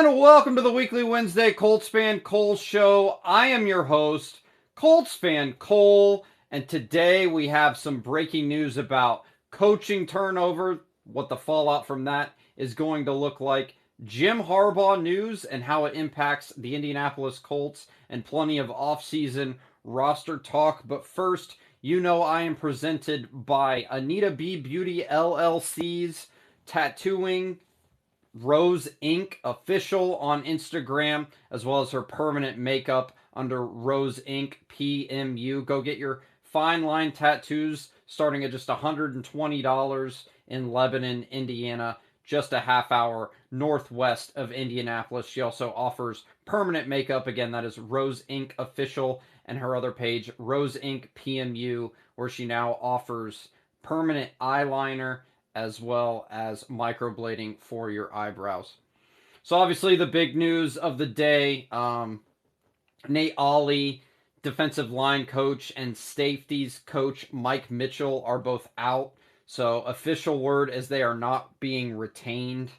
And welcome to the weekly Wednesday Colts Fan Cole show. I am your host, Colts Fan Cole, and today we have some breaking news about coaching turnover, what the fallout from that is going to look like, Jim Harbaugh news and how it impacts the Indianapolis Colts, and plenty of offseason roster talk. But first, you know I am presented by Anita B. Beauty LLC's Tattooing Rose Inc. official on Instagram, as well as her permanent makeup under Rose Inc. PMU. Go get your fine line tattoos starting at just $120 in Lebanon, Indiana, just a half hour northwest of Indianapolis. She also offers permanent makeup. Again, that is Rose Inc. official, and her other page, Rose Inc. PMU, where she now offers permanent eyeliner as well as microblading for your eyebrows. So obviously the big news of the day, Nate Ollie, defensive line coach, and safeties coach Mike Mitchell are both out. So official word is they are not being retained.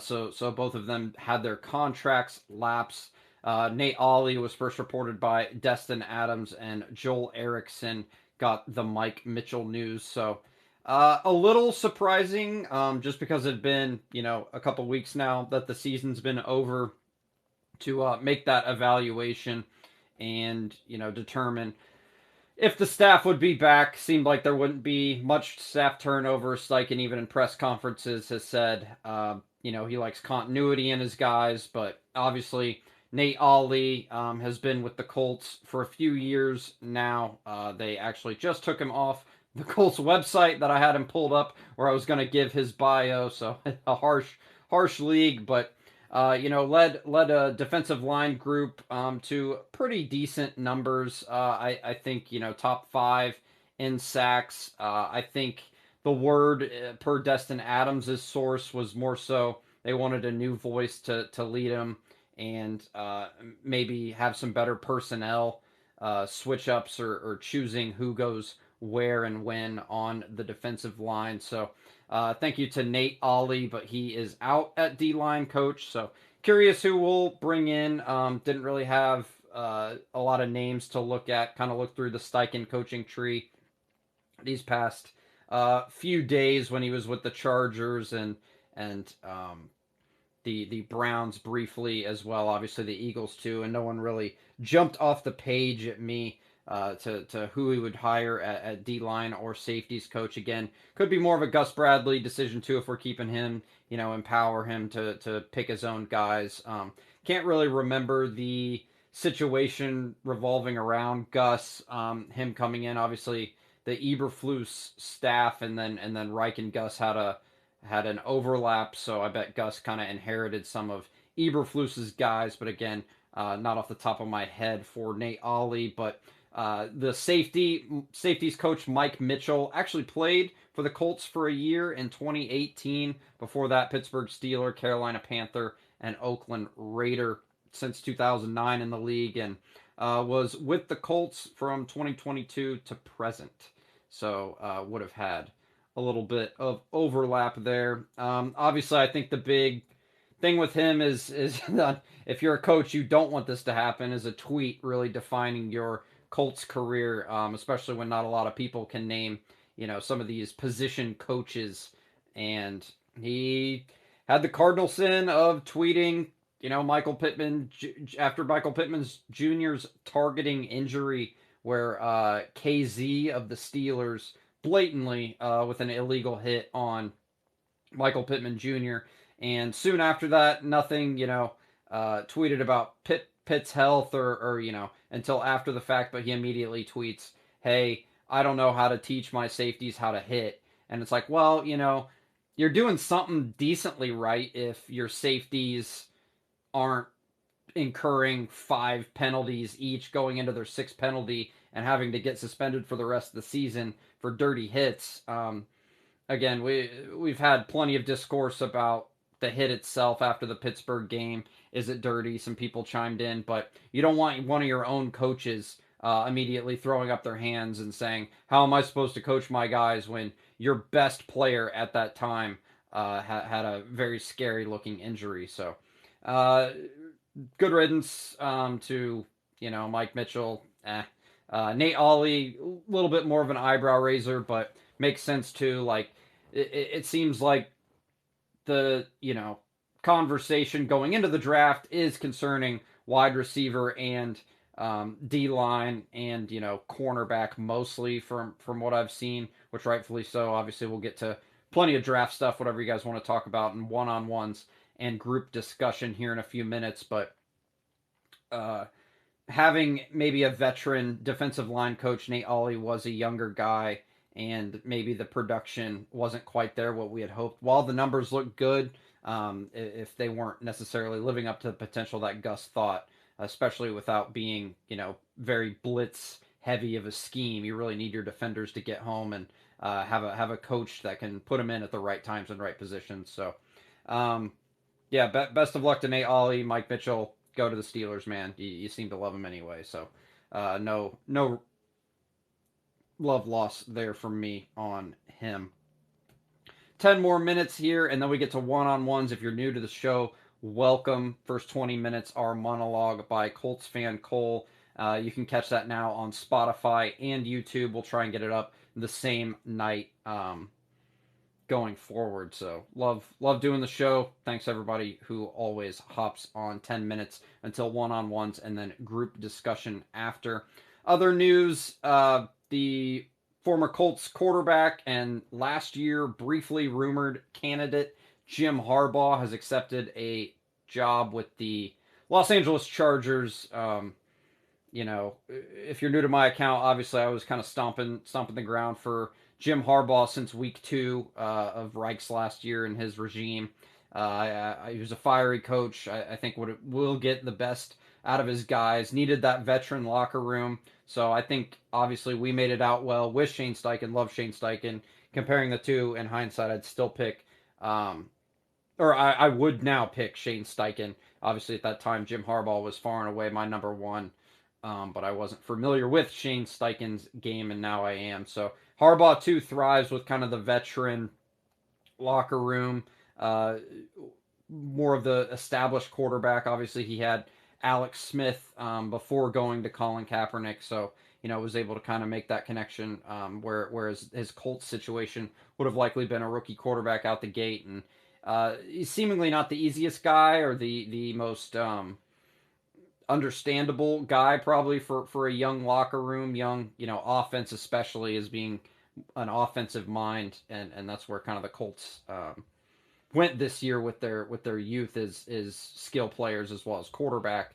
So both of them had their contracts lapse. Nate Ollie was first reported by Destin Adams, and Joel Erickson got the Mike Mitchell news. So a little surprising, just because it had been, a couple weeks now that the season's been over, to make that evaluation and, determine if the staff would be back. Seemed like there wouldn't be much staff turnover. Steichen, even in press conferences, has said, he likes continuity in his guys, but obviously Nate Ollie has been with the Colts for a few years now. They actually just took him off the Colts website that I had him pulled up, where I was going to give his bio. So a harsh league, but led a defensive line group to pretty decent numbers. I think top five in sacks. I think the word per Destin Adams' source was more so they wanted a new voice to lead him, and maybe have some better personnel switch ups, or choosing who goes where and when on the defensive line. So thank you to Nate Ollie, but he is out at D-line coach. So curious who we'll bring in. Didn't really have a lot of names to look at. Kind of looked through the Steichen coaching tree these past few days when he was with the Chargers and the Browns briefly as well. Obviously the Eagles too, and no one really jumped off the page at me to who he would hire at D-line or safeties coach. Again, could be more of a Gus Bradley decision too if we're keeping him, empower him to pick his own guys. Can't really remember the situation revolving around Gus, him coming in. Obviously, the Eberflus staff and then Reich and Gus had an overlap, so I bet Gus kind of inherited some of Eberflus's guys. But again, not off the top of my head for Nate Ollie, but the safeties coach Mike Mitchell actually played for the Colts for a year in 2018. Before that, Pittsburgh Steeler, Carolina Panther, and Oakland Raider since 2009 in the league, and was with the Colts from 2022 to present. So would have had a little bit of overlap there. Obviously, I think the big thing with him is that if you're a coach, you don't want this to happen, is a tweet really defining your Colts career, especially when not a lot of people can name, some of these position coaches. And he had the cardinal sin of tweeting, Michael Pittman, after Michael Pittman's Jr.'s targeting injury, where KZ of the Steelers blatantly with an illegal hit on Michael Pittman Jr. And soon after that, nothing, tweeted about Pitt's health or until after the fact, but he immediately tweets, hey, I don't know how to teach my safeties how to hit. And it's like, well, you're doing something decently right if your safeties aren't incurring 5 penalties each, going into their 6th penalty and having to get suspended for the rest of the season for dirty hits. Again, we've had plenty of discourse about the hit itself after the Pittsburgh game. Is it dirty? Some people chimed in, but you don't want one of your own coaches immediately throwing up their hands and saying, how am I supposed to coach my guys when your best player at that time had a very scary looking injury? So Uh, Good riddance to Mike Mitchell. Nate Ollie, a little bit more of an eyebrow raiser, but makes sense too. Like it seems like the conversation going into the draft is concerning wide receiver and D line and cornerback mostly from what I've seen, which rightfully so. Obviously, we'll get to plenty of draft stuff, whatever you guys want to talk about, and one on ones and group discussion here in a few minutes. But uh, having maybe a veteran defensive line coach, Nate Ollie was a younger guy, and maybe the production wasn't quite there what we had hoped. While the numbers look good, if they weren't necessarily living up to the potential that Gus thought, especially without being very blitz heavy of a scheme, you really need your defenders to get home and have a coach that can put them in at the right times and right positions. So. Um, yeah, best of luck to Nate Ollie, Mike Mitchell. Go to the Steelers, man. You seem to love him anyway, so no love lost there from me on him. 10 more minutes here, and then we get to one-on-ones. If you're new to the show, welcome. First 20 minutes are Monologue by ColtsFanCole. You can catch that now on Spotify and YouTube. We'll try and get it up the same night going forward. So love doing the show. Thanks everybody who always hops on 10 minutes until one-on-ones and then group discussion after. Other news, the former Colts quarterback and last year briefly rumored candidate Jim Harbaugh has accepted a job with the Los Angeles Chargers. If you're new to my account, obviously I was kind of stomping the ground for Jim Harbaugh since week 2 of Reich's last year in his regime. He was a fiery coach. I think will get the best out of his guys. Needed that veteran locker room. So I think obviously we made it out well with Shane Steichen. Love Shane Steichen. Comparing the two in hindsight, I'd still pick, or I would now pick Shane Steichen. Obviously at that time, Jim Harbaugh was far and away my number one. But I wasn't familiar with Shane Steichen's game, and now I am. So Harbaugh too thrives with kind of the veteran locker room, more of the established quarterback. Obviously, he had Alex Smith before going to Colin Kaepernick, so was able to kind of make that connection. Whereas his Colts situation would have likely been a rookie quarterback out the gate, and he's seemingly not the easiest guy or the most understandable guy probably for a young locker room, young offense especially as being an offensive mind, and that's where kind of the Colts went this year with their youth is skill players as well as quarterback.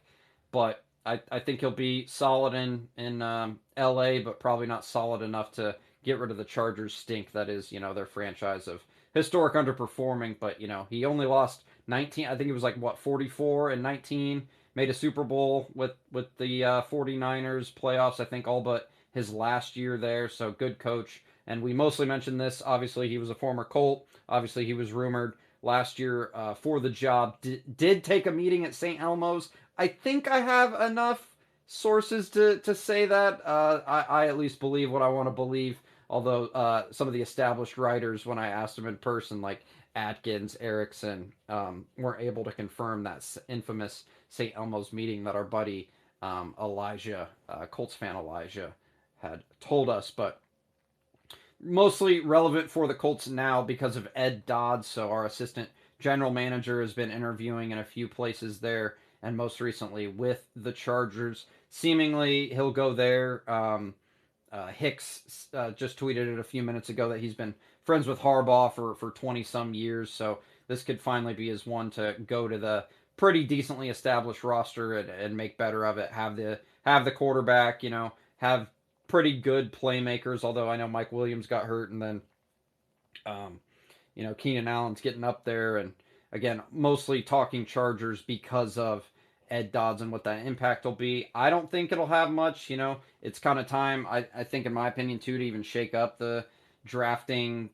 But I think he'll be solid in L.A., but probably not solid enough to get rid of the Chargers stink that is their franchise of historic underperforming. But he only lost 19. I think it was like what 44 and 19. Made a Super Bowl with the 49ers playoffs. I think all but his last year there. So good coach. And we mostly mentioned this. Obviously, he was a former Colt. Obviously, he was rumored last year for the job. Did take a meeting at St. Elmo's. I think I have enough sources to say that. I at least believe what I want to believe. Although some of the established writers, when I asked them in person, like Atkins, Erickson, weren't able to confirm that infamous St. Elmo's meeting that our buddy Elijah, Colts fan Elijah, had told us. But mostly relevant for the Colts now because of Ed Dodds. So our assistant general manager has been interviewing in a few places there, and most recently with the Chargers. Seemingly he'll go there. Hicks just tweeted it a few minutes ago that he's been friends with Harbaugh for 20 some years. So this could finally be his one to go to the pretty decently established roster and make better of it. Have the quarterback, have pretty good playmakers. Although I know Mike Williams got hurt, and then Keenan Allen's getting up there, and again mostly talking Chargers because of Ed Dodds and what that impact will be. I don't think it'll have much. It's kind of time. I think, in my opinion, too, to even shake up the drafting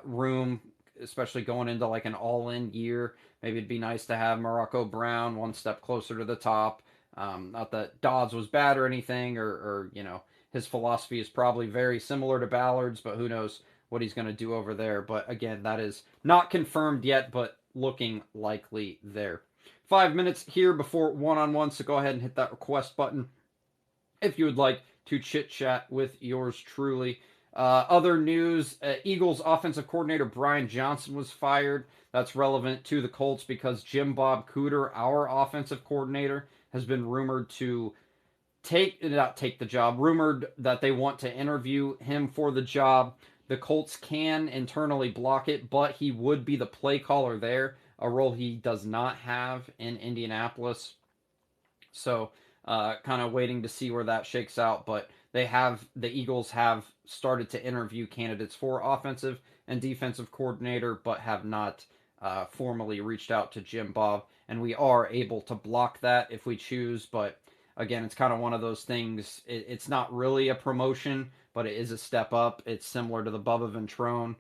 room, especially going into like an all-in year. Maybe it'd be nice to have Morocco Brown one step closer to the top. Not that Dodds was bad or anything, or his philosophy is probably very similar to Ballard's, but who knows what he's going to do over there. But again, that is not confirmed yet, but looking likely there. 5 minutes here before one-on-one, so go ahead and hit that request button if you would like to chit chat with yours truly. Other news, Eagles offensive coordinator Brian Johnson was fired. That's relevant to the Colts because Jim Bob Cooter, our offensive coordinator, has been rumored to not take the job, rumored that they want to interview him for the job. The Colts can internally block it, but he would be the play caller there, a role he does not have in Indianapolis. So, kind of waiting to see where that shakes out. But the Eagles have started to interview candidates for offensive and defensive coordinator, but have not formally reached out to Jim Bob. And we are able to block that if we choose. But again, it's kind of one of those things. It's not really a promotion, but it is a step up. It's similar to the Bubba Ventrone.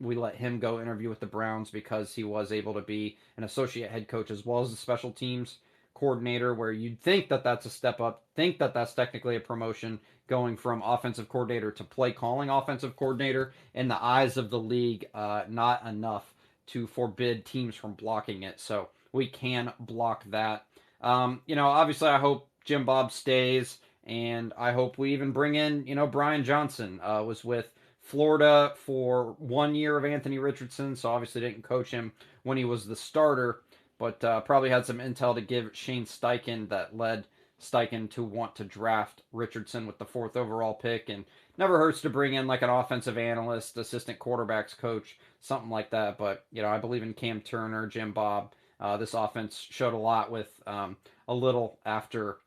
We let him go interview with the Browns because he was able to be an associate head coach as well as a special teams coordinator, where you'd think that that's a step up, think that that's technically a promotion, going from offensive coordinator to play calling offensive coordinator. In the eyes of the league, not enough to forbid teams from blocking it. So we can block that. Obviously I hope Jim Bob stays, and I hope we even bring in, Brian Johnson. Was with Florida for 1 year of Anthony Richardson, so obviously didn't coach him when he was the starter, but probably had some intel to give Shane Steichen that led Steichen to want to draft Richardson with the 4th overall pick. And never hurts to bring in like an offensive analyst, assistant quarterbacks coach, something like that. But, I believe in Cam Turner, Jim Bob. This offense showed a lot with a little after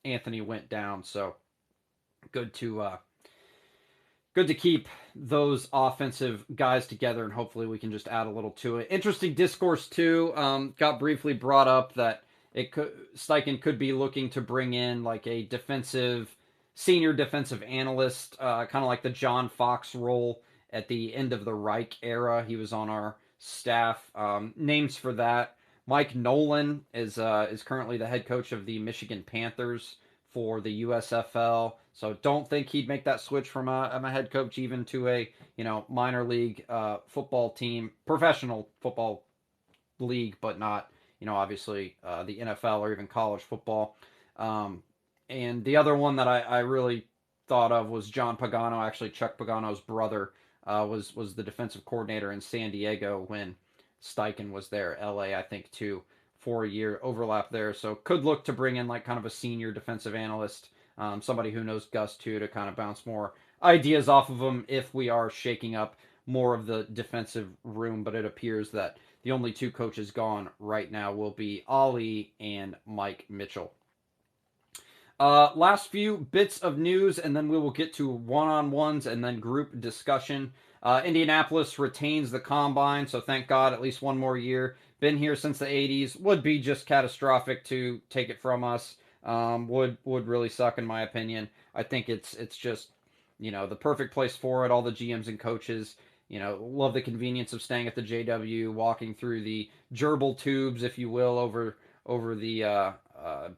Anthony went down. So good to keep those offensive guys together, and hopefully we can just add a little to it. Interesting discourse too. Got briefly brought up that Steichen could be looking to bring in like a senior defensive analyst, kind of like the John Fox role at the end of the Reich era. He was on our staff. Names for that: Mike Nolan is currently the head coach of the Michigan Panthers for the USFL. So don't think he'd make that switch from a head coach even to a minor league football team, professional football league, but not obviously the NFL or even college football. And the other one that I really thought of was John Pagano. Actually, Chuck Pagano's brother was the defensive coordinator in San Diego when Steichen was there. LA, I think, too. 4-year overlap there, so could look to bring in like kind of a senior defensive analyst, somebody who knows Gus too, to kind of bounce more ideas off of him if we are shaking up more of the defensive room. But it appears that the only 2 coaches gone right now will be Ollie and Mike Mitchell. Last few bits of news, and then we will get to one-on-ones and then group discussion. Indianapolis retains the combine, so thank God, at least one more year. Been here since the 80s. Would be just catastrophic to take it from us. Would really suck in my opinion. I think it's just the perfect place for it. All the GMs and coaches love the convenience of staying at the JW, walking through the gerbil tubes, if you will, over the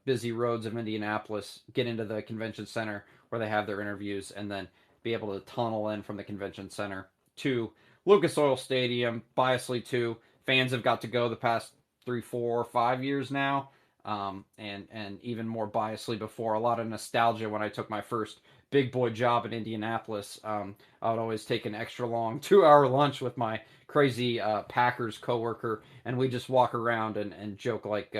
busy roads of Indianapolis, get into the convention center where they have their interviews, and then be able to tunnel in from the convention center to Lucas Oil Stadium. Biasly too, fans have got to go the past 3, 4, 5 years now, and even more biasly before. A lot of nostalgia when I took my first big boy job in Indianapolis. I would always take an extra long 2-hour lunch with my crazy Packers coworker, and we just walk around and joke like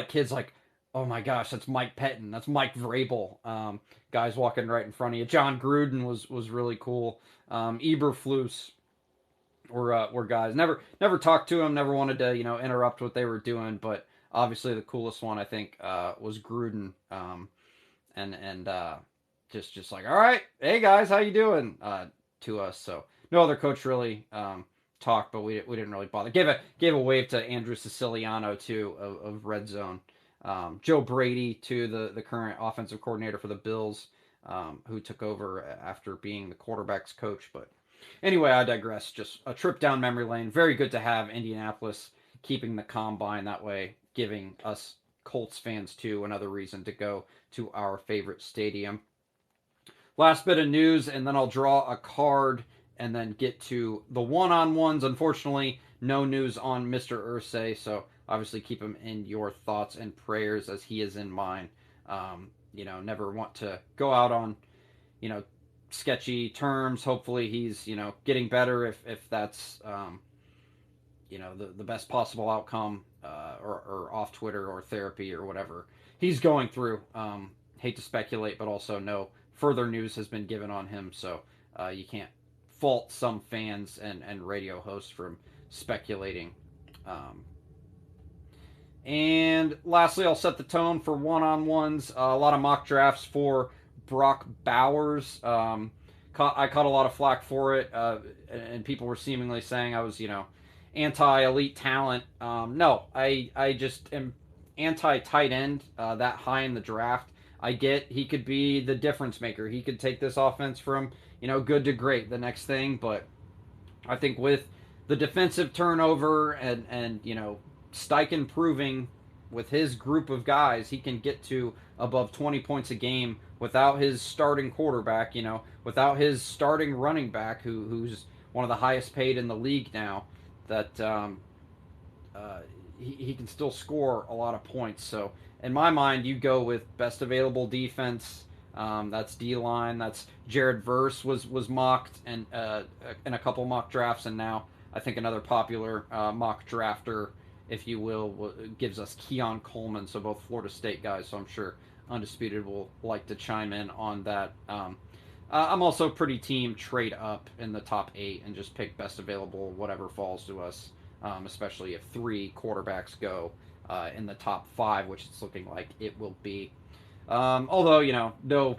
kids, like, oh my gosh, that's Mike Pettin, that's Mike Vrabel, guys walking right in front of you. John Gruden was really cool. Eberflus were guys. Never talked to him, never wanted to interrupt what they were doing, but obviously the coolest one I think was Gruden, and just like, all right, hey guys, how you doing, to us. So no other coach really talked, but we didn't really bother. Gave a wave to Andrew Siciliano too of Red Zone. Joe Brady too, the current offensive coordinator for the Bills, who took over after being the quarterback's coach. But anyway, I digress. Just a trip down memory lane. Very good to have Indianapolis keeping the combine that way, giving us Colts fans too another reason to go to our favorite stadium. Last bit of news, and then I'll draw a card and then get to the one-on-ones. Unfortunately, no news on Mr. Irsay, so obviously keep him in your thoughts and prayers as he is in mine. Never want to go out on, you know, sketchy terms. Hopefully he's, getting better if that's, the best possible outcome, or off Twitter or therapy or whatever he's going through. Hate to speculate, but also no further news has been given on him, so you can't fault some fans and radio hosts from speculating. Um, and lastly, I'll set the tone for one-on-ones. A lot of mock drafts for Brock Bowers. I caught a lot of flack for it, and people were seemingly saying I was, anti-elite talent. No, I just am anti-tight end that high in the draft. I get he could be the difference maker. He could take this offense from, good to great, the next thing. But I think with the defensive turnover and Steichen proving with his group of guys he can get to above 20 points a game without his starting quarterback, without his starting running back who's one of the highest paid in the league now, that he can still score a lot of points. So in my mind, you go with best available defense. That's D line. That's Jared Verse was mocked and in a couple mock drafts, and now I think another popular mock drafter, if you will, gives us Keon Coleman. So both Florida State guys. So I'm sure Undisputed will like to chime in on that. I'm also pretty team trade up in the top 8 and just pick best available, whatever falls to us, especially if 3 quarterbacks go in the top 5, which it's looking like it will be. Although, no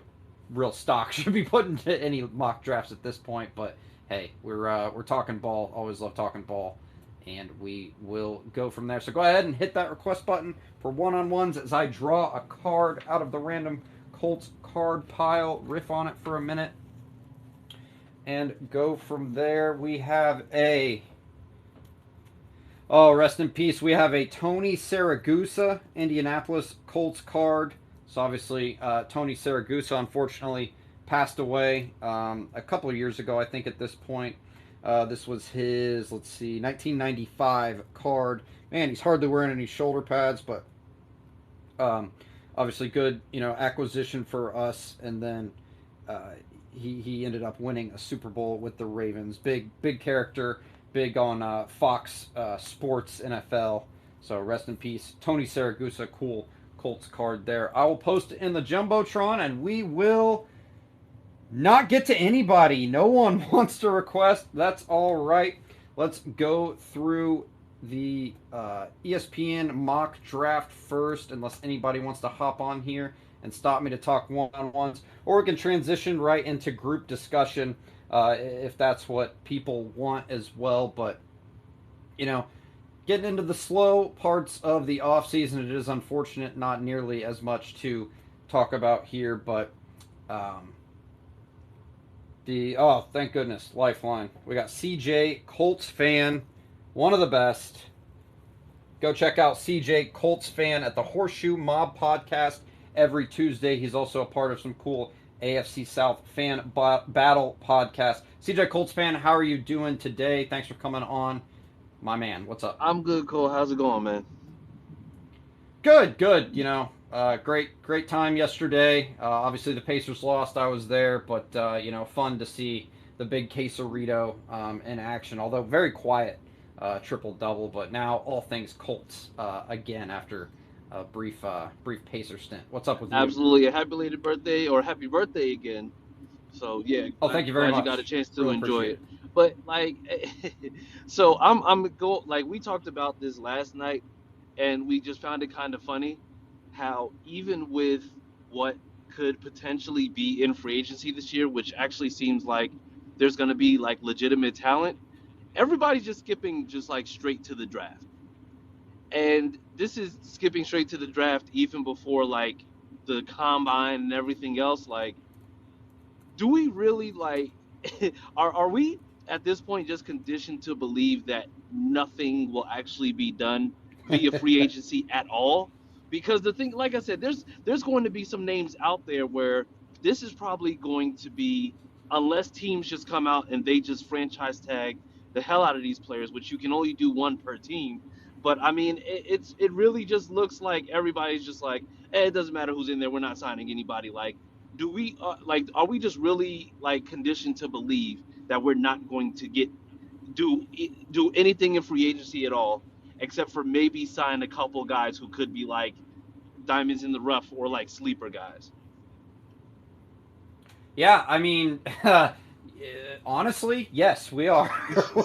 real stock should be put into any mock drafts at this point. But hey, we're talking ball. Always love talking ball. And we will go from there. So go ahead and hit that request button for one-on-ones as I draw a card out of the random Colts card pile, riff on it for a minute, and go from there. We have rest in peace, we have a Tony Siragusa, Indianapolis Colts card. So obviously, Tony Siragusa unfortunately passed away a couple of years ago, I think at this point. This was his, 1995 card. Man, he's hardly wearing any shoulder pads, but obviously good, acquisition for us. And then he ended up winning a Super Bowl with the Ravens. Big character, big on Fox Sports NFL. So rest in peace, Tony Siragusa. Cool Colts card there. I will post it in the Jumbotron, and we will not get to anybody. No one wants to request. That's all right. Let's go through the ESPN mock draft first, unless anybody wants to hop on here and stop me to talk one-on-ones. Or we can transition right into group discussion if that's what people want as well. But, getting into the slow parts of the offseason, it is unfortunate not nearly as much to talk about here. But thank goodness, Lifeline. We got CJ, Colts fan, one of the best. Go check out CJ, Colts fan, at the Horseshoe Mob podcast every Tuesday. He's also a part of some cool AFC South fan battle podcast. CJ, Colts fan, how are you doing today? Thanks for coming on, my man. What's up? I'm good, Cole. How's it going, man? Good. Great time yesterday. Obviously, the Pacers lost. I was there, but fun to see the big Quesarito in action. Although very quiet, triple-double. But now all things Colts again after a brief Pacer stint. What's up with you? Absolutely. A happy belated birthday, or happy birthday again. So yeah. Thank you very much. You got a chance to enjoy it. But so we talked about this last night, and we just found it kind of funny how even with what could potentially be in free agency this year, which actually seems like there's going to be legitimate talent, everybody's just skipping straight to the draft. And this is skipping straight to the draft even before the combine and everything else. Do we really are we at this point just conditioned to believe that nothing will actually be done via free agency at all? Because the thing, like I said, there's going to be some names out there where this is probably going to be, unless teams just come out and they just franchise tag the hell out of these players, which you can only do one per team. But I mean, it really just looks like everybody's just like, it doesn't matter who's in there. We're not signing anybody. Like, do we like? Are we just really like conditioned to believe that we're not going to do anything in free agency at all, except for maybe sign a couple guys who could be like diamonds in the rough or like sleeper guys? Yeah, I mean, honestly, yes, we are.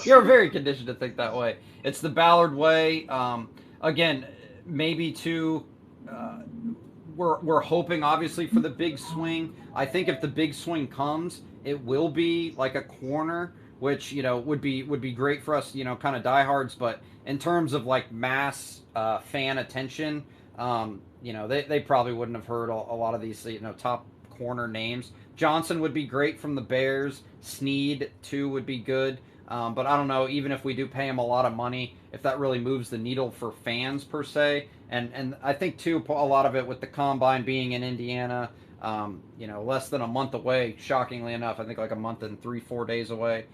We are very conditioned to think that way. It's the Ballard way. Again, maybe too. Uh, we're hoping obviously for the big swing. I think if the big swing comes, it will be like a corner, which would be great for us, kind of diehards. But in terms of like mass fan attention, they probably wouldn't have heard a lot of these top corner names. Johnson would be great from the Bears. Snead too would be good. But I don't know, even if we do pay him a lot of money, if that really moves the needle for fans per se. And I think too a lot of it with the combine being in Indiana, less than a month away. Shockingly enough, I think like a month and 3-4 days away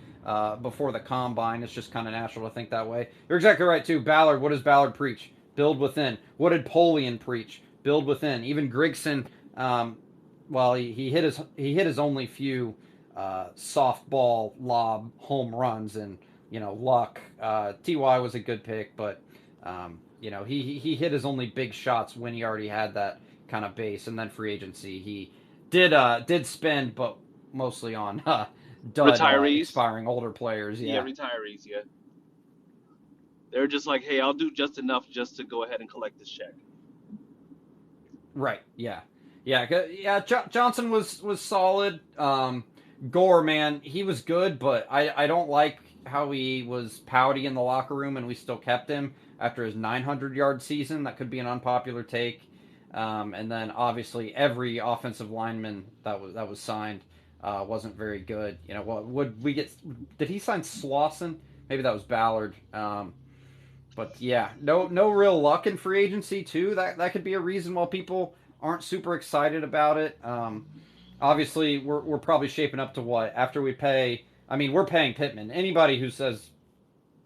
before the combine. It's just kind of natural to think that way. You're exactly right too. Ballard, what does Ballard preach? Build within. What did Polian preach? Build within. Even Grigson, well, he hit his only few softball lob home runs and luck. Ty was a good pick, but he hit his only big shots when he already had that kind of base, and then free agency he did spend, but mostly on dud Retirees, expiring older players. yeah, Yeah, retirees, yeah. They're just like, hey, I'll do just enough just to go ahead and collect this check. right. Yeah, yeah. Johnson was solid. Gore, man, he was good, but I don't like how he was pouty in the locker room, and we still kept him after his 900-yard season. That could be an unpopular take. And then obviously every offensive lineman that was signed wasn't very good. What would we get? Did he sign Slauson? Maybe that was Ballard. But yeah, no real luck in free agency too. That could be a reason why people aren't super excited about it. Obviously, we're probably shaping up to what after we pay. I mean, we're paying Pittman. Anybody who says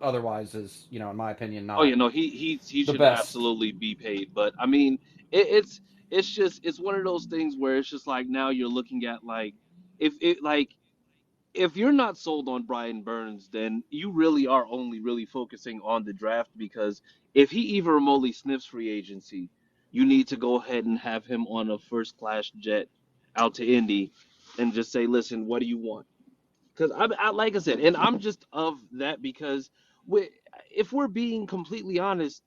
otherwise is, in my opinion, Oh, not you know, he the should best. absolutely be paid. But I mean, it's just it's one of those things where it's just like now you're looking at like if it like if you're not sold on Brian Burns, then you really are only really focusing on the draft because if he even remotely sniffs free agency, you need to go ahead and have him on a first class jet out to Indy and just say, listen, what do you want? Because like I said, and I'm just of that because we, if we're being completely honest,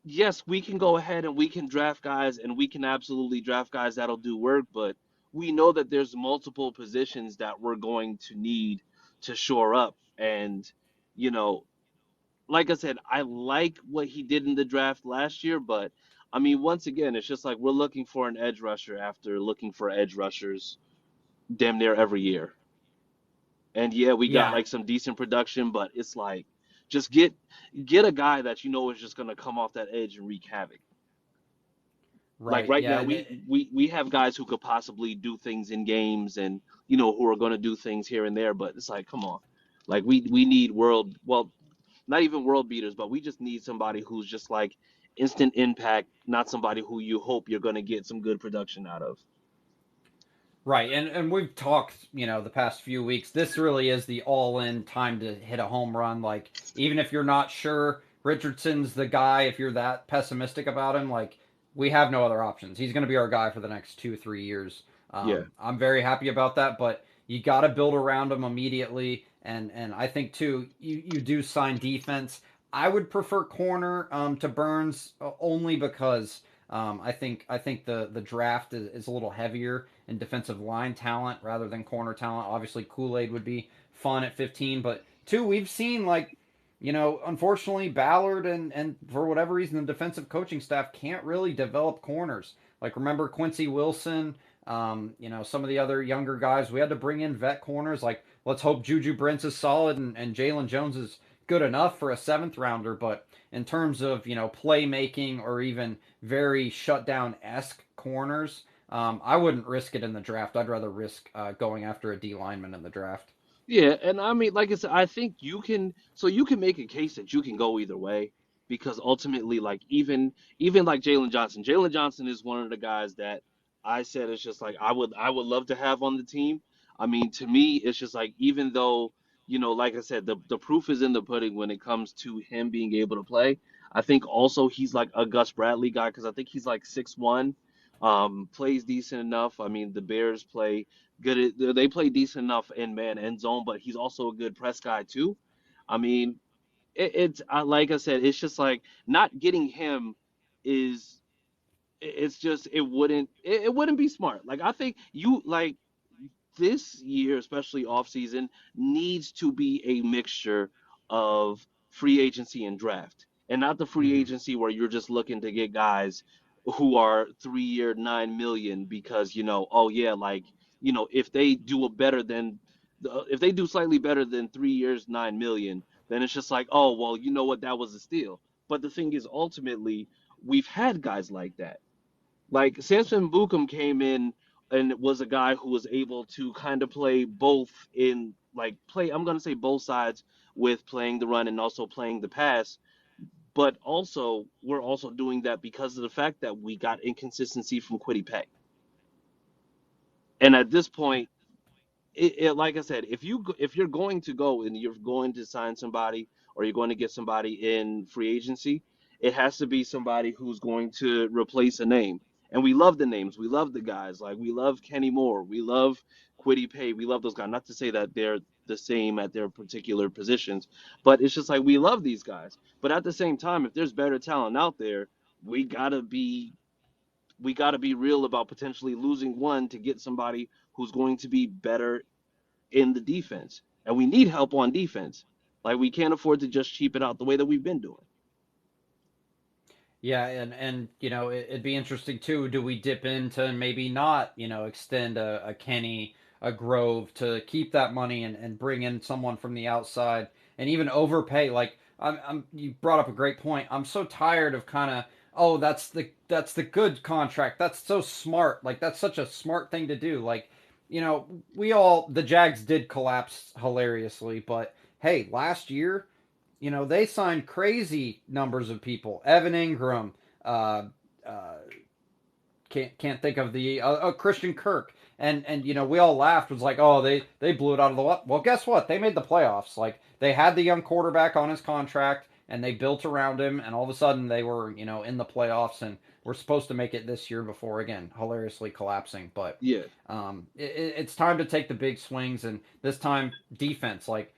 yes, we can go ahead and we can draft guys and we can absolutely draft guys that'll do work, but we know that there's multiple positions that we're going to need to shore up. And, you know, like I said, I like what he did in the draft last year, but I mean, once again, it's just like we're looking for an edge rusher after looking for edge rushers damn near every year. And yeah, we got Yeah, like some decent production, but it's like just get a guy that you know is just gonna come off that edge and wreak havoc. Like right. right Yeah, now, and we have guys who could possibly do things in games, and you know who are gonna do things here and there. But it's like, come on, like we need world, well, not even world beaters, but we just need somebody who's just like instant impact, not somebody who you hope you're gonna get some good production out of. right, and we've talked, the past few weeks. This really is the all-in time to hit a home run. Like, even if you're not sure Richardson's the guy, if you're that pessimistic about him, like we have no other options. He's going to be our guy for the next 2-3 years. Yeah, I'm very happy about that, but you got to build around him immediately. And I think too, you do sign defense. I would prefer corner to Burns only because I think the draft is a little heavier in defensive line talent rather than corner talent. Obviously, Kool Aid would be fun at 15, but two, we've seen like unfortunately, Ballard and for whatever reason, the defensive coaching staff can't really develop corners. Like remember Quincy Wilson, some of the other younger guys. We had to bring in vet corners. Like let's hope Juju Brents is solid and Jalen Jones is good enough for a seventh rounder. But in terms of playmaking or even very shutdown esque corners, I wouldn't risk it in the draft. I'd rather risk going after a D lineman in the draft. yeah, and I mean, like I said, I think you can. So you can make a case that you can go either way because ultimately, like even like Jalen Johnson is one of the guys that I said it's just like I would love to have on the team. I mean, to me, it's just like even though like I said, the proof is in the pudding when it comes to him being able to play. I think also he's like a Gus Bradley guy because I think he's like 6'1", plays decent enough. I mean, the Bears play they play decent enough in man end zone, but he's also a good press guy too. I mean, it's like I said, it's just like not getting him is it's just it wouldn't be smart. Like I think you like this year, especially off season, needs to be a mixture of free agency and draft, and not the free Hmm. agency where you're just looking to get guys who are 3 year 9 million because oh yeah, like if they do a better than if they do slightly better than 3 years 9 million, then it's just like oh well, you know what, that was a steal. But the thing is, ultimately, we've had guys like that like Samson Bukum came in and was a guy who was able to kind of play both in like play I'm gonna say both sides with playing the run and also playing the pass. But also we're also doing that because of the fact that we got inconsistency from Quiddy Pay. And at this point, like I said, if you're going to go and you're going to sign somebody or you're going to get somebody in free agency, it has to be somebody who's going to replace a name. And we love the names. We love the guys. Like we love Kenny Moore. We love Quiddy Pay. We love those guys. Not to say that they're the same at their particular positions, but it's just like we love these guys. But at the same time, if there's better talent out there, we gotta be we gotta be real about potentially losing one to get somebody who's going to be better in the defense, and we need help on defense. Like we can't afford to just cheap it out the way that we've been doing. Yeah, and it'd be interesting too. Do we dip into and maybe not extend a Kenny, a Grove to keep that money and bring in someone from the outside and even overpay? Like you brought up a great point. I'm so tired of kind of oh that's the good contract. That's so smart. Like that's such a smart thing to do. Like we all the Jags did collapse hilariously, but hey, last year they signed crazy numbers of people. Evan Ingram, uh, uh, can't think of the Christian Kirk, and we all laughed. It was like, oh, they blew it out of the water. Well, guess what? They made the playoffs. Like they had the young quarterback on his contract, and they built around him, and all of a sudden they were in the playoffs, and we're supposed to make it this year before again hilariously collapsing. But Yeah. it's time to take the big swings, and this time defense like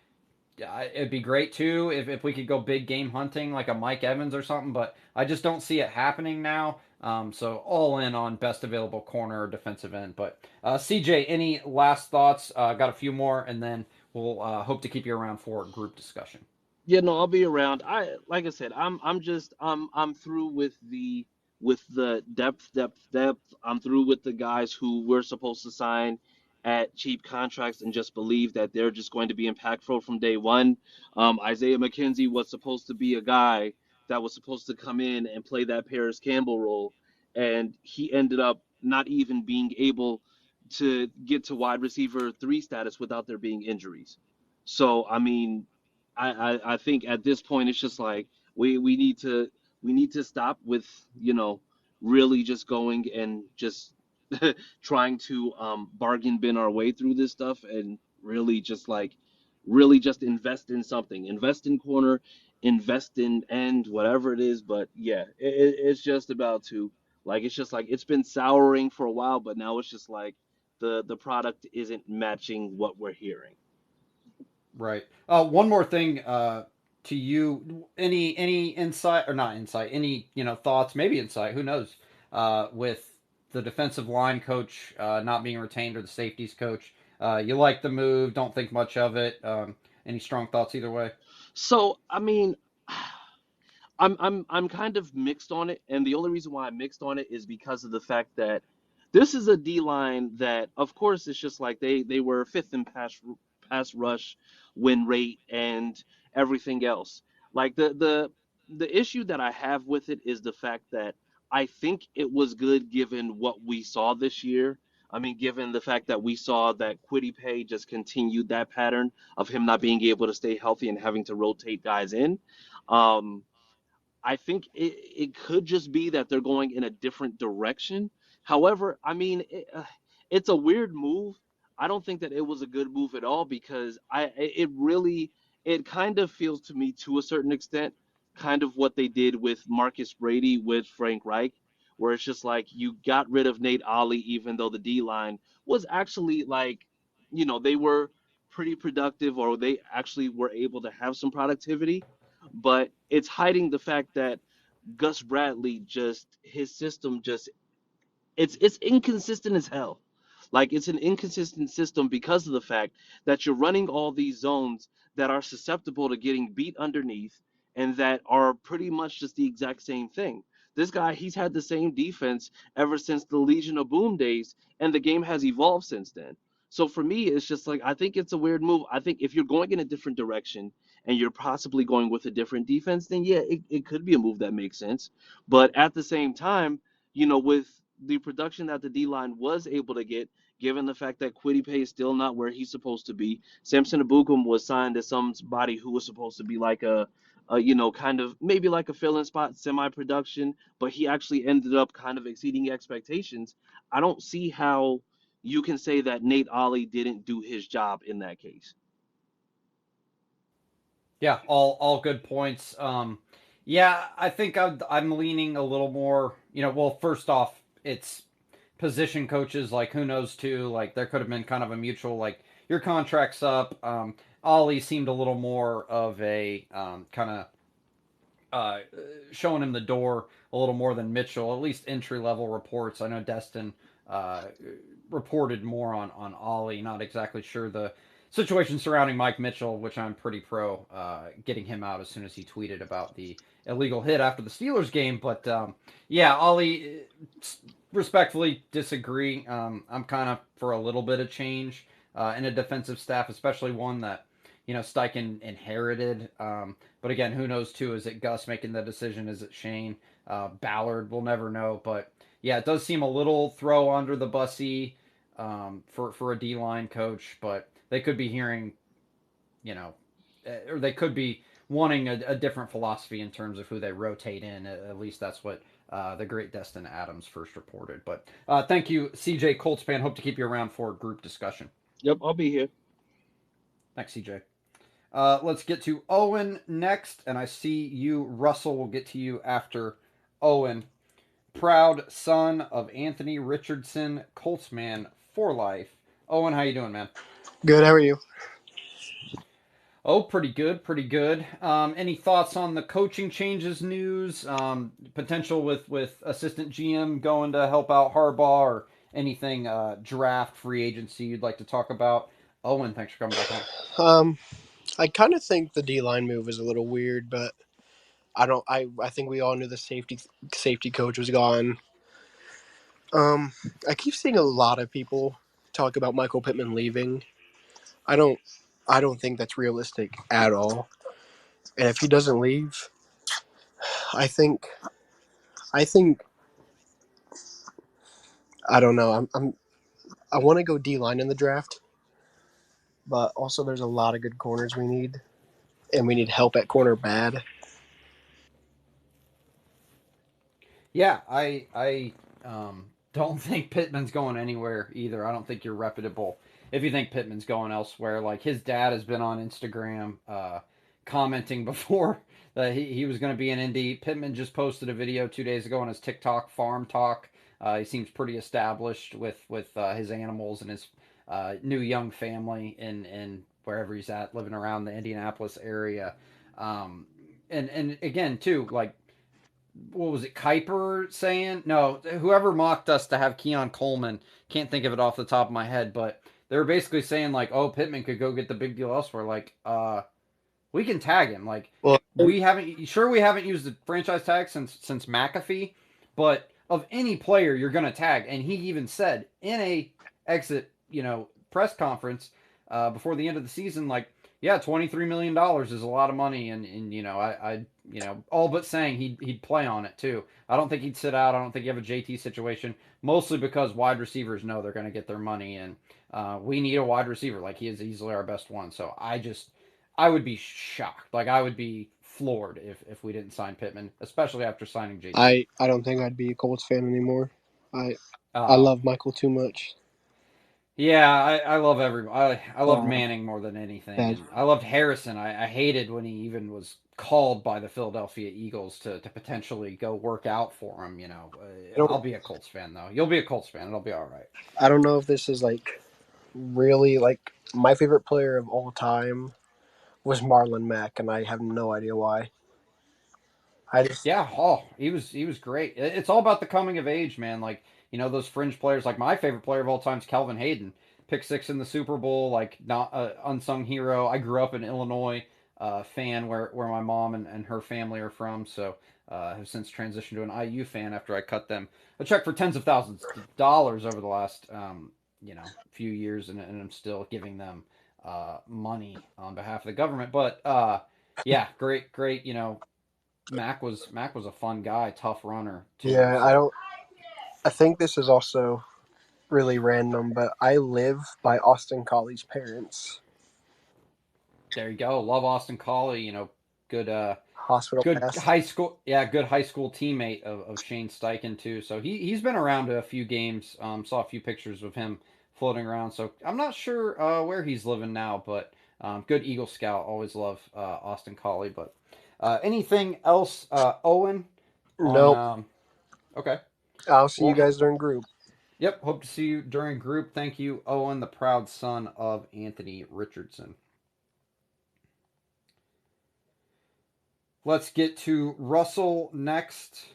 it'd be great too if we could go big game hunting like a Mike Evans or something, but I just don't see it happening now. So all in on best available corner or defensive end. But CJ, any last thoughts? Got a few more, and then we'll hope to keep you around for group discussion. Yeah, no, I'll be around. I like I said, I'm through with the depth. I'm through with the guys who we're supposed to sign at cheap contracts and just believe that they're just going to be impactful from day one. Isaiah McKenzie was supposed to be a guy that was supposed to come in and play that Paris Campbell role, and he ended up not even being able to get to wide receiver three status without there being injuries. So I mean, I think at this point it's just like we need to stop with really just going and just trying to bargain bin our way through this stuff and really just invest in something, invest in corner, invest in end, whatever it is. But yeah, it's just about to like it's just like it's been souring for a while, but now it's just like the product isn't matching what we're hearing. Right. One more thing to you. Any insight or not insight? Any thoughts? Maybe insight. Who knows? With the defensive line coach not being retained or the safeties coach, you like the move? Don't think much of it. Any strong thoughts either way? So I mean, I'm kind of mixed on it, and the only reason why I'm mixed on it is because of the fact that this is a D line that, of course, it's just like they were fifth in pass rush, win rate, and everything else. Like the issue that I have with it is the fact that I think it was good given what we saw this year. I mean, given the fact that we saw that Quiddy Pay just continued that pattern of him not being able to stay healthy and having to rotate guys in. Um, I think it could just be that they're going in a different direction. However, I mean, it's a weird move. I don't think that it was a good move at all because it really it kind of feels to me to a certain extent kind of what they did with Marcus Brady with Frank Reich, where it's just like you got rid of Nate Ollie even though the D line was actually like, they were pretty productive or they actually were able to have some productivity, but it's hiding the fact that Gus Bradley just his system just it's inconsistent as hell. Like it's an inconsistent system because of the fact that you're running all these zones that are susceptible to getting beat underneath and that are pretty much just the exact same thing. This guy, he's had the same defense ever since the Legion of Boom days, and the game has evolved since then. So for me, it's just like I think it's a weird move. I think if you're going in a different direction and you're possibly going with a different defense, then yeah, it could be a move that makes sense. But at the same time, with the production that the D line was able to get, given the fact that Quiddy Pay is still not where he's supposed to be. Samson Abukum was signed as somebody who was supposed to be like kind of maybe like a fill-in spot, semi-production, but he actually ended up kind of exceeding expectations. I don't see how you can say that Nate Ollie didn't do his job in that case. Yeah, all good points. Yeah, I think I'm leaning a little more. Well, first off, it's position coaches. Like, who knows too? Like, there could have been kind of a mutual like your contract's up. Ollie seemed a little more of a kind of uh, showing him the door a little more than Mitchell. At least entry level reports. I know Destin uh, reported more on Ollie. Not exactly sure the situation surrounding Mike Mitchell, which I'm pretty pro getting him out as soon as he tweeted about the illegal hit after the Steelers game. But yeah, Ollie, respectfully disagree. I'm kind of for a little bit of change in a defensive staff, especially one that Steichen inherited. But again, who knows too? Is it Gus making the decision? Is it Shane? Ballard? We'll never know. But yeah, it does seem a little throw under the bussy for a D line coach. But they could be hearing, or they could be wanting a different philosophy in terms of who they rotate in. At least that's what the great Destin Adams first reported. But thank you, CJ Colts fan. Hope to keep you around for group discussion. Yep, I'll be here. Thanks, CJ. Let's get to Owen next, and I see you, Russell. Will get to you after Owen. Proud son of Anthony Richardson, Colts man for life. Owen, how you doing, man? Good. How are you? Oh, pretty good, pretty good. Any thoughts on the coaching changes news? Potential with assistant GM going to help out Harbaugh, or anything draft free agency you'd like to talk about? Owen, thanks for coming back on. Um, I kind of think the D line move is a little weird, but I don't. I think we all knew the safety coach was gone. Um, I keep seeing a lot of people talk about Michael Pittman leaving. I don't. I don't think that's realistic at all. And if he doesn't leave, I think. I think. I don't know. I want to go D line in the draft, but also there's a lot of good corners we need, and we need help at corner bad. Yeah, I don't think Pittman's going anywhere either. I don't think you're reputable if you think Pittman's going elsewhere. Like, his dad has been on Instagram commenting before that he was going to be in Indy. Pittman just posted a video 2 days ago on his TikTok farm talk. He seems pretty established with his animals and his new young family in wherever he's at, living around the Indianapolis area. And again too, like, what was it, Kuiper saying? No, whoever mocked us to have Keon Coleman, can't think of it off the top of my head, but they were basically saying like, oh, Pittman could go get the big deal elsewhere. Like, we can tag him. Like, Well, we haven't used the franchise tag since McAfee, but of any player you're gonna tag, and he even said in a exit, press conference before the end of the season, like, yeah, $23 million is a lot of money, and I all but saying he'd play on it too. I don't think he'd sit out. I don't think you have a JT situation, mostly because wide receivers know they're going to get their money, and we need a wide receiver. Like, he is easily our best one. So I would be shocked. Like, I would be floored if we didn't sign Pittman, especially after signing JT. I don't think I'd be a Colts fan anymore. I I Oh, love Michael too much. yeah, I love I loved Uh, Manning more than anything, that and I loved Harrison. I hated when he even was called by the Philadelphia Eagles to potentially go work out for him. I don't I'll be a Colts fan though. You'll be a Colts fan. It'll be all right. I don't know if this is like really like my favorite player of all time was Marlon Mack, and I have no idea why. I just Yeah, oh, he was great. It's all about the coming of age, man. Like those fringe players. Like my favorite player of all time is Kelvin Hayden, pick six in the Super Bowl. Like not unsung hero. I grew up in Illinois, fan where my mom and her family are from. So have since transitioned to an IU fan after I cut them a check for tens of thousands of dollars over the last few years, and I'm still giving them money on behalf of the government. But yeah, great. Mac was a fun guy, tough runner too. yeah, I So don't I think this is also really random, but I live by Austin Collie's parents. there you go. Love Austin Collie. Good Hospital good Pass. high school good high school teammate of Shane Steichen too. So he's been around to a few games. Saw a few pictures of him floating around. So I'm not sure where he's living now, but good Eagle Scout. Always love Austin Collie. But anything else, Owen? On Nope. okay. I'll see you Well, guys during group. yep. Hope to see you during group. Thank you, Owen, the proud son of Anthony Richardson. Let's get to Russell next.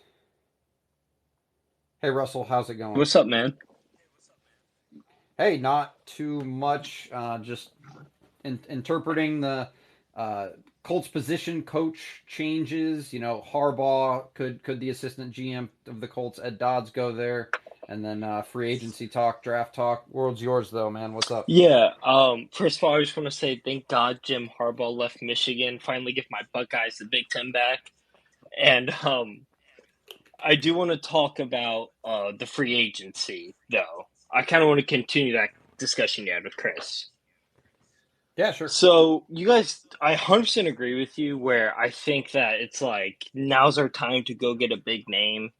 Hey, Russell, how's it going? What's up, man? Hey, not too much. Just interpreting the Colts position coach changes. Harbaugh could the assistant GM of the Colts, Ed Dodds, go there, and then free agency talk, draft talk. World's yours though, man. What's up? Yeah, first of all, I just want to say thank God Jim Harbaugh left Michigan. Finally give my Buckeyes the Big Ten back. And I do want to talk about the free agency, though. I kind of want to continue that discussion you had with Chris. Yeah, sure. So, you guys, I 100% agree with you where I think that it's like now's our time to go get a big name.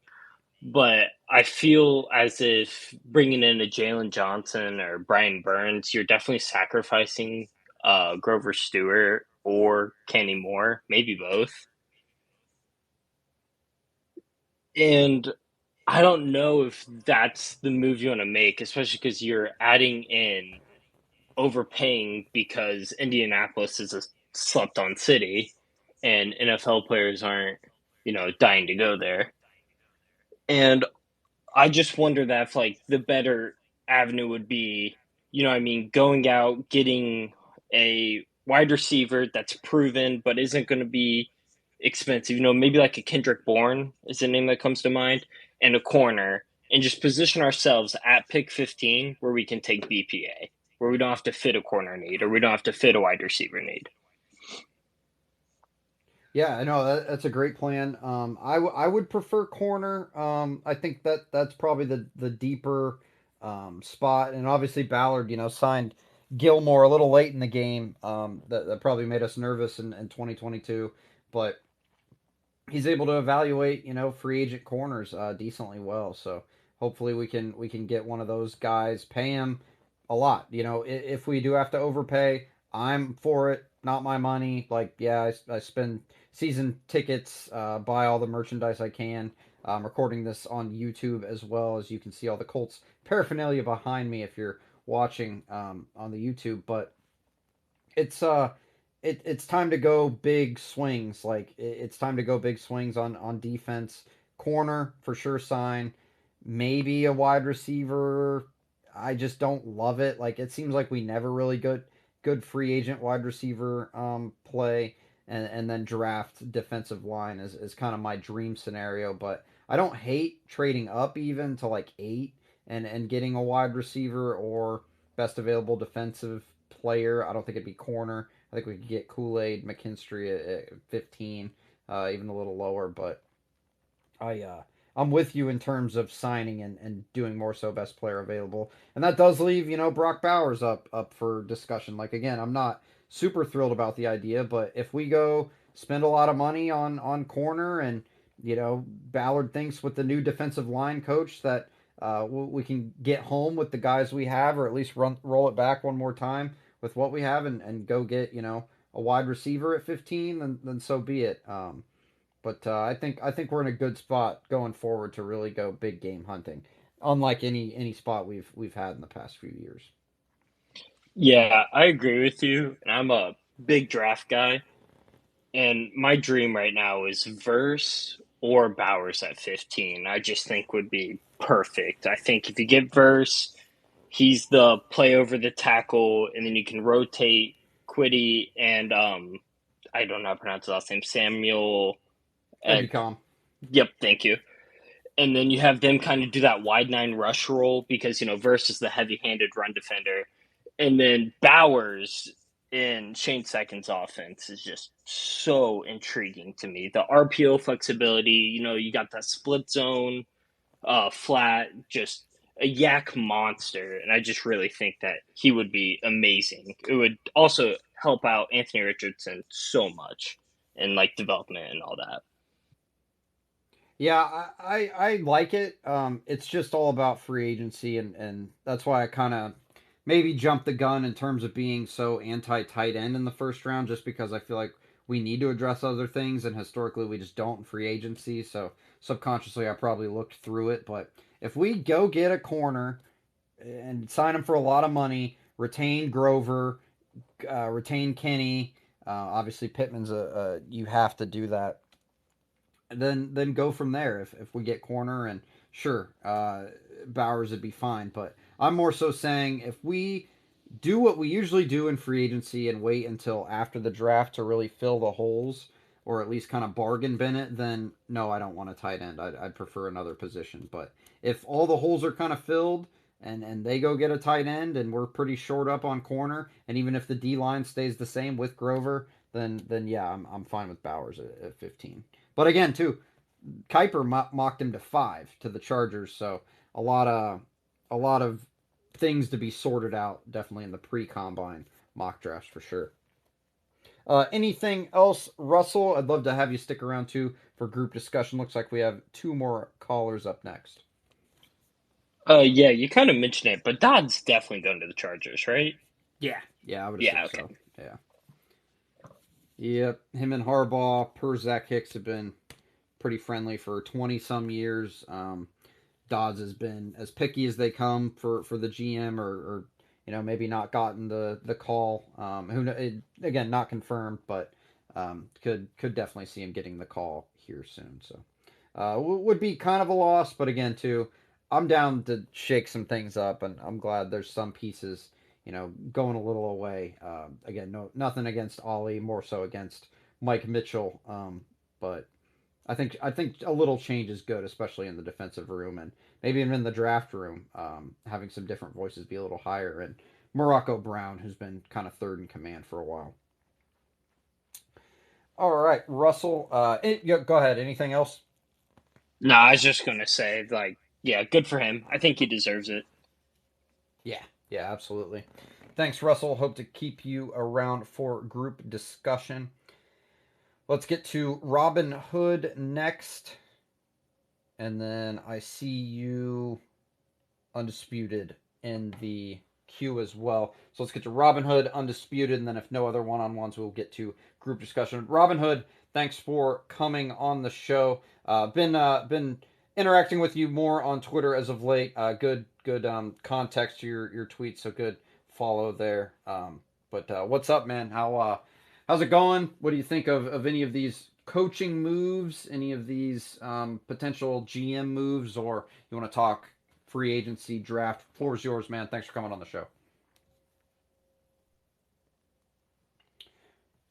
But I feel as if bringing in a Jalen Johnson or Brian Burns, you're definitely sacrificing Grover Stewart or Kenny Moore, maybe both. And I don't know if that's the move you want to make, especially because you're adding in overpaying because Indianapolis is a slept on city and NFL players aren't, dying to go there. And I just wonder that if like the better avenue would be, what I mean, going out, getting a wide receiver that's proven but isn't going to be expensive. Maybe like a Kendrick Bourne is the name that comes to mind, and a corner, and just position ourselves at pick 15 where we can take BPA, where we don't have to fit a corner need or we don't have to fit a wide receiver need. Yeah, I know that's a great plan. I would prefer corner. I think that's probably the deeper spot, and obviously Ballard, signed Gilmore a little late in the game. That probably made us nervous in 2022, but he's able to evaluate free agent corners decently well. So hopefully we can get one of those guys, pay him a lot. If we do have to overpay, I'm for it. Not my money. Like yeah, I spend season tickets, buy all the merchandise I can. I'm recording this on YouTube as well, as you can see all the Colts paraphernalia behind me if you're watching on the YouTube. But it's it's time to go big swings. Like it's time to go big swings on defense. Corner for sure sign. Maybe a wide receiver. I just don't love it. Like it seems like we never really good free agent wide receiver play, and then draft defensive line is kind of my dream scenario. But I don't hate trading up even to like 8 and getting a wide receiver or best available defensive player. I don't think it'd be corner. I think we could get Kool-Aid McKinstry at 15, even a little lower. But I'm with you in terms of signing and doing more so best player available, and that does leave Brock Bowers up for discussion. Like again, I'm not super thrilled about the idea, but if we go spend a lot of money on corner, and Ballard thinks with the new defensive line coach that we can get home with the guys we have, or at least roll it back one more time with what we have, and go get a wide receiver at 15, then so be it. But I think we're in a good spot going forward to really go big game hunting, unlike any spot we've had in the past few years. Yeah, I agree with you. And I'm a big draft guy. And my dream right now is Verse or Bowers at 15. I just think would be perfect. I think if you get Verse, he's the play over the tackle, and then you can rotate Quiddy and I don't know how to pronounce his last name, Samuel. Ebicom. Yep, thank you. And then you have them kind of do that wide nine rush role because Verse is the heavy-handed run defender, and then Bowers in Shane Seconds' offense is just so intriguing to me. The RPO flexibility, you got that split zone, flat, just a yak monster, and I just really think that he would be amazing. It would also help out Anthony Richardson so much in like development and all that. Yeah, I like it. It's just all about free agency, and that's why I kind of maybe jumped the gun in terms of being so anti tight end in the first round, just because I feel like we need to address other things, and historically we just don't in free agency. So subconsciously, I probably looked through it. But if we go get a corner and sign him for a lot of money, retain Grover, retain Kenny, obviously Pittman's a you have to do that, then go from there. If we get corner, and sure, Bowers would be fine. But I'm more so saying if we do what we usually do in free agency and wait until after the draft to really fill the holes, or at least kind of bargain bin it, then no, I don't want a tight end. I'd prefer another position. But if all the holes are kind of filled, and they go get a tight end, and we're pretty short up on corner, and even if the D line stays the same with Grover, then yeah, I'm fine with Bowers at 15. But again, too, Kuiper mocked him to 5 to the Chargers, so a lot of things to be sorted out, definitely in the pre-combine mock drafts for sure. Anything else, Russell? I'd love to have you stick around too for group discussion. Looks like we have 2 more callers up next. Yeah, you kind of mentioned it, but Dodd's definitely going to the Chargers, right? Yeah, I would assume Yeah, okay. so. Yeah. Yep, him and Harbaugh per Zach Hicks have been pretty friendly for 20 some years. Dodds has been as picky as they come for the GM, or maybe not gotten the call. Again, not confirmed, but could definitely see him getting the call here soon. So would be kind of a loss, but again, too, I'm down to shake some things up, and I'm glad there's some pieces going a little away. Again, nothing against Ollie, more so against Mike Mitchell. But I think a little change is good, especially in the defensive room, and maybe even in the draft room. Having some different voices be a little higher, and Morocco Brown, who's been kind of third in command for a while. All right, Russell. Go ahead. Anything else? No, I was just going to say, like, yeah, good for him. I think he deserves it. Yeah, absolutely. Thanks, Russell. Hope to keep you around for group discussion. Let's get to Robin Hood next. And then I see you Undisputed in the queue as well. So let's get to Robin Hood, Undisputed, and then if no other one-on-ones, we'll get to group discussion. Robin Hood, thanks for coming on the show. Been interacting with you more on Twitter as of late. Good context to your tweets, so good follow there. But what's up, man? How's it going? What do you think of any of these coaching moves? Any of these potential GM moves, or you want to talk free agency draft? Floor is yours, man. Thanks for coming on the show.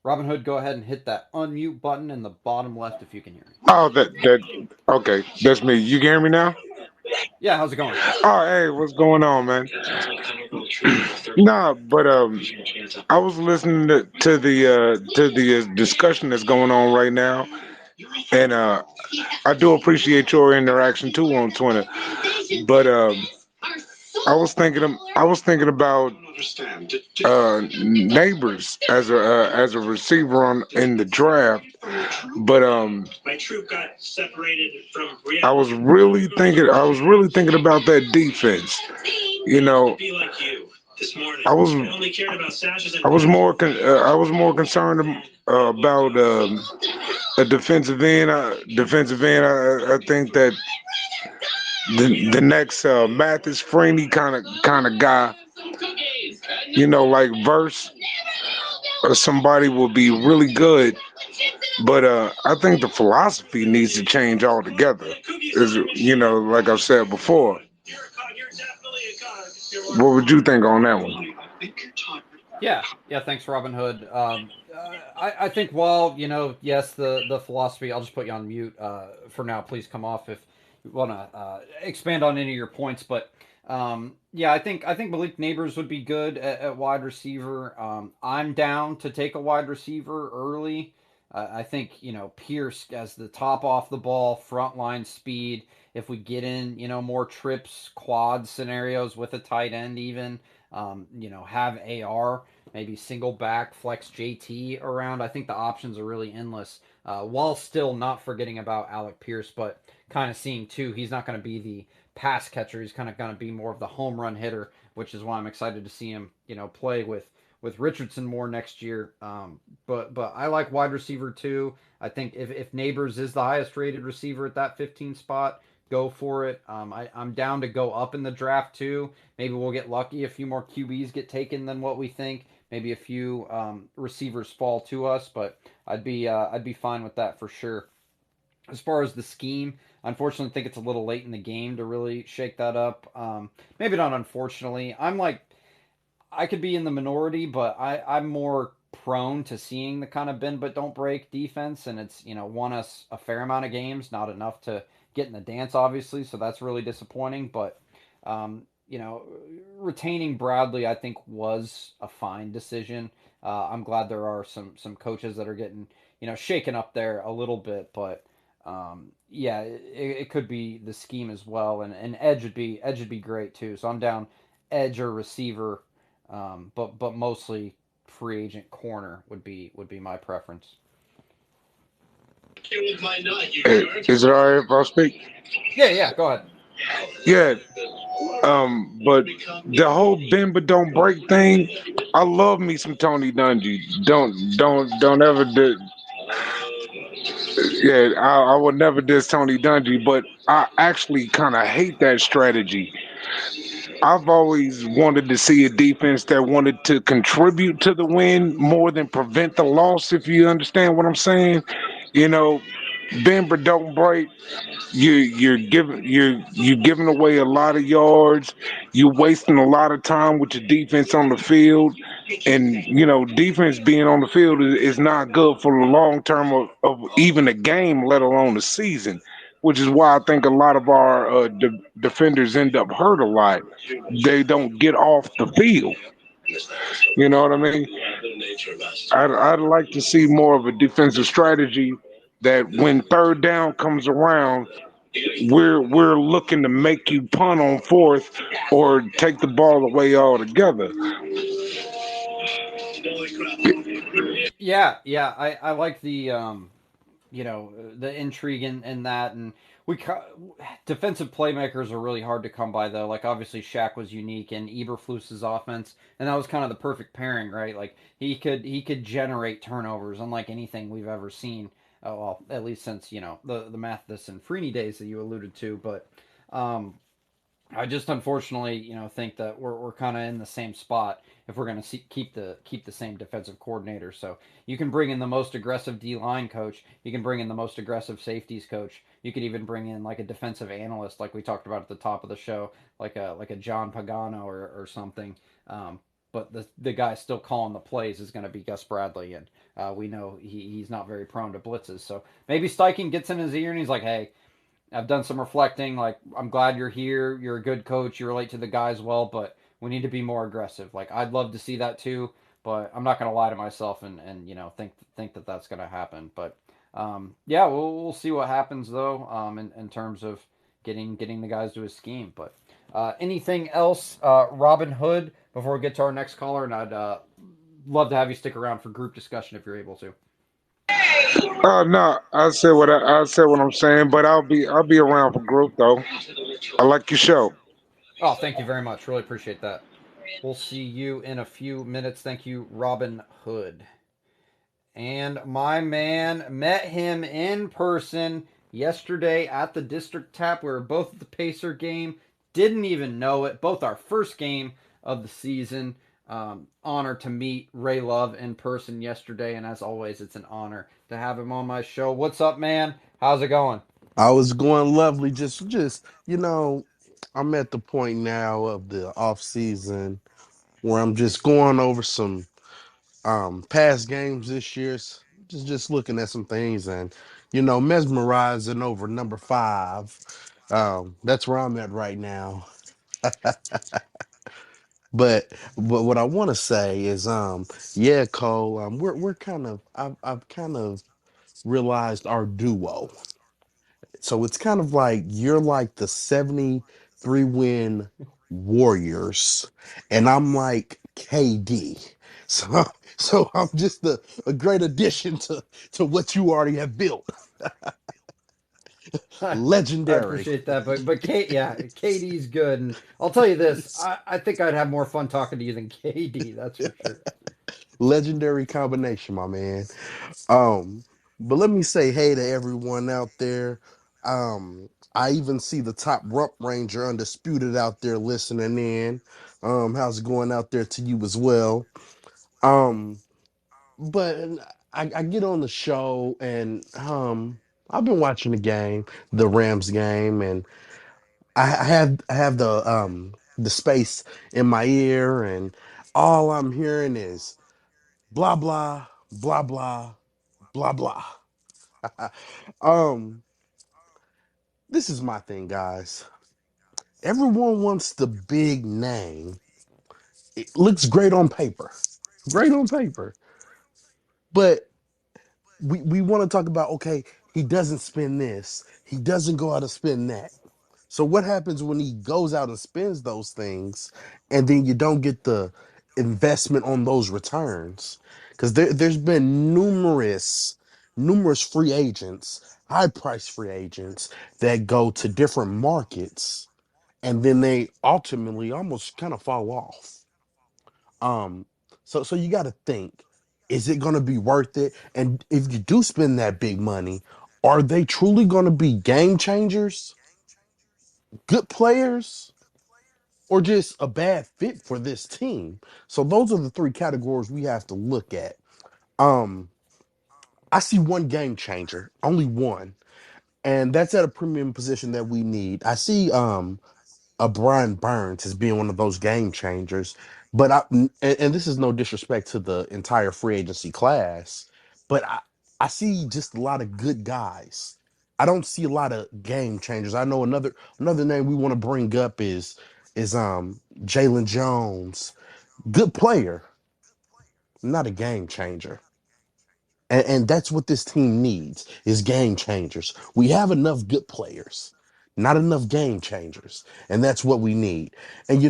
Robin Hood, go ahead and hit that unmute button in the bottom left if you can hear me. Oh, okay. That's me. You can hear me now? Yeah, how's it going? Oh, hey, what's going on, man? Nah, but I was listening to the discussion that's going on right now, and I do appreciate your interaction too on Twitter. But I was thinking about Neighbors as a receiver on in the draft, but I was really thinking about that defense. You know, I was more concerned about a defensive end. Defensive end. I think that the next Mathis Freeney kind of guy, like Verse or somebody will be really good. But I think the philosophy needs to change altogether. Like I've said before. What would you think on that one? Yeah, yeah. Thanks, Robin Hood. I think while yes, the philosophy. I'll just put you on mute for now. Please come off if you want to expand on any of your points. But yeah, I think Malik Neighbors would be good at wide receiver. I'm down to take a wide receiver early. I think Pierce as the top off the ball, front line speed. If we get in more trips, quad scenarios with a tight end, even have AR, maybe single back, flex JT around. I think the options are really endless, while still not forgetting about Alec Pierce, but kind of seeing too, he's not going to be the pass catcher. He's kind of going to be more of the home run hitter, which is why I'm excited to see him, play with Richardson more next year. But I like wide receiver too. I think if Neighbors is the highest rated receiver at that 15 spot, go for it. I'm down to go up in the draft too. Maybe we'll get lucky. A few more QBs get taken than what we think. Maybe a few receivers fall to us, but I'd be fine with that for sure. As far as the scheme, unfortunately, I think it's a little late in the game to really shake that up. Maybe not unfortunately. I could be in the minority, but I'm more prone to seeing the kind of bend but don't break defense, and it's won us a fair amount of games, not enough to get in the dance, obviously. So that's really disappointing. But um, retaining Bradley, I think, was a fine decision. I'm glad there are some coaches that are getting shaken up there a little bit, but yeah, it could be the scheme as well, and edge would be great too. So I'm down edge or receiver, but mostly free agent corner would be my preference. Is it alright if I speak? Yeah, yeah, go ahead. Yeah, but the whole bend but don't break thing, I love me some Tony Dungy. Don't ever do. Yeah, I would never diss Tony Dungy, but I actually kind of hate that strategy. I've always wanted to see a defense that wanted to contribute to the win more than prevent the loss. If you understand what I'm saying, you know, bend but don't break. You're giving away a lot of yards. You're wasting a lot of time with your defense on the field, and defense being on the field is not good for the long term of even a game, let alone a season. Which is why I think a lot of our defenders end up hurt a lot. They don't get off the field. You know what I mean? I'd like to see more of a defensive strategy that when third down comes around, we're looking to make you punt on fourth or take the ball away altogether. Yeah, yeah, I like the intrigue in that, and defensive playmakers are really hard to come by though. Like obviously Shaq was unique in Eberflus's offense, and that was kind of the perfect pairing, right? Like he could generate turnovers unlike anything we've ever seen. Well, at least since the Mathis and Freeney days that you alluded to, but um, I just unfortunately, think that we're kind of in the same spot if we're going to keep the same defensive coordinator. So you can bring in the most aggressive D line coach, you can bring in the most aggressive safeties coach, you could even bring in like a defensive analyst, like we talked about at the top of the show, like a John Pagano or something. But the guy still calling the plays is going to be Gus Bradley, and we know he's not very prone to blitzes. So maybe Steichen gets in his ear and he's like, hey. I've done some reflecting. Like, I'm glad you're here. You're a good coach. You relate to the guys well, but we need to be more aggressive. Like, I'd love to see that too, but I'm not going to lie to myself and think that that's going to happen. But yeah, we'll see what happens though. In terms of getting the guys to a scheme. But Anything else, Robin Hood, before we get to our next caller? And I'd love to have you stick around for group discussion if you're able to. No, I said what I'm saying, but I'll be around for group though. I like your show. Oh, thank you very much. Really appreciate that. We'll see you in a few minutes. Thank you, Robin Hood. And my man, met him in person yesterday at the District Tap. We were both at the Pacer game. Didn't even know it. Both our first game of the season. Honor to meet Ray Love in person yesterday. And as always, it's an honor to have him on my show. What's up, man? How's it going? I was going lovely. I'm at the point now of the off season where I'm just going over some past games this year. Just looking at some things and mesmerizing over number five. That's where I'm at right now. But what I want to say is yeah, Cole, we're kind of I've kind of realized our duo. So it's kind of like you're like the 73 win Warriors, and I'm like KD. So so I'm just a great addition to what you already have built. I Legendary. appreciate that, but Kate, yeah, KD's good, and I'll tell you this: I think I'd have more fun talking to you than KD. That's for sure. Legendary combination, my man. Um, but let me say hey to everyone out there. I even see the top rump ranger undisputed out there listening in. How's it going out there to you as well? Um, but I get on the show and I've been watching the game, the Rams game, and I have the space in my ear, and all I'm hearing is blah blah blah blah blah blah. um, this is my thing, guys. Everyone wants the big name. It looks great on paper. Great on paper. But we want to talk about, okay, he doesn't spend this. He doesn't go out and spend that. So what happens when he goes out and spends those things and then you don't get the investment on those returns? Because there's been numerous free agents, high price free agents that go to different markets and then they ultimately almost kind of fall off. Um, so you got to think, is it going to be worth it? And if you do spend that big money, are they truly going to be game changers, good players, or just a bad fit for this team? So those are the three categories we have to look at. Um, I see one game changer, only one, and that's at a premium position that we need. I see a Brian Burns as being one of those game changers. But and this is no disrespect to the entire free agency class, but I see just a lot of good guys. I don't see a lot of game changers. I know another name we want to bring up is Jalen Jones. Good player, not a game changer. And that's what this team needs is game changers. We have enough good players, not enough game changers. And that's what we need. And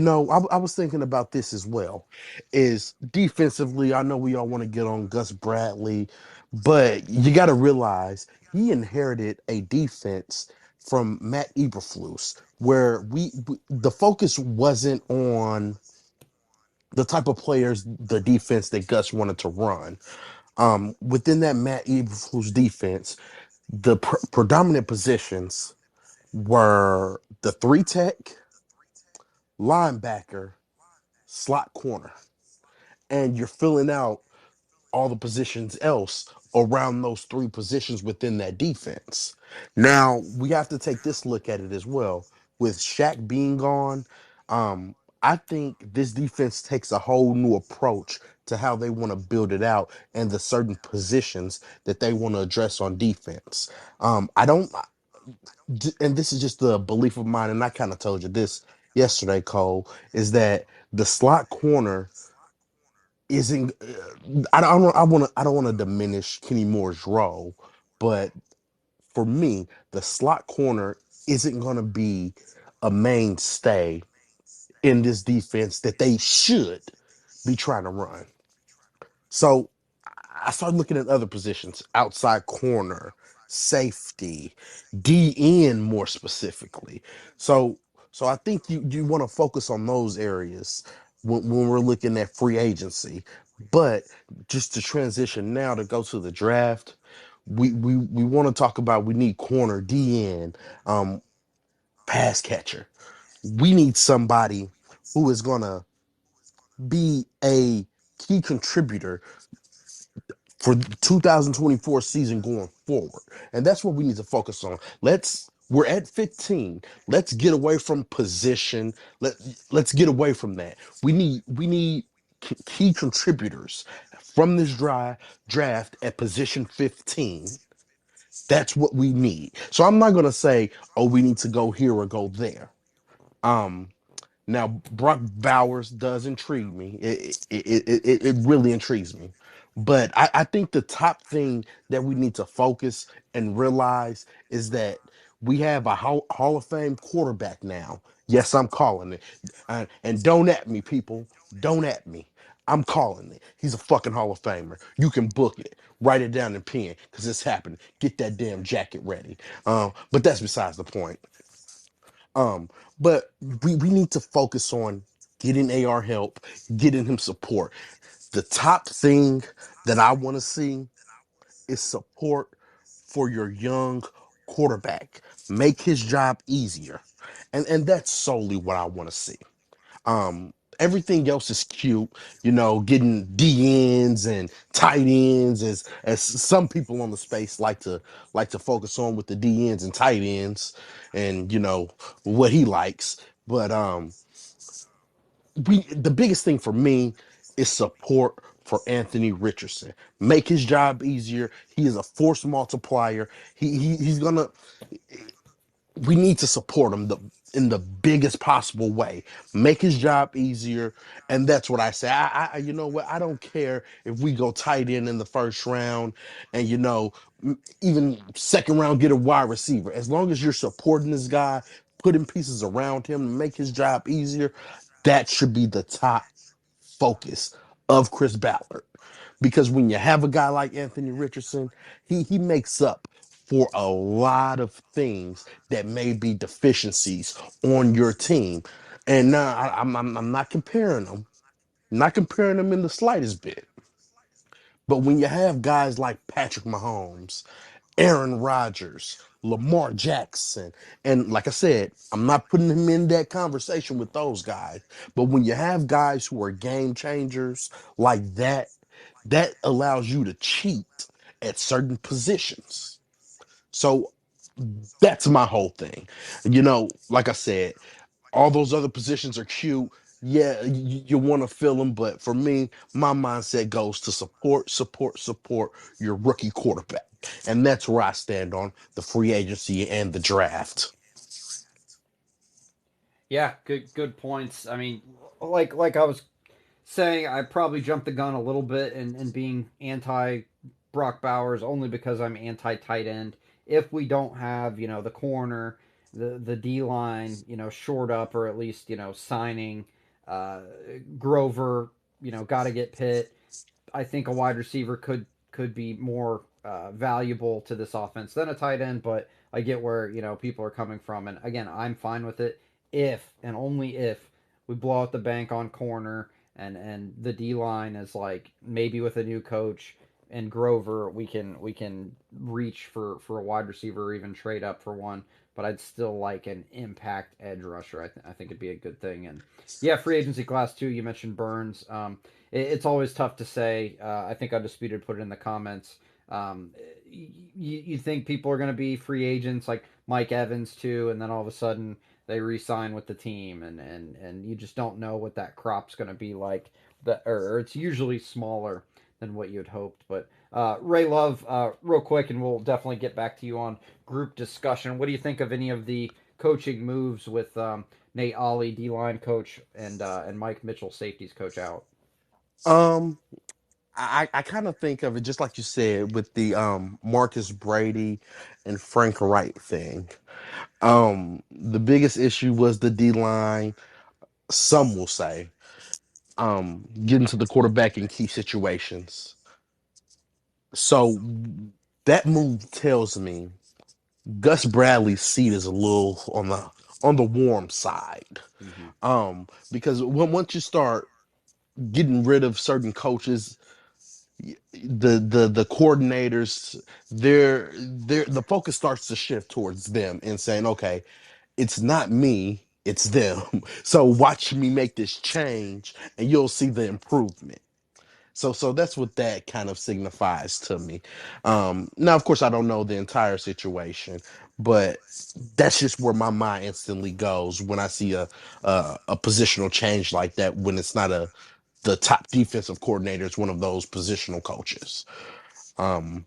I was thinking about this as well. Is defensively, I know we all want to get on Gus Bradley, but you got to realize he inherited a defense from Matt Eberflus where the focus wasn't on the type of players the defense that Gus wanted to run. Within that Matt Eberflus defense, the predominant positions were the three tech, linebacker, slot corner, and you're filling out all the positions else around those three positions within that defense. Now we have to take this look at it as well. With Shaq being gone, um, I think this defense takes a whole new approach to how they want to build it out and the certain positions that they want to address on defense. I don't, and this is just the belief of mine, and I kind of told you this yesterday, Cole, is that the slot corner isn't. I don't want to diminish Kenny Moore's role, but for me, the slot corner isn't going to be. a mainstay in this defense that they should be trying to run. So I started looking at other positions, outside corner, safety, DN more specifically. So so I think you want to focus on those areas when we're looking at free agency. But just to transition now to go to the draft, we want to talk about we need corner, DN, um, pass catcher. We need somebody who is gonna be a key contributor for the 2024 season going forward. And that's what we need to focus on. We're at 15. Let's get away from position. Let's get away from that. We need key contributors from this draft at position 15. That's what we need. So I'm not going to say, "Oh, we need to go here or go there." Um Now, Brock Bowers does intrigue me. It really intrigues me. But I think the top thing that we need to focus and realize is that we have a Hall of Fame quarterback now. Yes, I'm calling it. And don't at me, people. Don't at me. I'm calling it. He's a fucking Hall of Famer. You can book it. Write it down in pen because it's happening. Get that damn jacket ready. But that's besides the point. Um, but we need to focus on getting AR help, getting him support. The top thing that I want to see is support for your young quarterback. Make his job easier. And that's solely what I want to see. Everything else is cute, getting DNs and tight ends as some people on the space like to focus on with the DNs and tight ends and what he likes. But the biggest thing for me is support for Anthony Richardson. Make his job easier. He is a force multiplier. He's gonna we need to support him in the biggest possible way. Make his job easier, and that's what I say. You know what? I don't care if we go tight end in the first round, and even second round get a wide receiver. As long as you're supporting this guy, putting pieces around him to make his job easier, that should be the top focus of Chris Ballard. Because when you have a guy like Anthony Richardson, he makes up for a lot of things that may be deficiencies on your team. And now I'm not comparing them, not comparing them in the slightest bit. But when you have guys like Patrick Mahomes, Aaron Rodgers, Lamar Jackson. And like I said, I'm not putting him in that conversation with those guys. But when you have guys who are game changers like that, that allows you to cheat at certain positions. So that's my whole thing. Like I said, all those other positions are cute. Yeah, you want to fill them, but for me, my mindset goes to support, support, support your rookie quarterback, and that's where I stand on the free agency and the draft. Yeah, good points. I mean, like I was saying, I probably jumped the gun a little bit in being anti Brock Bowers only because I'm anti tight end. If we don't have the corner, the D line short up, or at least signing uh, Grover, got to get Pitt. I think a wide receiver could be more valuable to this offense than a tight end, but I get where people are coming from, and again, I'm fine with it if and only if we blow out the bank on corner and the D line is like maybe with a new coach and Grover we can reach for a wide receiver or even trade up for one. But I'd still like an impact edge rusher. I think it'd be a good thing. And yeah, free agency class too. You mentioned Burns. It's always tough to say. I think Undisputed put it in the comments. Um, you think people are going to be free agents like Mike Evans too, and then all of a sudden they re-sign with the team, and you just don't know what that crop's going to be like. Or it's usually smaller than what you'd hoped. But Ray Love, real quick, and we'll definitely get back to you on group discussion. What do you think of any of the coaching moves with Nate Ollie, D line coach, and Mike Mitchell, safeties coach out? Um, I kind of think of it just like you said with the Marcus Brady and Frank Wright thing. The biggest issue was the D line. Some will say, getting to the quarterback in key situations. So that move tells me Gus Bradley's seat is a little on the warm side. Mm-hmm. Because once you start getting rid of certain coaches, the coordinators, their the focus starts to shift towards them and saying, okay, it's not me, it's them. So watch me make this change and you'll see the improvement. So that's what that kind of signifies to me. Now, of course, I don't know the entire situation, but that's just where my mind instantly goes when I see a positional change like that. When it's not a the top defensive coordinator, it's one of those positional coaches. Um,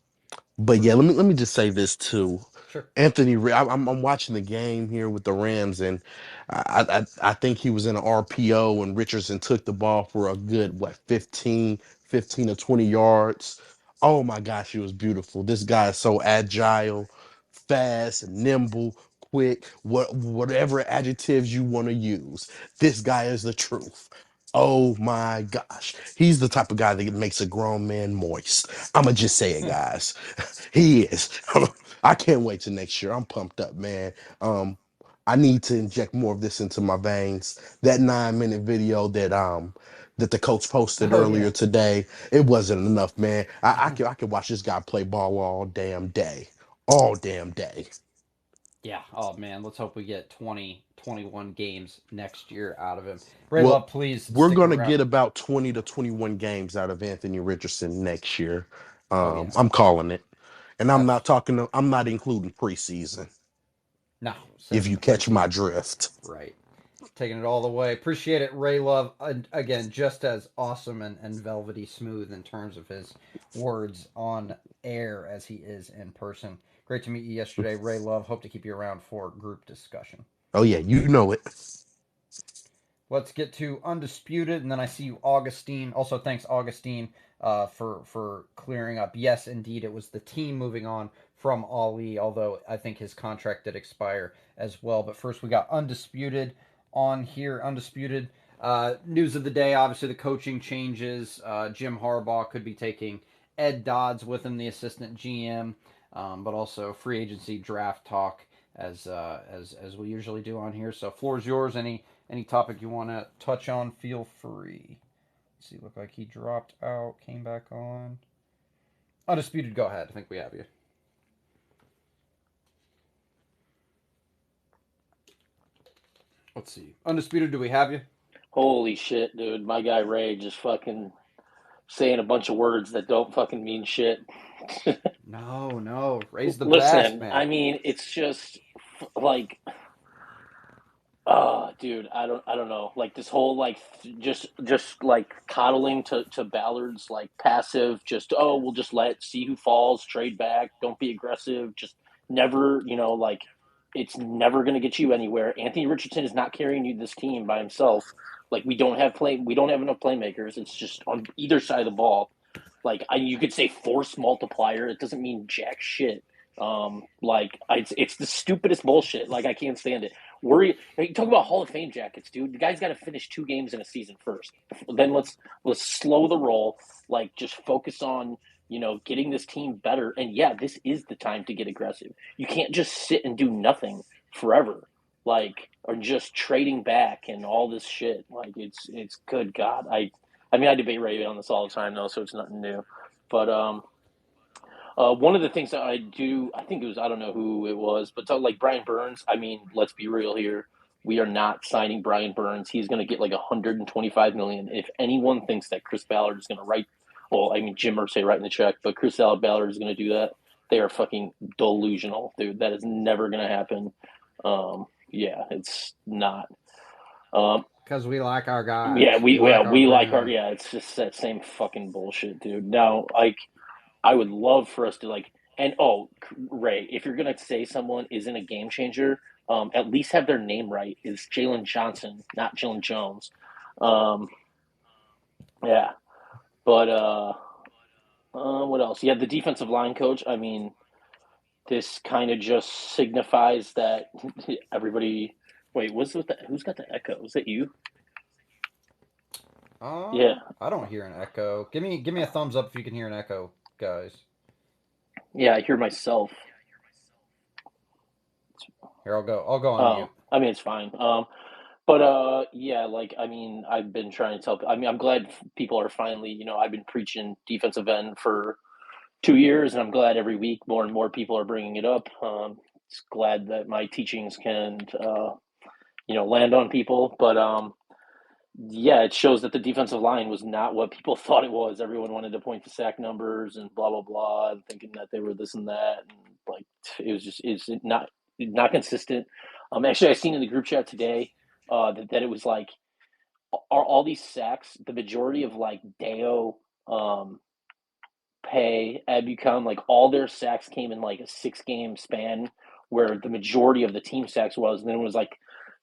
but yeah, let me just say this too. Sure. I'm watching the game here with the Rams, and I think he was in an RPO, and Richardson took the ball for a good what 15 to 20 yards. Oh my gosh, it was beautiful. This guy is so agile, fast, nimble, quick, whatever adjectives you want to use. This guy is the truth. Oh my gosh. He's the type of guy that makes a grown man moist. I'ma just say it, guys. He is. I can't wait till next year. I'm pumped up, man. I need to inject more of this into my veins. That 9-minute video that the coach posted Oh yeah. earlier today, it wasn't enough, man. I could watch this guy play ball all damn day. All damn day. Yeah. Oh man, let's hope we get 20, 21 games next year out of him. Ray Well, Love, please we're stick gonna around. get about 20 to 21 games out of Anthony Richardson next year. Oh yeah. I'm calling it. And That's I'm not including preseason, no if saving you the catch my preseason. drift. Right. Taking it all the way. Appreciate it, Ray Love. Again, just as awesome and velvety smooth in terms of his words on air as he is in person. Great to meet you yesterday, Ray Love. Hope to keep you around for group discussion. Oh yeah, you know it. Let's get to Undisputed, and then I see you, Augustine. Also, thanks, Augustine, for clearing up. Yes, indeed, it was the team moving on from Ollie, although I think his contract did expire as well. But first, we got Undisputed on here. Undisputed. News of the day, obviously, the coaching changes. Jim Harbaugh could be taking Ed Dodds with him, the assistant GM, but also free agency draft talk as we usually do on here. So, floor is yours. Any topic you want to touch on, feel free. Let's see, look like he dropped out, came back on. Undisputed, go ahead. I think we have you. Let's see. Undisputed, do we have you? Holy shit, dude. My guy Ray just fucking saying a bunch of words that don't fucking mean shit. No, no. Raise the best, Listen, man. I mean, it's just like, dude, I don't know. Like this whole like just like coddling to Ballard's like passive, just we'll just see who falls, trade back, don't be aggressive, just never, like it's never gonna get you anywhere. Anthony Richardson is not carrying you this team by himself. Like we don't have enough playmakers. It's just on either side of the ball. Like you could say force multiplier. It doesn't mean jack shit. It's the stupidest bullshit. Like I can't stand it. You talk about Hall of Fame jackets, dude. The guy's got to finish 2 games in a season first. Then let's slow the roll. Like just focus on getting this team better. And yeah, this is the time to get aggressive. You can't just sit and do nothing forever. Like or just trading back and all this shit. Like it's good God. I mean I debate Ray on this all the time though, so it's nothing new. But one of the things that I do, I think it was, I don't know who it was, but like Brian Burns, I mean, let's be real here. We are not signing Brian Burns. He's going to get like 125 million. If anyone thinks that Chris Ballard is going to write, well, I mean, Jim Irsay writing the check, but Ballard is going to do that. They are fucking delusional, dude. That is never going to happen. Yeah, it's not. Because we like our guys. Yeah, We like our we like our, brand. yeah, it's just that same fucking bullshit, dude. Now, like, I would love for us to like, and Ray, if you're gonna say someone isn't a game changer, at least have their name right. It's Jalen Johnson, not Jalen Jones. Um, yeah, but What else? Yeah, the defensive line coach. I mean, this kind of just signifies that everybody. Wait, who's got the echo? Was that you? Yeah, I don't hear an echo. Give me a thumbs up if you can hear an echo, guys. yeah, I hear myself. Here, I'll go on Oh, mute. I mean, it's fine. But yeah, like I mean, I've been trying to tell. I mean, I'm glad people are finally. I've been preaching defensive end for 2 years, and I'm glad every week more and more people are bringing it up. It's glad that my teachings can, land on people. But yeah, it shows that the defensive line was not what people thought it was. Everyone wanted to point to sack numbers and blah blah blah, and thinking that they were this and that, and like it's not consistent. Actually, I seen in the group chat today that it was like are all these sacks the majority of like Deo, um, Pay, Abucom, like all their sacks came in like a 6 game span, where the majority of the team sacks was, and then it was like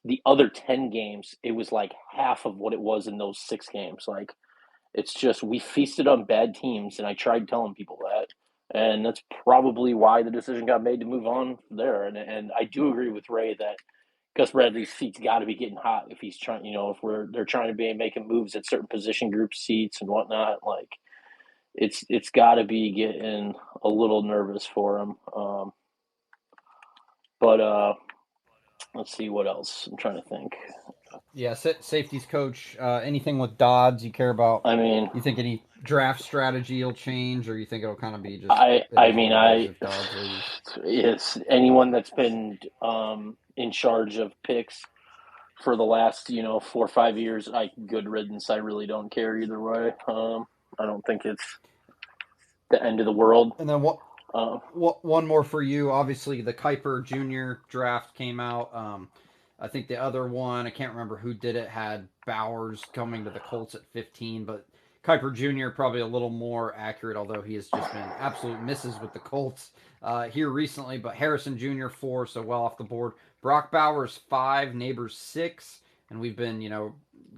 the other 10 games, it was like half of what it was in those 6 games. Like it's just we feasted on bad teams, and I tried telling people that, and that's probably why the decision got made to move on there. And I do agree with Ray that Gus Bradley's seat's got to be getting hot if he's trying, if they're trying to be making moves at certain position group seats and whatnot. Like it's got to be getting a little nervous for him. But let's see what else. I'm trying to think. Yeah, safeties coach. Anything with Dodds you care about? I mean, You think any draft strategy will change, or you think it'll kind of be just I it I is mean what it is I if Dodds leaves? it's anyone that's been in charge of picks for the last 4 or 5 years. Good riddance. I really don't care either way. I don't think it's the end of the world. And then Uh, one more for you. Obviously, the Kuiper Jr. draft came out. I think the other one, I can't remember who did it, had Bowers coming to the Colts at 15, but Kuiper Jr. probably a little more accurate, although he has just been absolute misses with the Colts here recently. But Harrison Jr. 4, so well off the board. Brock Bowers 5, Neighbors 6, and we've been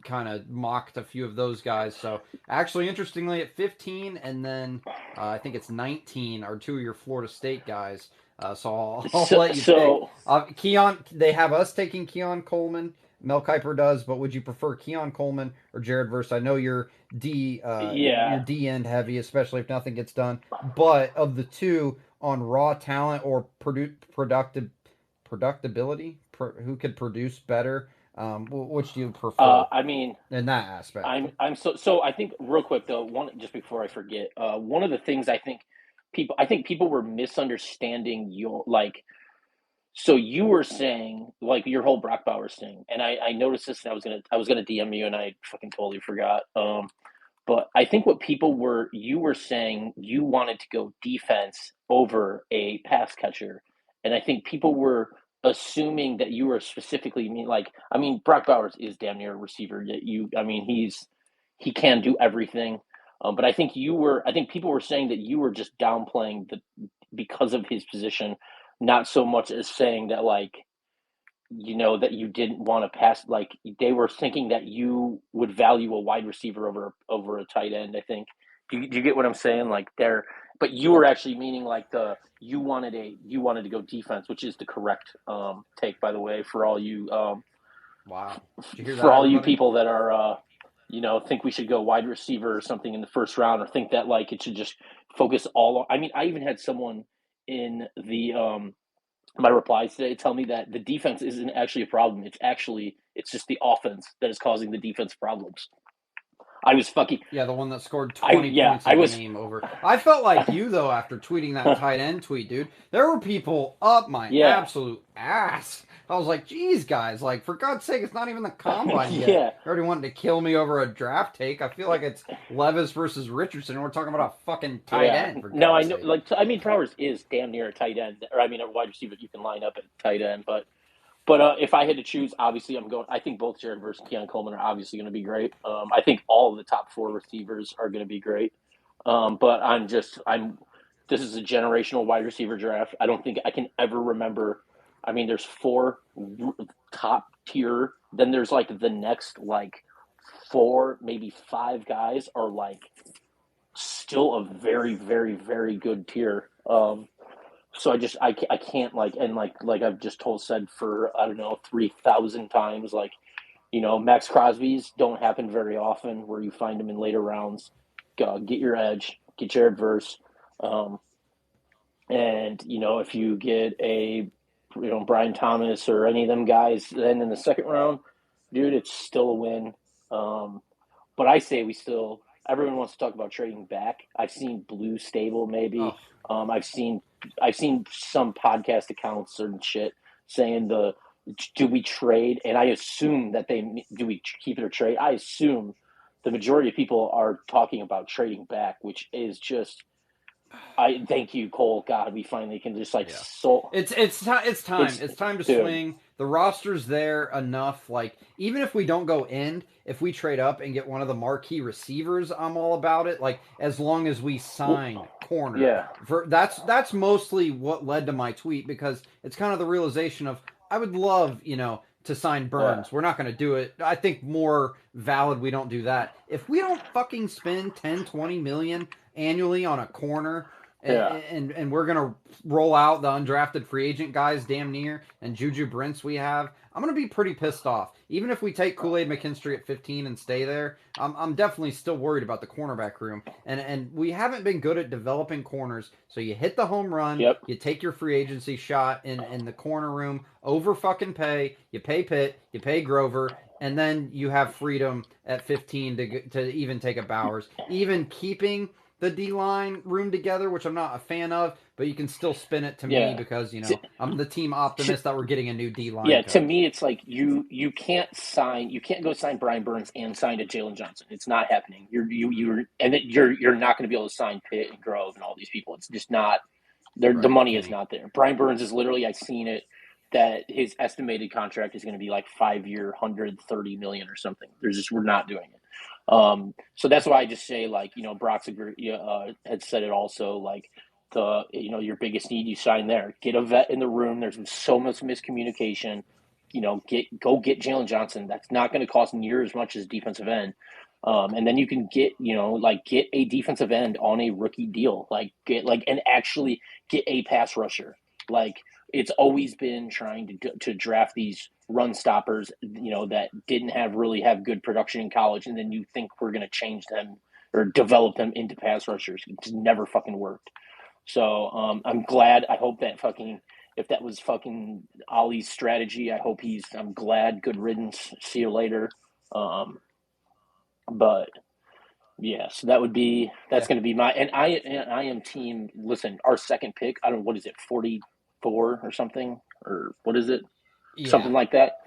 kind of mocked a few of those guys. So actually, interestingly, at 15, and then I think it's 19 are two of your Florida State guys. So I'll so let you pick. so Keon, they have us taking Keon Coleman. Mel Kiper does, but would you prefer Keon Coleman or Jared Verse? I know you're yeah. D end heavy, especially if nothing gets done. But of the two, on raw talent or productability, who could produce better? Which do you prefer I mean, in that aspect? I'm so I think real quick though, one just before I forget, one of the things I think people were misunderstanding your like. So you were saying like your whole Brock Bowers thing, and I noticed this, and I was gonna DM you, and I fucking totally forgot. But I think what you were saying you wanted to go defense over a pass catcher, and I think people were assuming that you were specifically mean like I mean Brock Bowers is damn near a receiver. I mean he can do everything, but I think people were saying that you were just downplaying the because of his position, not so much as saying that like that you didn't want to pass. Like they were thinking that you would value a wide receiver over a tight end. I think. Do you get what I'm saying? Like there, but you were actually meaning like you wanted to go defense, which is the correct take, by the way, for all you Wow, did you hear for that, all you everybody? people that are think we should go wide receiver or something in the first round, or think that like it should just focus all. I mean, I even had someone in the my replies today tell me that the defense isn't actually a problem. It's just the offense that is causing the defense problems. I was fucking Yeah, the one that scored I 20 yeah, points a I was game over. I felt like you, though, after tweeting that tight end tweet, dude. There were people up my yeah. absolute ass. I was like, geez, guys, like, for God's sake, it's not even the combine yet. Yeah. They're already wanting to kill me over a draft take. I feel like it's Levis versus Richardson, and we're talking about a fucking tight Yeah. end, for No, I God's know sake. like I mean Powers is damn near a tight end, or I mean a wide receiver you can line up at tight end, but if I had to choose, obviously I'm going. I think both Jared versus Keon Coleman are obviously going to be great. I think all of the top four receivers are going to be great. But I'm. This is a generational wide receiver draft. I don't think I can ever remember. I mean, there's four top tier. Then there's like the next like four, maybe five guys are like still a very, very, very good tier. So I can't like I've just said for I don't know 3,000 times like Max Crosby's don't happen very often where you find them in later rounds. Get your edge, get Jared Verse, um, and if you get a Brian Thomas or any of them guys then in the second round, dude, it's still a win. But I say we still. Everyone wants to talk about trading back. I've seen Blue Stable maybe. Oh, I've seen some podcast accounts and shit saying do we trade? And I assume that do we keep it or trade? I assume the majority of people are talking about trading back, which is just. I thank you, Cole. God, we finally can just yeah. so. It's time. It's It's time to dude. swing. The roster's there enough. Like even if we don't go end, if we trade up and get one of the marquee receivers, I'm all about it. Like as long as we sign corner. Yeah. That's mostly what led to my tweet because it's kind of the realization of I would love to sign Burns. Yeah. We're not going to do it. I think more valid we don't do that. If we don't fucking spend 10, 20 million annually on a corner Yeah. and we're gonna roll out the undrafted free agent guys damn near and Juju Brents we have, I'm gonna be pretty pissed off. Even if we take Kool-Aid McKinstry at 15 and stay there, I'm definitely still worried about the cornerback room. And we haven't been good at developing corners. So you hit the home run, Yep. you take your free agency shot in the corner room, over fucking pay, you pay Pitt, you pay Grover, and then you have freedom at 15 to even take a Bowers. Even keeping the D line room together, which I'm not a fan of, but you can still spin it to me because I'm the team optimist that we're getting a new D line. Yeah, coach. to me, it's like you can't go sign Brian Burns and sign a Jalen Johnson. It's not happening. You're not going to be able to sign Pitt and Grove and all these people. It's just not. Right, the money Kenny. is not there. Brian Burns is literally, I've seen it, that his estimated contract is going to be like 5-year, 130 million or something. We're not doing it. So that's why I just say Brock's had said it also like your biggest need you sign there. Get a vet in the room. There's been so much miscommunication. Go get Jalen Johnson. That's not going to cost near as much as defensive end. And then you can get get a defensive end on a rookie deal, and actually get a pass rusher. Like it's always been trying to draft these run stoppers, that didn't really have good production in college, and then you think we're going to change them or develop them into pass rushers. It's never fucking worked. So I'm glad. I hope that if that was fucking Ollie's strategy, I'm glad. Good riddance. See you later. But yeah, so that's going to be and I am team. Listen, our second pick. I don't know what is it, 44 or something, or what is it? Yeah. Something like that.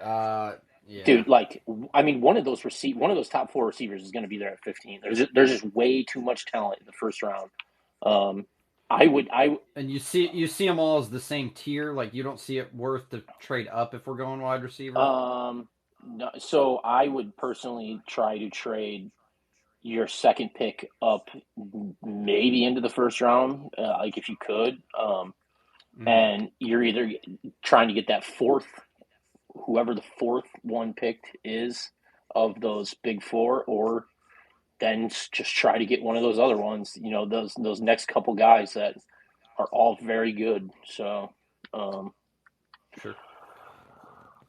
Yeah. Dude, one of those top 4 receivers is going to be there at 15. There's just way too much talent in the first round. And you see them all as the same tier. Like you don't see it worth to trade up if we're going wide receiver. No, so I would personally try to trade your second pick up, maybe into the first round, like if you could. And you're either trying to get that whoever the fourth one picked is of those big 4, or then just try to get one of those other ones. Those next couple guys that are all very good. So, sure.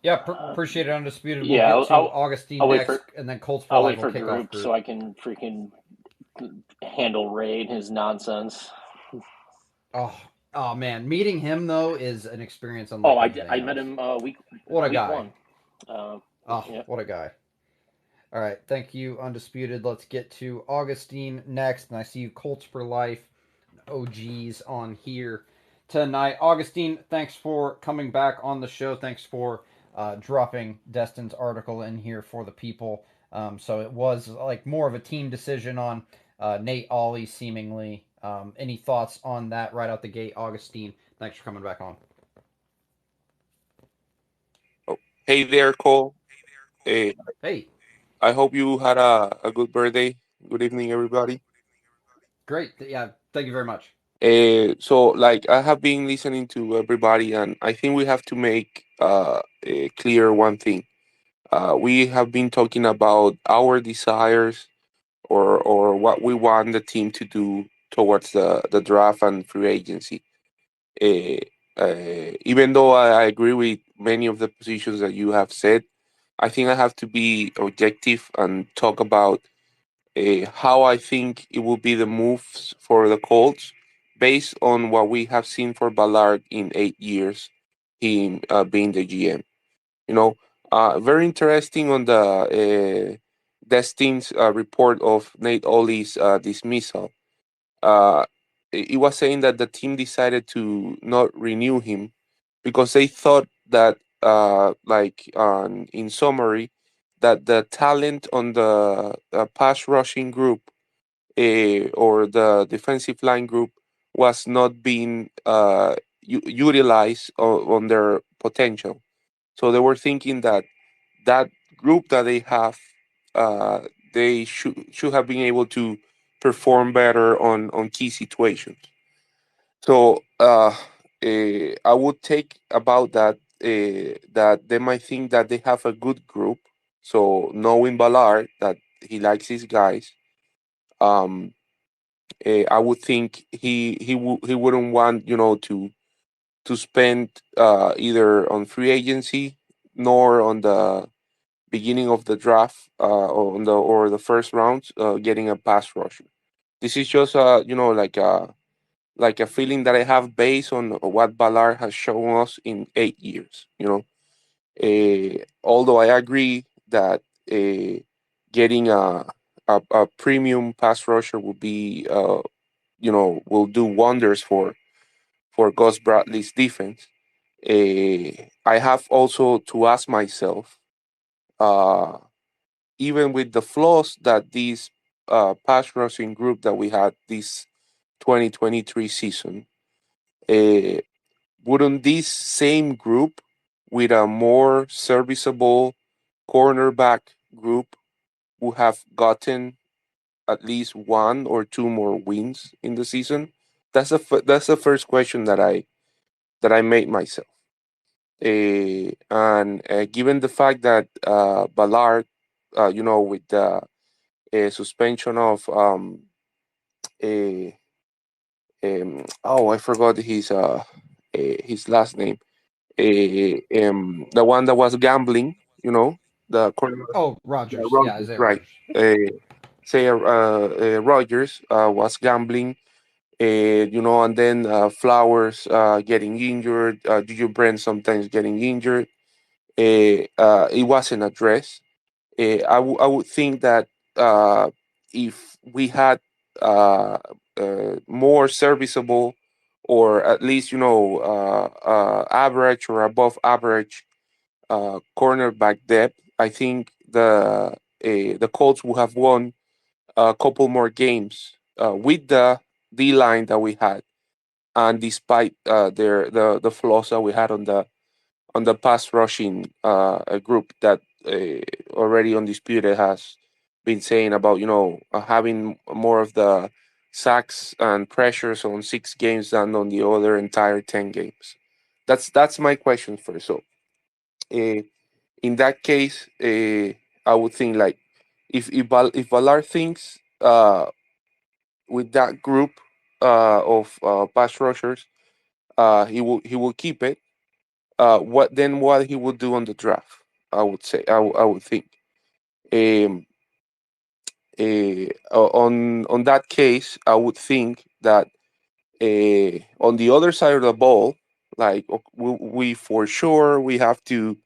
Yeah, appreciate it, Undisputed. We'll yeah, get to Augustine next, and then Colts for I'll Life wait for will kick off group group. so I can freaking handle Ray and his nonsense. Oh man, meeting him though is an experience unlike I met him week what a week guy. 1. Yeah. What a guy. All right, thank you, Undisputed. Let's get to Augustine next, and I see you Colts for Life OGs on here tonight. Augustine, thanks for coming back on the show. Thanks for dropping Destin's article in here for the people. So it was like more of a team decision on Nate Ollie, seemingly. Any thoughts on that right out the gate, Augustine? Thanks for coming back on. Oh, hey there, Cole. Hey. I hope you had a good birthday. Good evening, everybody. Great. Yeah, thank you very much. So I have been listening to everybody, and I think we have to make clear one thing. We have been talking about our desires or what we want the team to do towards the draft and free agency. Uh, Even though I agree with many of the positions that you have said, I think I have to be objective and talk about how I think it will be the moves for the Colts based on what we have seen for Ballard in 8 years, him being the GM. You know, very interesting on the Destin's report of Nate Ollie's dismissal. Uh, it was saying that the team decided to not renew him because they thought that, in summary, that the talent on the pass rushing group or the defensive line group was not being utilized on their potential. So they were thinking that that group that they have, uh, they should have been able to perform better on key situations. So I would take about that that they might think that they have a good group. So knowing Ballard that he likes these guys, um, I would think he wouldn't want to spend either on free agency nor on the beginning of the draft or the first round getting a pass rusher. This is just like a feeling that I have based on what Ballard has shown us in 8 years. Although I agree that getting a premium pass rusher will be will do wonders for Gus Bradley's defense. I have also to ask myself, uh, even with the flaws that this pass rushing group that we had this 2023 season, uh, wouldn't this same group with a more serviceable cornerback group would have gotten at least one or two more wins in the season? That's the first question that I made myself. And given the fact that Ballard, with the suspension of a oh, I forgot his last name, the one that was gambling, the corner, Oh, yeah, Rogers. Yeah, Rogers, Isaiah right? Rogers. Say Rogers was gambling, and then Flowers getting injured, Juju Brent sometimes getting injured. It wasn't addressed. I would think that if we had more serviceable or at least average or above average cornerback depth, I think the Colts would have won a couple more games with the D line that we had, and despite the flaws that we had on the pass rushing group that already undisputed has been saying about having more of the sacks and pressures on 6 games than on the other entire 10 games. That's my question first. So uh, in that case, I would think like if Valar thinks with that group of pass rushers, he will keep it. What he would do on the draft? I would say I would think. Um, on that case, I would think that on the other side of the ball, like we for sure we have to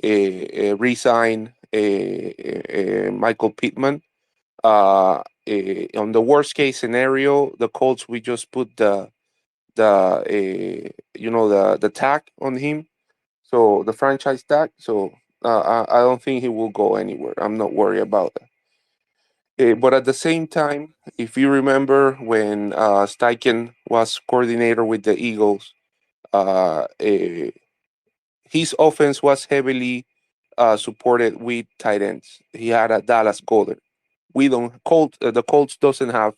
resign Michael Pittman. On the worst case scenario, the Colts we just put the tag on him, so the franchise tag. So I don't think he will go anywhere. I'm not worried about that. But at the same time, if you remember when Steichen was coordinator with the Eagles, his offense was heavily supported with tight ends. He had a Dallas Goddard. We don't Colt The Colts doesn't have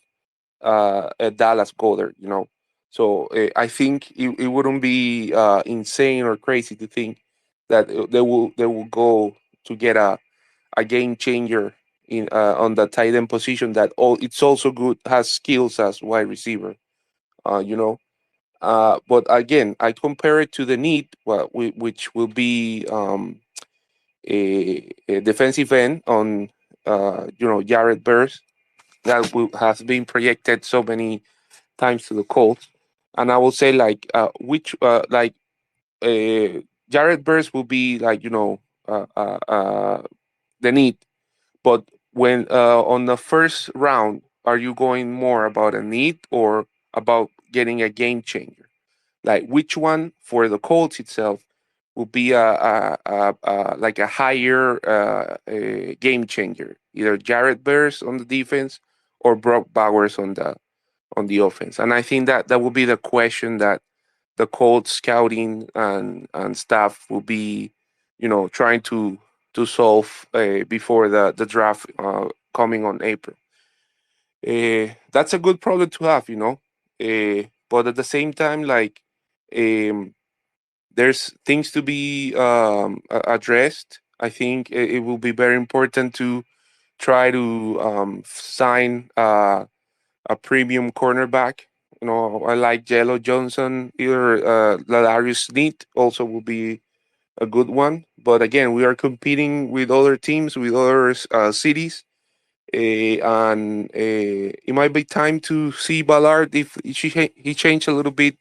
a Dallas Goddard. So I think it wouldn't be insane or crazy to think that they will go to get a game changer in on the tight end position that it's also good, has skills as wide receiver. You know, but again, I compare it to the need, which will be a defensive end on Jared Burrs that has been projected so many times to the Colts, and I will say like which like Jared Burrs will be like the need, but when on the first round, are you going more about a need or about getting a game changer? Like which one for the Colts itself will be like a higher a game changer? Either Jared Burrs on the defense or Brock Bowers on the offense. And I think that will be the question that the Colts scouting and staff will be, trying to solve before the draft coming on April. That's a good problem to have, but at the same time, like, um, there's things to be addressed. I think it will be very important to try to sign a premium cornerback. I like Jello Johnson, either Ladarius Sneed also will be a good one. But again, we are competing with other teams, with other cities, and it might be time to see Ballard if he changed a little bit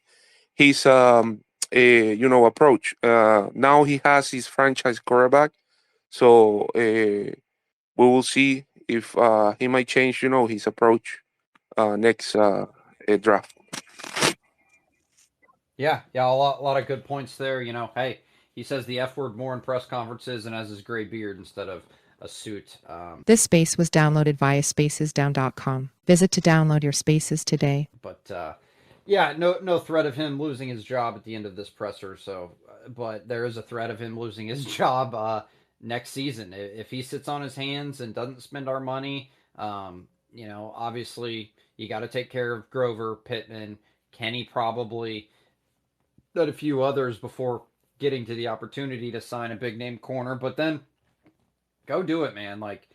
his approach. Now he has his franchise quarterback, so we will see if he might change his approach next draft. Yeah, yeah, a lot of good points there. Hey, he says the F word more in press conferences and has his gray beard instead of a suit. This space was downloaded via spacesdown.com. Visit to download your spaces today. But yeah, no threat of him losing his job at the end of this presser. So, but there is a threat of him losing his job next season if he sits on his hands and doesn't spend our money. Obviously you got to take care of Grover, Pittman, Kenny, probably, that a few others before getting to the opportunity to sign a big name corner. But then go do it, man. Like,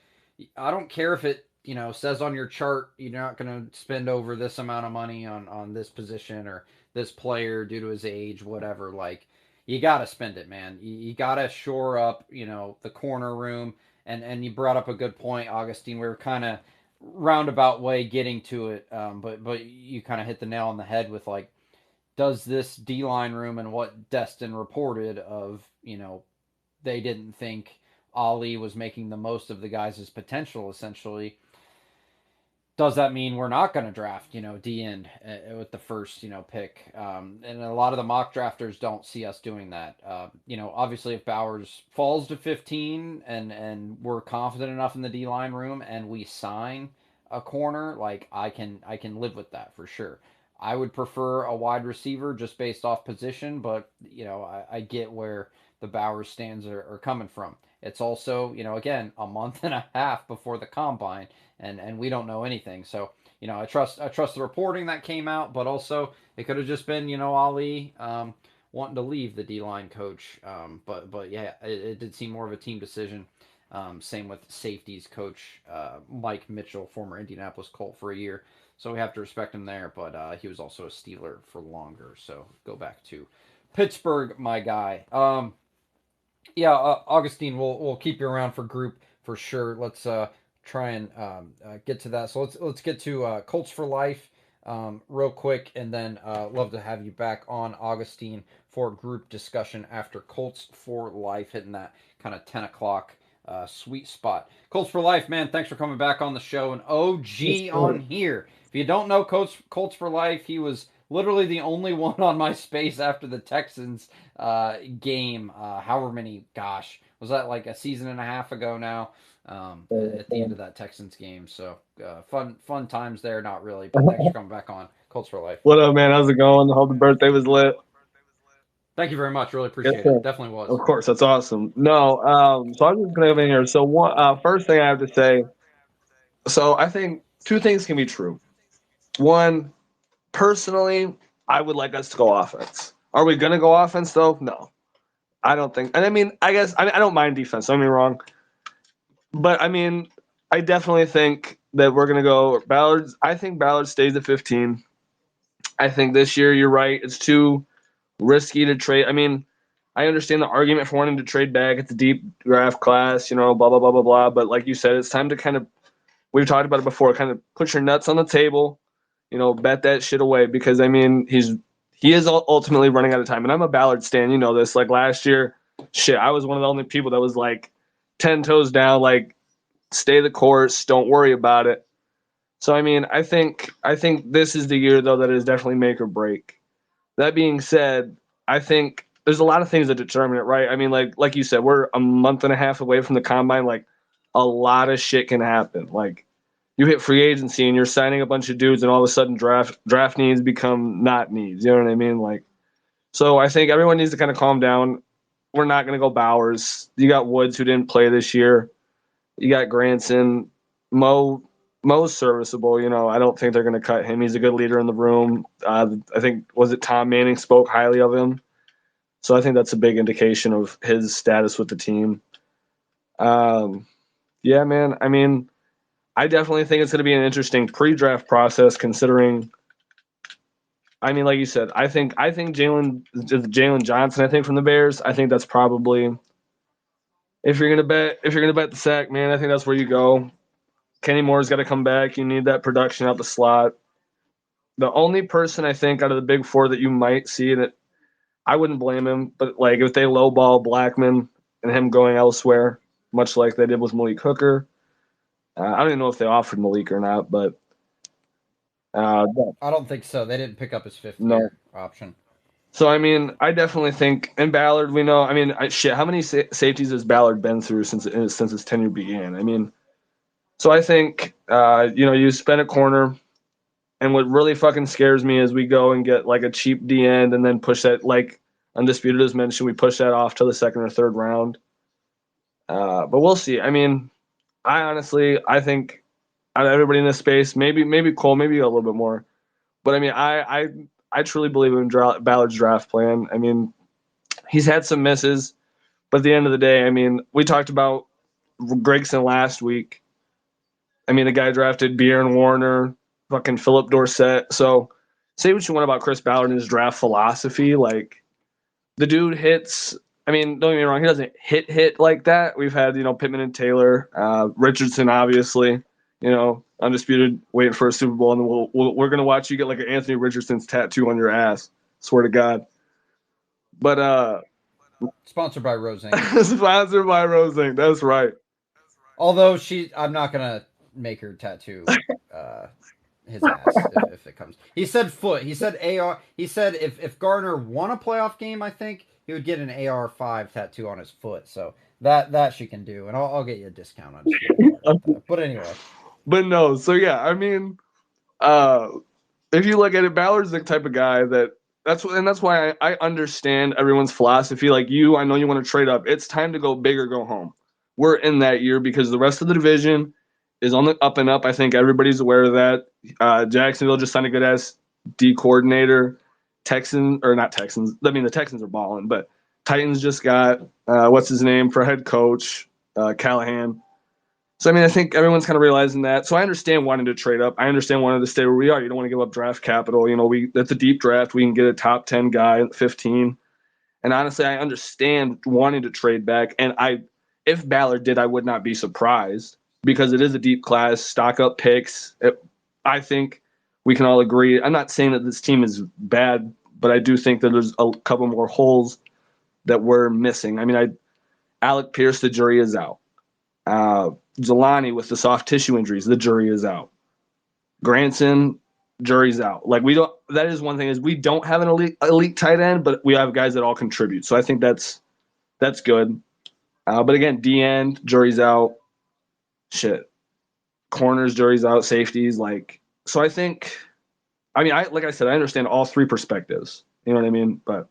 I don't care if it says on your chart you're not going to spend over this amount of money on this position or this player due to his age, whatever. Like, you got to spend it, man. You got to shore up the corner room. And you brought up a good point, Augustine. We were kind of roundabout way getting to it, but you kind of hit the nail on the head with, like, does this D line room and what Destin reported of, they didn't think Ollie was making the most of the guys' potential, essentially. Does that mean we're not going to draft, D end with the first, pick? And a lot of the mock drafters don't see us doing that. Obviously, if Bowers falls to 15 and we're confident enough in the D line room and we sign a corner, like, I can live with that for sure. I would prefer a wide receiver just based off position, but I get where the Bowers stands are coming from. It's also, again, a month and a half before the combine, and we don't know anything. So, I trust the reporting that came out, but also it could have just been, Ollie wanting to leave the D line coach. But yeah, it did seem more of a team decision. Same with safeties coach Mike Mitchell, former Indianapolis Colt for a year. So we have to respect him there, but he was also a Steeler for longer. So go back to Pittsburgh, my guy. Yeah, Augustine, we'll keep you around for group for sure. Let's try and get to that. So let's get to Colts for life real quick, and then love to have you back on, Augustine, for group discussion after Colts for life, hitting that kind of 10 o'clock sweet spot. Colts for life, man. Thanks for coming back on the show. An OG on here. If you don't know Colts for life, he was literally the only one on my space after the Texans game. However many, gosh, was that like a season and a half ago now? At the end of that Texans game. So fun times there. Not really, but thanks for coming back on Colts for life. What up, man? How's it going? Hope the birthday was lit. Thank you very much. Really Yes, appreciate sir. it. Definitely was. Of course, that's awesome. No, so I'm just gonna come in here. So first thing I have to say. So I think two things can be true. One, personally, I would like us to go offense. Are we gonna go offense though? No, I don't think. And I mean, I guess I don't mind defense. Don't get me wrong, but I mean, I definitely think that we're gonna go Ballard. I think Ballard stays at 15. I think this year you're right. It's too risky to trade. I mean, I understand the argument for wanting to trade back at the deep draft class, blah blah blah blah blah. But like you said, it's time to kind of we've talked about it before. Kind of put your nuts on the table, bet that shit away because I mean he is ultimately running out of time. And I'm a Ballard stan, you know this. Like last year, shit, I was one of the only people that was like 10 toes down, like stay the course, don't worry about it. So I mean, I think this is the year though that is definitely make or break. That being said, I think there's a lot of things that determine it, right? I mean, like you said, we're a month and a half away from the combine. Like a lot of shit can happen. Like you hit free agency and you're signing a bunch of dudes, and all of a sudden draft needs become not needs. You know what I mean? Like, so I think everyone needs to kind of calm down. We're not going to go Bowers. You got Woods who didn't play this year. You got Granson. Mo's serviceable. I don't think they're going to cut him. He's a good leader in the room. I think was it Tom Manning spoke highly of him, so I think that's a big indication of his status with the team. Yeah, man. I mean, I definitely think it's going to be an interesting pre-draft process, considering. I mean, like you said, I think Jalen Johnson. I think from the Bears. I think that's probably if you're gonna bet the sack, man. I think that's where you go. Kenny Moore's got to come back. You need that production out the slot. The only person I think out of the big four that you might see that I wouldn't blame him, but like if they lowball Blackman and him going elsewhere, much like they did with Malik Hooker. I don't even know if they offered Malik or not, but uh, I don't think so. They didn't pick up his fifth no. year option. So I mean, I definitely think, and Ballard, we know. I mean, shit, how many safeties has Ballard been through since his tenure began? I mean, so I think you spend a corner. And what really fucking scares me is we go and get like a cheap D end and then push that, like Undisputed has mentioned, we push that off to the second or third round. But we'll see. I mean, I think out of everybody in this space, maybe Cole, maybe a little bit more. But I mean, I truly believe in Ballard's draft plan. I mean, he's had some misses, but at the end of the day, I mean, we talked about Gregson last week. I mean, the guy drafted Bjorn Warner, fucking Philip Dorsett. So say what you want about Chris Ballard and his draft philosophy. Like the dude hits. I mean, don't get me wrong, he doesn't hit like that. We've had Pittman and Taylor, Richardson, obviously. Undisputed, waiting for a Super Bowl, and then we're gonna watch you get like an Anthony Richardson's tattoo on your ass. Swear to God. But Sponsored by Rose Inc. sponsored by Rose Inc. That's right. Although I'm not gonna make her tattoo his ass if it comes. He said foot. He said AR. He said if Gardner won a playoff game, I think he would get an AR5 tattoo on his foot. So that she can do, and I'll get you a discount on that. But anyway. But no, so yeah, I mean, if you look at it, Ballard's the type of guy that's why I understand everyone's philosophy. Like I know you want to trade up. It's time to go big or go home. We're in that year because the rest of the division is on the up and up. I think everybody's aware of that. Jacksonville just signed a good ass D coordinator. Texans or not Texans. I mean, the Texans are balling, but Titans just got what's his name for head coach, Callahan. So I mean, I think everyone's kind of realizing that. So I understand wanting to trade up. I understand wanting to stay where we are. You don't want to give up draft capital. That's a deep draft. We can get a top 10 guy at 15. And honestly, I understand wanting to trade back. And if Ballard did, I would not be surprised because it is a deep class, stock up picks. I think we can all agree. I'm not saying that this team is bad, but I do think that there's a couple more holes that we're missing. I mean, Alec Pierce, the jury is out. Jelani with the soft tissue injuries, the jury is out. Granson, jury's out. Like that is one thing is we don't have an elite tight end, but we have guys that all contribute. So I think that's good. But again, D end, jury's out. Shit. Corners, jury's out. Safeties, so I think. I mean, like I said, I understand all three perspectives. You know what I mean? But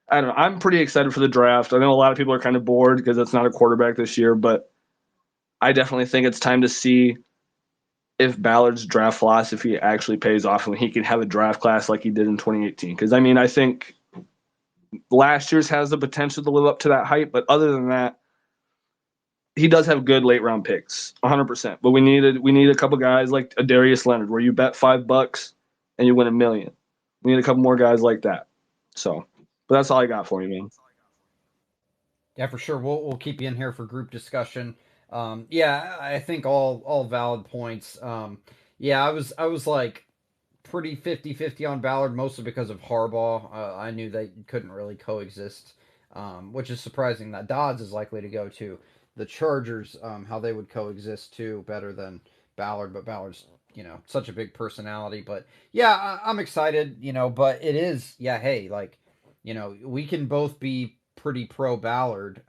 I don't know. I'm pretty excited for the draft. I know a lot of people are kind of bored because it's not a quarterback this year, but I definitely think it's time to see if Ballard's draft philosophy actually pays off and he can have a draft class like he did in 2018. Because, I mean, I think last year's has the potential to live up to that hype. But other than that, he does have good late round picks, 100%. But we need a couple guys like a Darius Leonard, where you bet $5 and you win $1 million. We need a couple more guys like that. So, but that's all I got for you, man. Yeah, for sure. We'll keep you in here for group discussion. Yeah, I think all valid points. Yeah, I was like pretty 50-50 on Ballard, mostly because of Harbaugh. I knew they couldn't really coexist, which is surprising that Dodds is likely to go to the Chargers. How they would coexist too better than Ballard, but Ballard's such a big personality. But yeah, I'm excited. But it is hey, like we can both be pretty pro Ballard,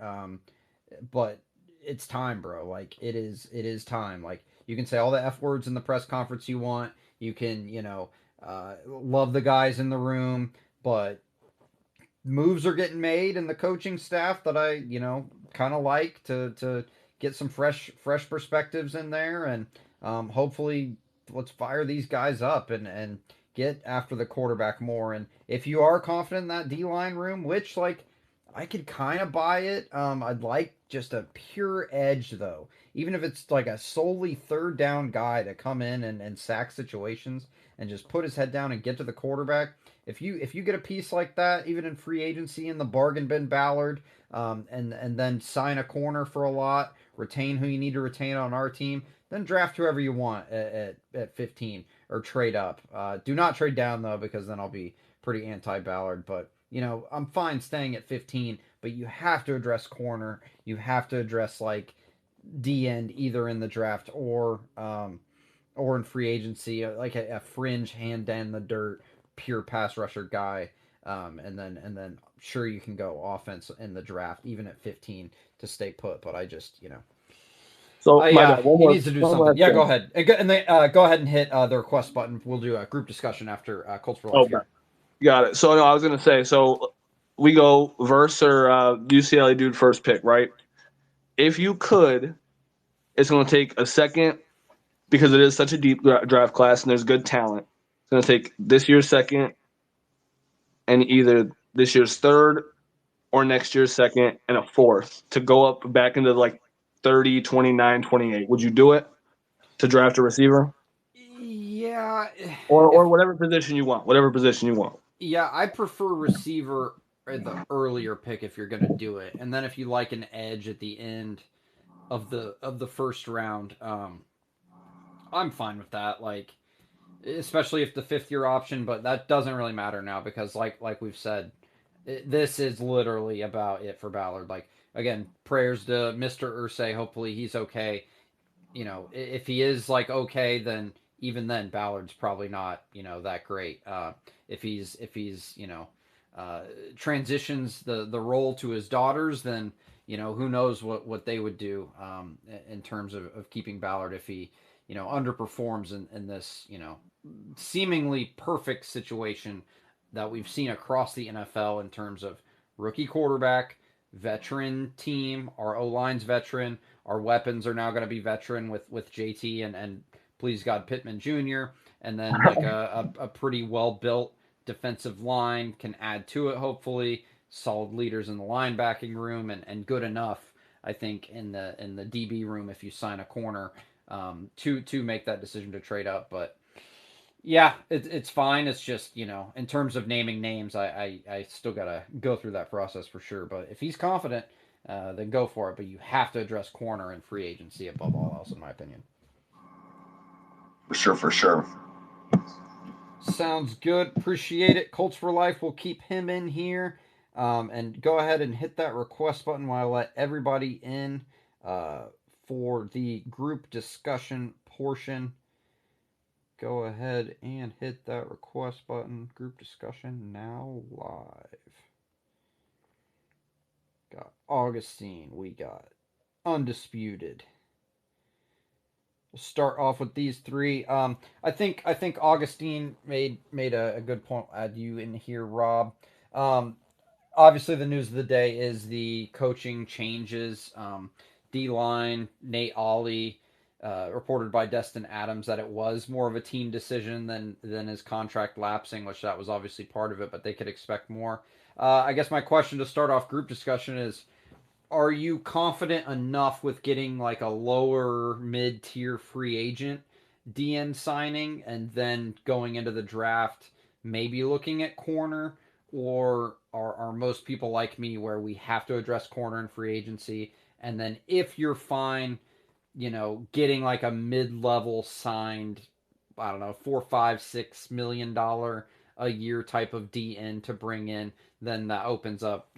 but it's time, bro. Like it is time. Like you can say all the f words in the press conference you want. You can love the guys in the room, but moves are getting made and the coaching staff that I kind of like to get some fresh perspectives in there, and hopefully let's fire these guys up and get after the quarterback more. And if you are confident in that D line room, which like I could kind of buy it, I'd like just a pure edge though, even if it's like a solely third down guy to come in and sack situations and just put his head down and get to the quarterback. If you get a piece like that, even in free agency in the bargain bin Ballard, and then sign a corner for a lot, retain who you need to retain on our team, then draft whoever you want at 15 or trade up. Do not trade down though, because then I'll be pretty anti Ballard. But I'm fine staying at 15, but you have to address corner. You have to address like D end either in the draft or in free agency, like a fringe hand down the dirt, pure pass rusher guy. And then sure you can go offense in the draft even at 15 to stay put. But I just So I my bad. he needs to do One something. last Yeah, go thing. ahead and then go ahead and hit the request button. We'll do a group discussion after Colts for Life Okay, here. got it. So no, I was gonna say. So we go verse or UCLA dude first pick, right? If you could, it's gonna take a second because it is such a deep draft class and there's good talent. It's gonna take this year's second and either this year's third or next year's second and a fourth to go up back into like 30, 29, 28. Would you do it to draft a receiver? Yeah, if Or whatever position you want. Whatever position you want. yeah, I prefer receiver at the earlier pick if you're gonna do it, and then if you like an edge at the end of the first round, I'm fine with that. Like, especially if the fifth year option, but that doesn't really matter now because like we've said, this is literally about it for Ballard. Like again, prayers to Mr. Ursay. Hopefully he's okay. If he is like okay, then even then Ballard's probably not that great. If he's transitions the role to his daughters, then who knows what they would do in terms of keeping Ballard if he underperforms in this seemingly perfect situation that we've seen across the NFL in terms of rookie quarterback, veteran team, our O line's veteran, our weapons are now going to be veteran with JT and please God Pittman Jr. And then like a pretty well built defensive line can add to it hopefully. Solid leaders in the linebacking room and good enough I think in the DB room if you sign a corner to make that decision to trade up. But yeah, it's fine. It's just in terms of naming names, I still gotta go through that process for sure. But if he's confident, then go for it. But you have to address corner and free agency above all else, in my opinion. For sure, for sure. Sounds good. Appreciate it. Colts for Life. We'll keep him in here. And go ahead and hit that request button while I let everybody in for the group discussion portion. Go ahead and hit that request button. Group discussion now live. Got Augustine. We got Undisputed. We'll start off with these three. I think Augustine made a good point. I'll add you in here, Rob. Obviously, the news of the day is the coaching changes. D line, Nate Ollie, reported by Destin Adams that it was more of a team decision than his contract lapsing, which that was obviously part of it, but they could expect more. I guess my question to start off group discussion is are you confident enough with getting like a lower mid tier free agent DN signing and then going into the draft, maybe looking at corner? Or are most people like me where we have to address corner in free agency? And then if you're fine, getting like a mid level signed, I don't know, $4, $5, $6 million a year type of DN to bring in, then that opens up,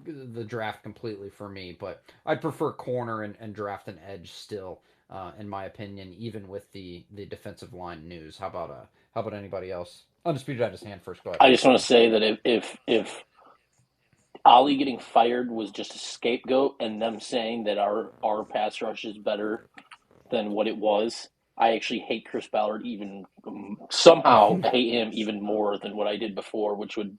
the draft completely for me. But I'd prefer corner and draft an edge still, in my opinion, even with the defensive line news. How about anybody else? Undisputed had his hand first. Go ahead, I just want Augustine. to say that if Ollie getting fired was just a scapegoat, and them saying that our pass rush is better than what it was, I actually hate Chris Ballard even somehow hate him even more than what I did before, which would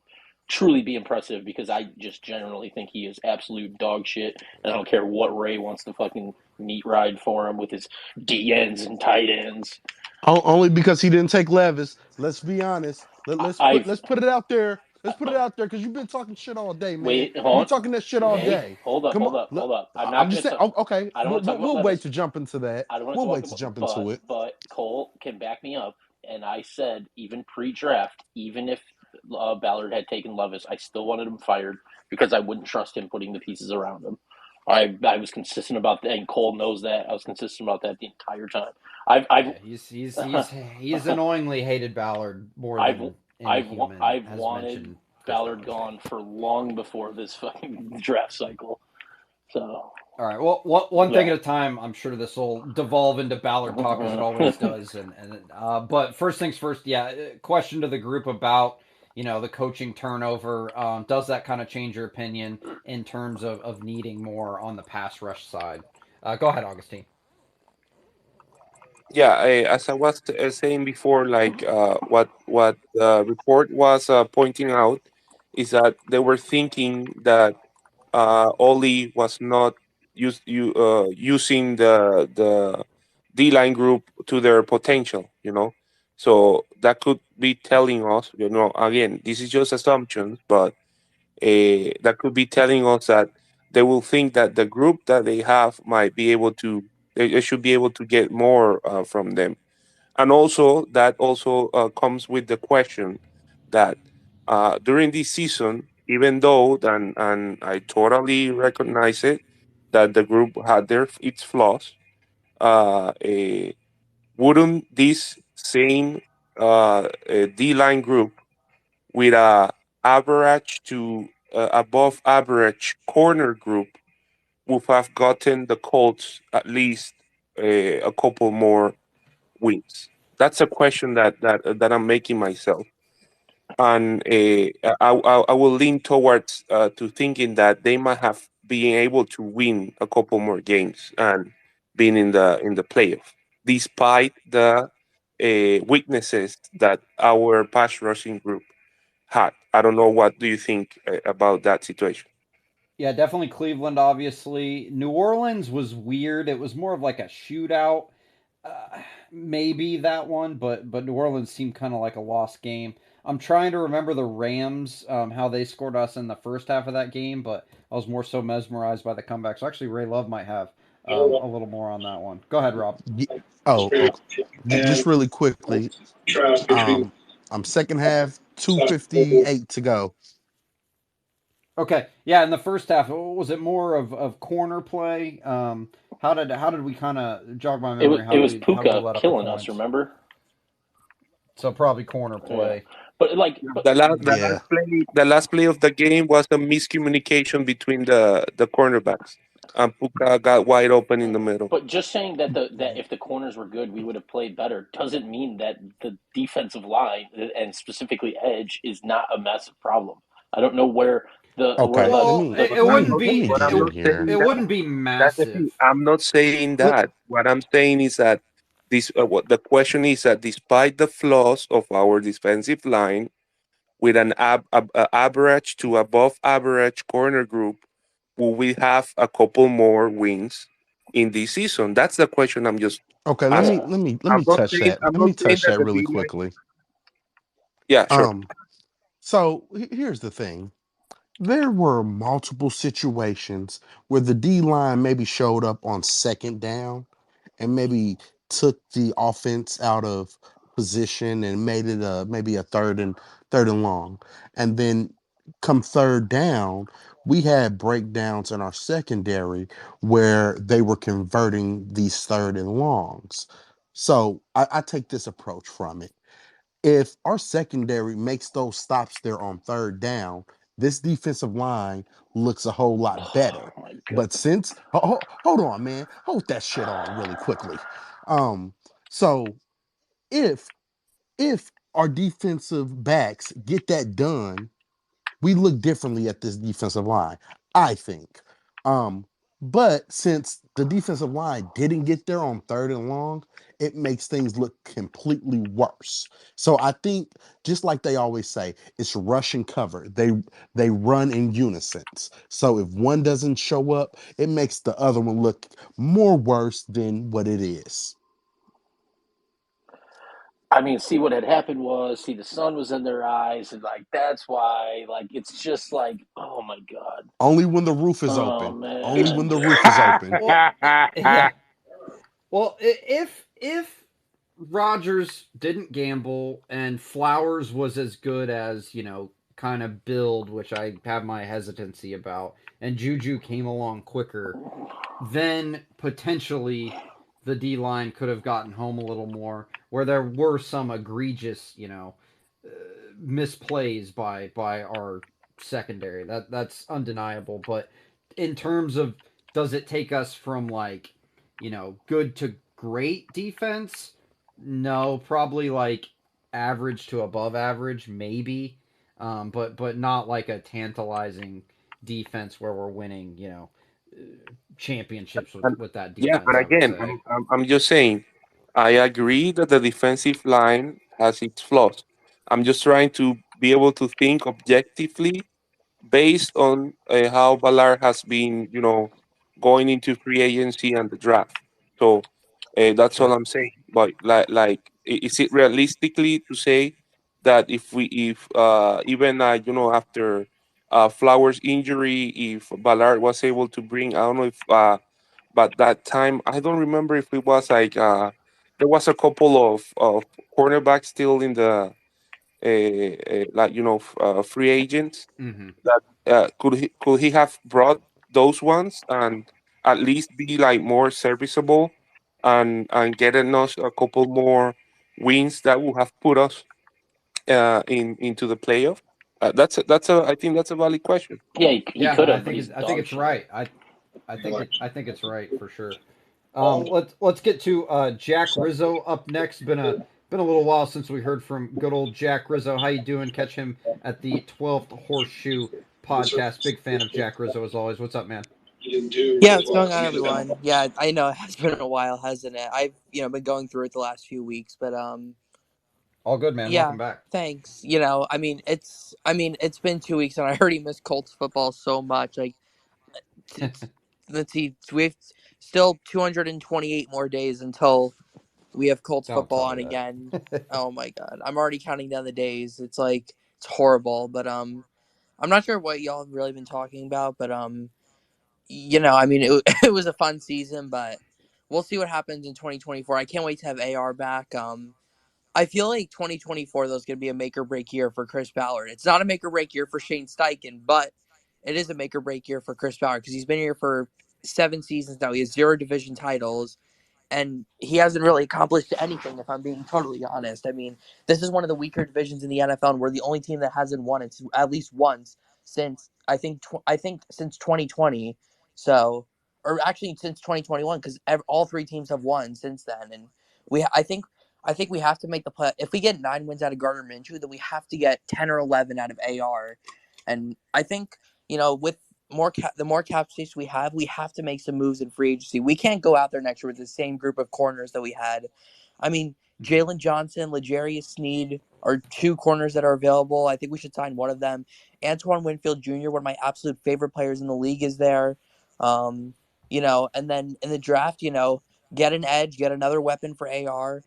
truly be impressive because I just generally think he is absolute dog shit, and I don't care what Ray wants to fucking meat ride for him with his DNs and tight ends. Only because he didn't take Levis. Let's be honest. Let's put I've let's put it out there. Let's put it out there because you've been talking shit all day, man. wait, You've hold been on. talking that shit all Hey, day. hold up, Come hold on. up, hold up. I'm not I'm just gonna saying. talk. Okay, I don't want to talk about we'll wait Levis. to jump into that. I don't want to We'll talk wait to about, jump into it. but Cole can back me up, and I said even pre-draft, even if Ballard had taken Levis, I still wanted him fired because I wouldn't trust him putting the pieces around him. I was consistent about that, and Cole knows that. I was consistent about that the entire time. I've Yeah, he's annoyingly hated Ballard more I've than any human I've has wanted mentioned Chris Ballard Ballard. gone for long before this fucking draft cycle. So All right. Well, one thing yeah. at a time. I'm sure this will devolve into Ballard talk as it always does. But first things first. Yeah. Question to the group about the coaching turnover. Does that kind of change your opinion in terms of needing more on the pass rush side? Go ahead, Augustine. Yeah, as I was saying before, like what the report was pointing out is that they were thinking that Ollie was not using the D line group to their potential, So that could be telling us, again, this is just assumptions, but that could be telling us that they will think that the group that they have might be able to, they should be able to get more from them. And also, that also comes with the question that during this season, even though, and I totally recognize it, that the group had its flaws, wouldn't this same D line group with a average to above average corner group would have gotten the Colts at least a couple more wins? That's a question that I'm making myself, and I will lean towards to thinking that they might have been able to win a couple more games and being in the playoff, despite the weaknesses that our pass rushing group had. I don't know, what do you think about that situation? Yeah, definitely Cleveland, obviously. New Orleans was weird. It was more of like a shootout. Maybe that one, but New Orleans seemed kind of like a lost game. I'm trying to remember the Rams, how they scored us in the first half of that game, but I was more so mesmerized by the comeback. So actually, Ray Love might have a little more on that one. Go ahead, Rob. Oh, okay. Just really quickly. Um, I'm second half, 2:58 to go. Okay, yeah. In the first half, was it more of corner play? How did we kind of jog my memory? It How did was we Puka let up the killing us, points? remember? So probably corner Yeah. play. But like Yeah, but Yeah. the last play of the game was a miscommunication between the cornerbacks, and Puka got wide open in the middle. but just saying that that if the corners were good, we would have played better doesn't mean that the defensive line and specifically edge is not a massive problem. I don't know where Okay. the Let Well, me it, the it let wouldn't me let be me But get I'm it, in not here. saying it that. wouldn't be That's the thing. massive. I'm not saying Let, that. What I'm saying is that what the question is that despite the flaws of our defensive line, with an average to above average corner group, will we have a couple more wins in this season? That's the question I'm just okay, let me asking. yeah. let me let I'm me not touch saying that. I'm Let not me saying touch that that the really D line. quickly. Yeah, sure. Um, so here's the thing. there were multiple situations where the D line maybe showed up on second down and maybe took the offense out of position and made it a maybe a third and long. And then come third down, we had breakdowns in our secondary where they were converting these third and longs. So I take this approach from it. If our secondary makes those stops there on third down, this defensive line looks a whole lot Oh better. my But goodness. since hold on, man, hold that shit on really quickly. Um, so if if our defensive backs get that done, we look differently at this defensive line, I think. Um, but since the defensive line didn't get there on third and long, it makes things look completely worse. So I think, just like they always say, it's rush and cover. They run in unison. So if one doesn't show up, it makes the other one look more worse than what it is. I mean, see what had happened was, see the sun was in their eyes, and like that's why, like it's just like, oh my god, Only when the roof is oh open. Only man. when the roof is open. Well, yeah. Well, if Rogers didn't gamble and Flowers was as good as, kind of build, which I have my hesitancy about, and Juju came along quicker, then potentially the D line could have gotten home a little more, where there were some egregious, uh, misplays by our secondary. That's undeniable. But in terms of, does it take us from like, good to great defense? No, probably like average to above average, maybe. But not like a tantalizing defense where we're winning, championships And with that yeah, defense. and I would again, say. I'm just saying, I agree that the defensive line has its flaws. I'm just trying to be able to think objectively based on how Ballard has been, going into free agency and the draft. So that's all Sure. I'm saying. But is it realistically to say that if even after Flowers' injury, if Ballard was able to bring, I don't know if, but that time I don't remember if it was like there was a couple of cornerbacks still in the free agents Mm-hmm. that could he have brought those ones and at least be like more serviceable and getting us a couple more wins that would have put us into the playoff? That's a I think that's a valid question. Yeah, he Yeah, could I have, but think he's I think dog it's shit. right. I think it's right for sure. Let's get to Jack Rizzo up next. Been a little while since we heard from good old Jack Rizzo. How you doing? Catch him at the 12th Horseshoe podcast. Big fan of Jack Rizzo as always. What's up, man? Yeah, what's going on, everyone? Yeah, I know it has been a while, hasn't it? I've been going through it the last few weeks, but All good, man. yeah, Welcome back. thanks. It's been 2 weeks, and I already miss Colts football so much. Like, it's let's see, we've still 228 more days until we have Colts Don't football tell me on again. that. Oh my god, I'm already counting down the days. It's like it's horrible, but I'm not sure what y'all have really been talking about, but it, it was a fun season, but we'll see what happens in 2024. I can't wait to have AR back. I feel like 2024 though is going to be a make or break year for Chris Ballard. It's not a make or break year for Shane Steichen, but it is a make or break year for Chris Ballard because he's been here for 7 seasons now. He has 0 division titles and he hasn't really accomplished anything. If I'm being totally honest, I mean, this is one of the weaker divisions in the NFL, and we're the only team that hasn't won it at least once since I think since 2020. So, or actually since 2021, because all 3 teams have won since then, and we I think we have to make the play. If we get 9 wins out of Gardner Minshew, then we have to get 10 or 11 out of AR, and I think with the more cap space we have to make some moves in free agency. We can't go out there next year with the same group of corners that we had. I mean, Jalen Johnson, L'Jarius Sneed are 2 corners that are available. I think we should sign one of them. Antoine Winfield Jr., one of my absolute favorite players in the league, is there. And then in the draft, get an edge, get another weapon for AR.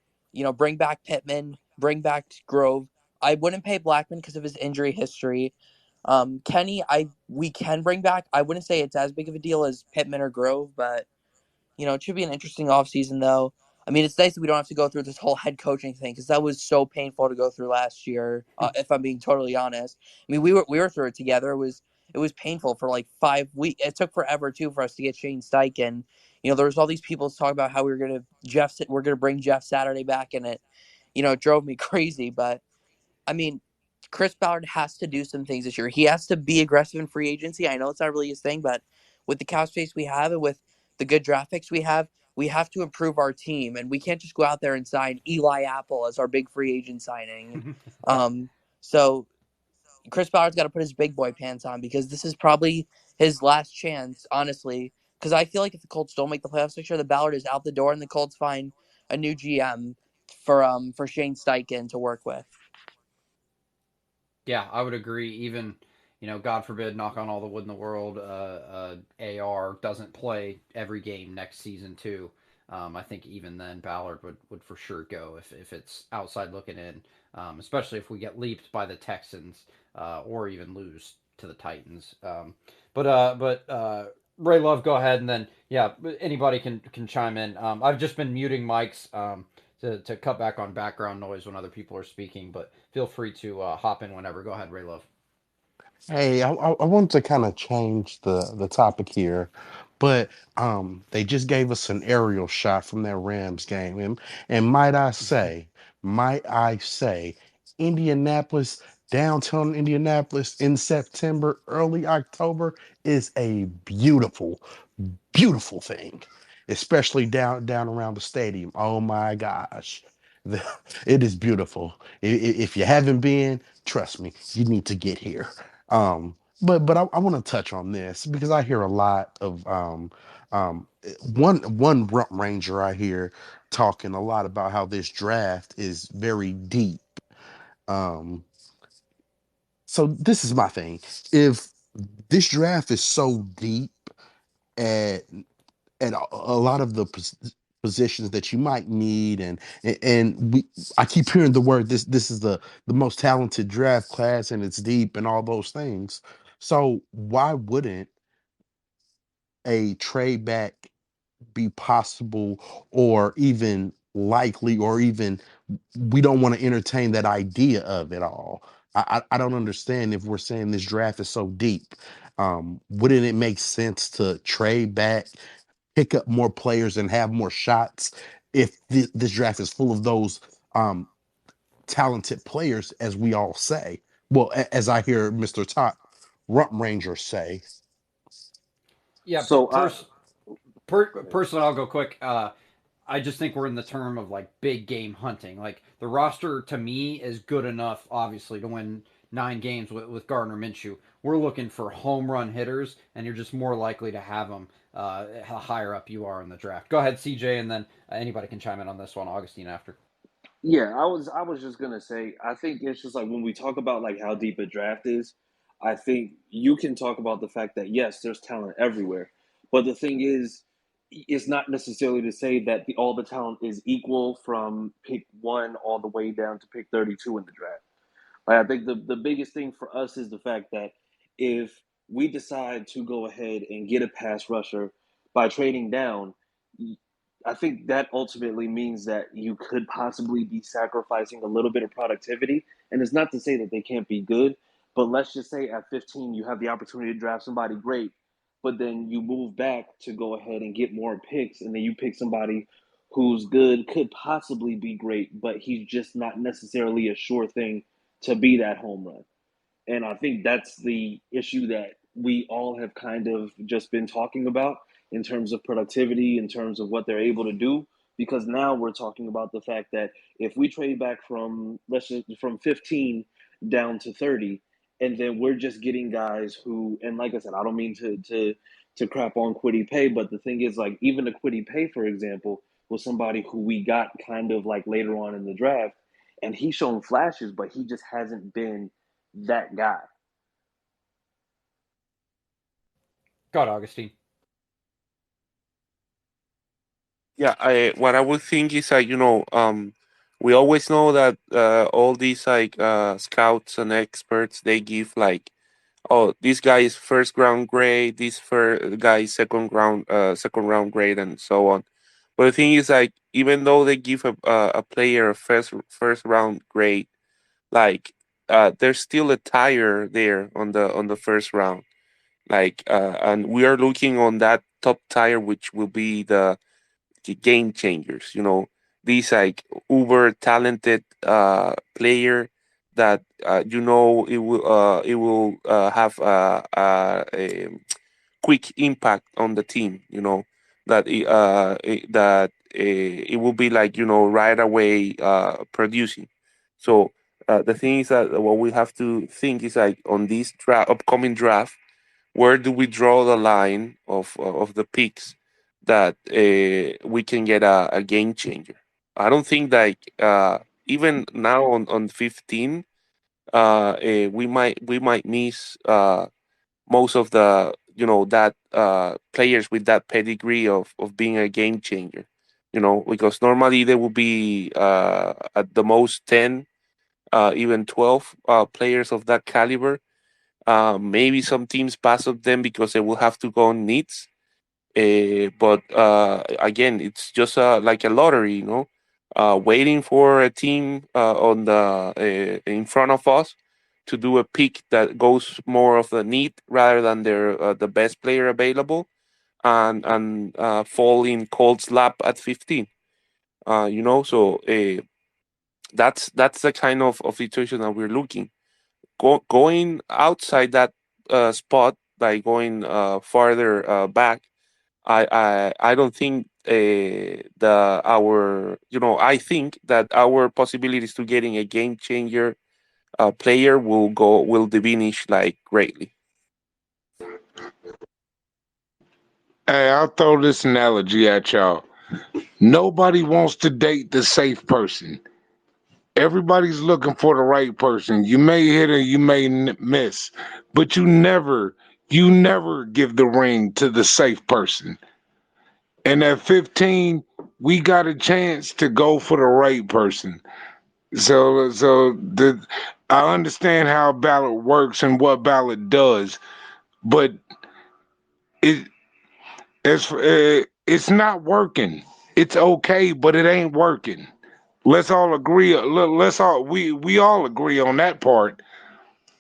Bring back Pittman, bring back Grove. I wouldn't pay Blackman because of his injury history. Kenny, we can bring back. I wouldn't say it's as big of a deal as Pittman or Grove, but it should be an interesting offseason, though. I mean, it's nice that we don't have to go through this whole head coaching thing because that was so painful to go through last year. If I'm being totally honest, I mean, we were through it together. It was painful for like 5 weeks. It took forever too for us to get Shane Steichen. There was all these people talking about how we're gonna bring Jeff Saturday back, and it drove me crazy. But I mean, Chris Ballard has to do some things this year. He has to be aggressive in free agency. I know it's not really his thing, but with the cap space we have and with the good draft picks we have to improve our team, and we can't just go out there and sign Eli Apple as our big free agent signing. So Chris Ballard's got to put his big boy pants on because this is probably his last chance, honestly. Because I feel like if the Colts don't make the playoffs next year, the Ballard is out the door, and the Colts find a new GM for Shane Steichen to work with. Yeah, I would agree. Even, God forbid, knock on all the wood in the world, AR doesn't play every game next season too. I think even then Ballard would for sure go if it's outside looking in, especially if we get leaped by the Texans or even lose to the Titans. But Ray Love, go ahead, and then yeah, anybody can chime in. I've just been muting mics. To cut back on background noise when other people are speaking, but feel free to hop in whenever. Go ahead, Ray Love. Hey, I want to kind of change the topic here, but they just gave us an aerial shot from that Rams game, and might I say, Indianapolis, downtown Indianapolis in September, early October is a beautiful thing, especially down around the stadium. Oh my gosh, The- it is beautiful. If you haven't been, trust me, you need to get here. But I want to touch on this because I hear a lot of one rump ranger I hear talking a lot about how this draft is very deep. Um, so this is my thing. If this draft is so deep at a lot of the positions that you might need, and we I keep hearing the word, this is the most talented draft class and it's deep and all those things. So why wouldn't a trade back be possible, or even likely, or even we don't want to entertain that idea of it all? I don't understand. If we're saying this draft is so deep, wouldn't it make sense to trade back, pick up more players, and have more shots if this draft is full of those um, talented players, as we all say? Well, as I hear Mr. Top Rump Ranger say. Yeah, So I go ahead. personally, I'll go quick. I just think we're in the term of like big game hunting. Like the roster to me is good enough, obviously, to win 9 games with Gardner Minshew. We're looking for home run hitters, and you're just more likely to have them how higher up you are in the draft. Go ahead, CJ, and then anybody can chime in on this one. Augustine after. Yeah, I was just gonna say, I think it's just like when we talk about like how deep a draft is, I think you can talk about the fact that yes, there's talent everywhere, but the thing is, it's not necessarily to say that all the talent is equal from pick one all the way down to pick 32 in the draft. Like, I think the biggest thing for us is the fact that if we decide to go ahead and get a pass rusher by trading down, I think that ultimately means that you could possibly be sacrificing a little bit of productivity. And it's not to say that they can't be good, but let's just say at 15 you have the opportunity to draft somebody great, but then you move back to go ahead and get more picks, and then you pick somebody who's good, could possibly be great, but he's just not necessarily a sure thing to be that home run. And I think that's the issue that we all have kind of just been talking about in terms of productivity, in terms of what they're able to do. Because now we're talking about the fact that if we trade back from, let's just from 15 down to 30, and then we're just getting guys who, and like I said, I don't mean to crap on Quiddy Pay, but the thing is, like, even the Quiddy Pay, for example, was somebody who we got kind of like later on in the draft, and he's shown flashes, but he just hasn't been that guy. Go ahead, Augustine. Yeah, what I would think is like, we always know that all these like scouts and experts, they give like oh, this guy is first round grade, this guy is second round grade, and so on. But the thing is, like, even though they give a player a first round grade, like, there's still a tire there on the first round. Like, and we are looking on that top tire, which will be the game changers. You know, these like uber talented player that it will have a quick impact on the team. You know it will be like, right away producing. So the thing is that what we have to think is like on this upcoming draft, where do we draw the line of the picks that we can get a game changer? I don't think like even now on 15, we might miss most of the that players with that pedigree of being a game changer. Because normally there will be at the most 10, even 12 players of that caliber. Maybe some teams pass up them because they will have to go on needs. But again, it's just like a lottery, waiting for a team in front of us to do a pick that goes more of the need rather than the best player available, and fall in Colts lap at 15. So that's the kind of situation that we're looking. Going outside that spot, by going farther back, I don't think I think that our possibilities to getting a game changer player will diminish like greatly. Hey, I'll throw this analogy at y'all. Nobody wants to date the safe person. Everybody's looking for the right person. You may hit or you may miss, but you never give the ring to the safe person. And at 15, we got a chance to go for the right person. I understand how ballot works and what ballot does, but it it's not working. It's okay, but it ain't working. Let's all agree. Let's all we all agree on that part.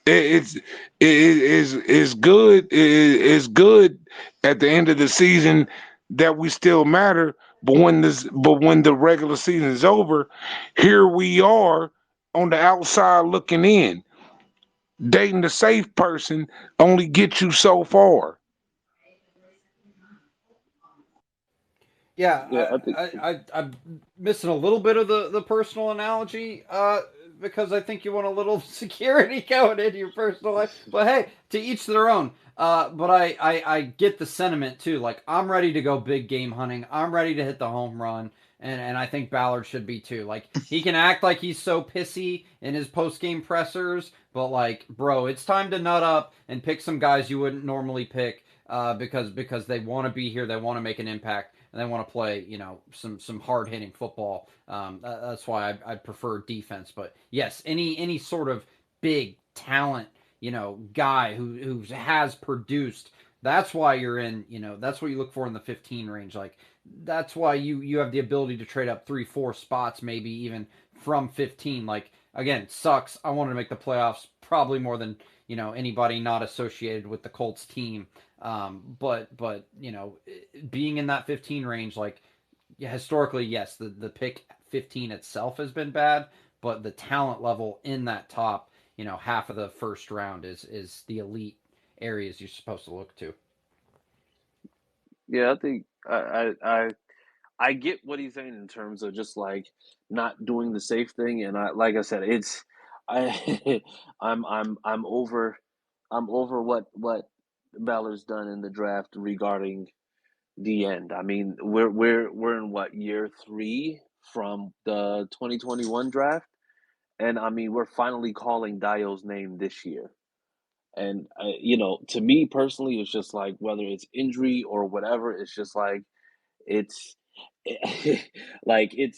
It's is good. It's good at the end of the season that we still matter. But when the regular season is over, here we are on the outside looking in. Dating the safe person only gets you so far. Yeah, Yeah, I think. I'm missing a little bit of the personal analogy, because I think you want a little security going into your personal life. But hey, to each their own. But I get the sentiment too. Like, I'm ready to go big game hunting. I'm ready to hit the home run. And I think Ballard should be too. Like, he can act like he's so pissy in his post game pressers, but like, bro, it's time to nut up and pick some guys you wouldn't normally pick, because they want to be here, they want to make an impact, and they want to play, some hard hitting football. That's why I prefer defense. But yes, any sort of big talent, guy who has produced. That's why you're in. That's what you look for in the 15 range. Like, that's why you have the ability to trade up 3-4 spots, maybe even from 15. Like, again, sucks. I wanted to make the playoffs probably more than anybody not associated with the Colts team. But being in that 15 range, like, historically, yes, the pick 15 itself has been bad, but the talent level in that top, half of the first round is the elite areas you're supposed to look to. Yeah, I think I get what he's saying in terms of just like not doing the safe thing, and like I said, I I'm over what Ballard's done in the draft regarding the end. I mean, we're in what, year three from the 2021 draft, and I mean we're finally calling Dio's name this year. And to me personally, it's just like whether it's injury or whatever, it's just like it's like he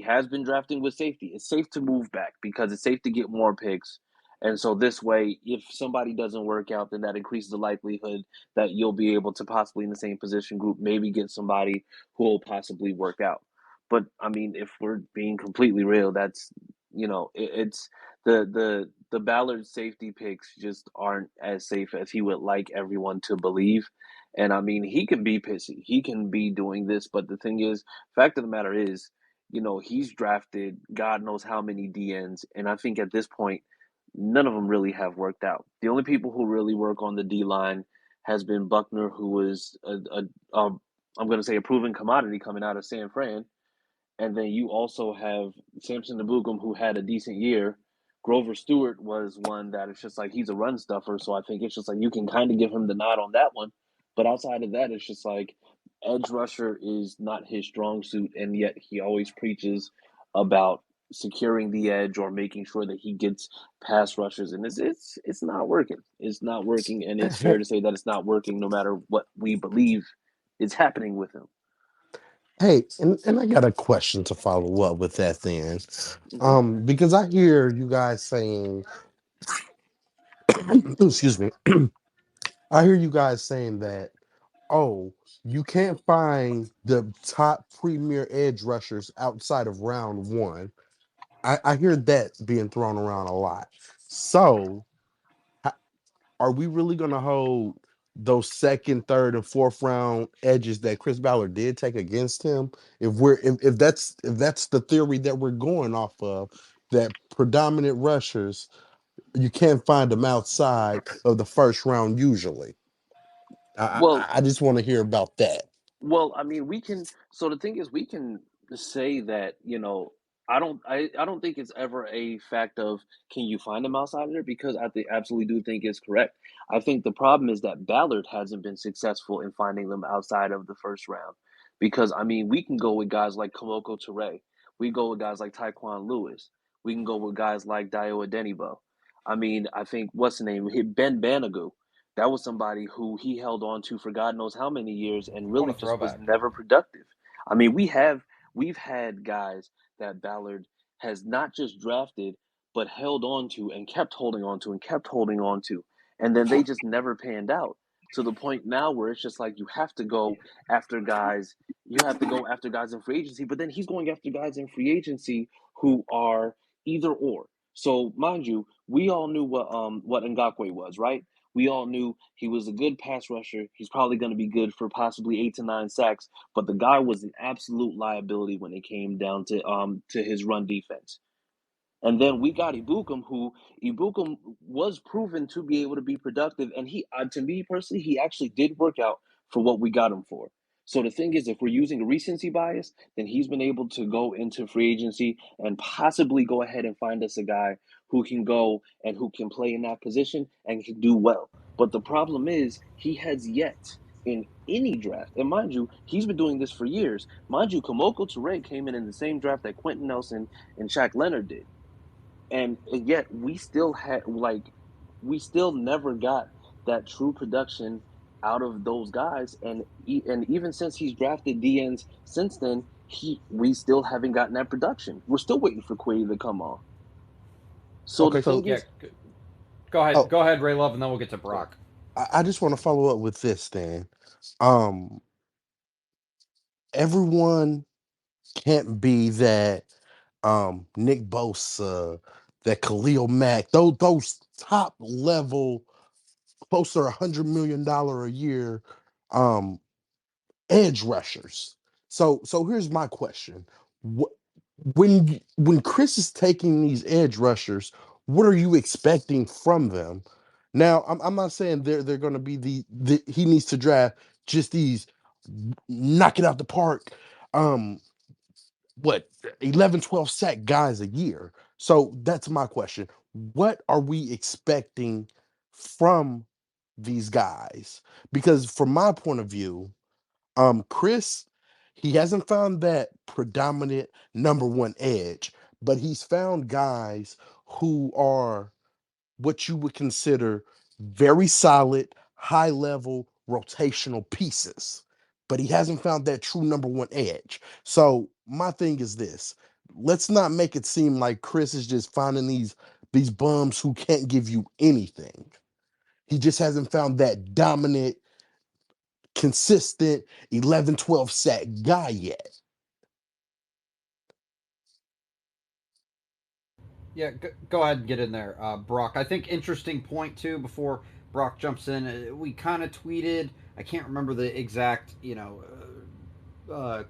has been drafting with safety. It's safe to move back because it's safe to get more picks, And so this way, if somebody doesn't work out, then that increases the likelihood that you'll be able to possibly in the same position group maybe get somebody who will possibly work out. But I mean, if we're being completely real, that's it's the Ballard safety picks just aren't as safe as he would like everyone to believe. And I mean, he can be pissy, he can be doing this, but the thing is, fact of the matter is, he's drafted God knows how many DNs, and I think at this point, none of them really have worked out. The only people who really work on the D line has been Buckner, who was a I'm going to say a proven commodity coming out of San Fran, and then you also have Samson Nabugum, who had a decent year. Grover Stewart was one that it's just like he's a run stuffer. So I think it's just like you can kind of give him the nod on that one. But outside of that, it's just like edge rusher is not his strong suit. And yet he always preaches about securing the edge or making sure that he gets pass rushers. And it's not working. It's not working. And it's fair to say that it's not working no matter what we believe is happening with him. Hey, and I got a question to follow up with that then. Mm-hmm. Because I hear you guys saying, excuse me, I hear you guys saying that, oh, you can't find the top premier edge rushers outside of round one. I hear that being thrown around a lot. So, are we really going to hold those second, third, and fourth round edges that Chris Ballard did take against him? If that's the theory that we're going off of, that predominant rushers, you can't find them outside of the first round usually. I Well, I, I just want to hear about that. Well, I mean, we can. So the thing is, we can say that I don't think it's ever a fact of can you find them outside of there, because I think absolutely do think it's correct. I think the problem is that Ballard hasn't been successful in finding them outside of the first round, because I mean we can go with guys like Kamoko Toure, we go with guys like Taekwon Lewis, we can go with guys like Dio Adenibo. I mean, I think what's the name? Ben Banogu, that was somebody who he held on to for God knows how many years and What a really just was throwback. never productive. I mean, we've had guys that Ballard has not just drafted but held on to and kept holding on to and kept holding on to, and then they just never panned out to the point now where it's just like after guys you have to go after guys in free agency, but then he's going after guys in free agency who are either or. So mind you, we all knew what Ngakwe was, right? We all knew he was a good pass rusher. He's probably going to be good for possibly 8 to 9 sacks, but the guy was an absolute liability when it came down to his run defense. And then we got Ibukum, who Ibukum was proven to be able to be productive, and to me personally, he actually did work out for what we got him for. So the thing is, if we're using a recency bias, then he's been able to go into free agency and possibly go ahead and find us a guy who can go and who can play in that position and can do well. But the problem is, he has yet in any draft, and mind you, he's been doing this for years. Mind you, Kamoko Toure came in the same draft that Quentin Nelson and Shaq Leonard did, and yet we still never got that true production out of those guys, and even since he's drafted DNs since then, we still haven't gotten that production. We're still waiting for Quay to come on. So the Okay, thing so Yeah, is, go ahead. oh, Go ahead, Ray Love, and then we'll get to go ahead. Brock. I just want to follow up with this then. Um, Everyone can't be that Nick Bosa, that Khalil Mack, those top level, close to $100 million a year um edge rushers. So here's my question. What when Chris is taking these edge rushers, what are you expecting from them? Now, I'm not saying they're going to be the he needs to draft just these knock it out the park, um what 11, 12 sack guys a year. So that's my question. What are we expecting from these guys? Because from my point of view, Chris, he hasn't found that predominant number one edge, but he's found guys who are what you would consider very solid, high level rotational pieces. But he hasn't found that true number one edge. So my thing is this: let's not make it seem like Chris is just finding these These bums who can't give you anything. He just hasn't found that dominant, consistent 11, 12 sack guy yet. Yeah, go ahead and get in there, Brock. I think interesting point too. Before Brock jumps in, we kind of tweeted. I can't remember the exact,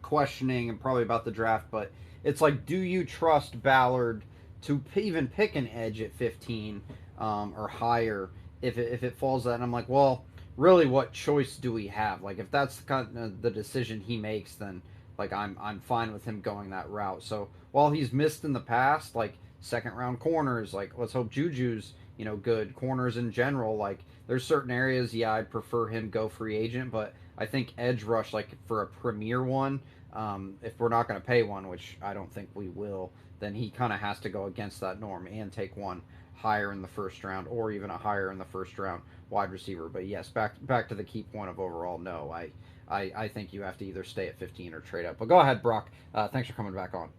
questioning and probably about the draft, but it's like, do you trust Ballard to even pick an edge at 15 or higher if it falls that? And I'm like, well, really, what choice do we have? Like, if that's kind of the decision he makes, then like I'm fine with him going that route. So while he's missed in the past, like second round corners, like let's hope Juju's good corners in general. Like there's certain areas, yeah, I'd prefer him go free agent, but I think edge rush, like for a premier one, if we're not going to pay one, which I don't think we will, then he kind of has to go against that norm and take one higher in the first round or even a higher in the first round wide receiver. But yes, back to the key point of overall, no, I think you have to either stay at 15 or trade up. But go ahead, Brock. Thanks for coming back on.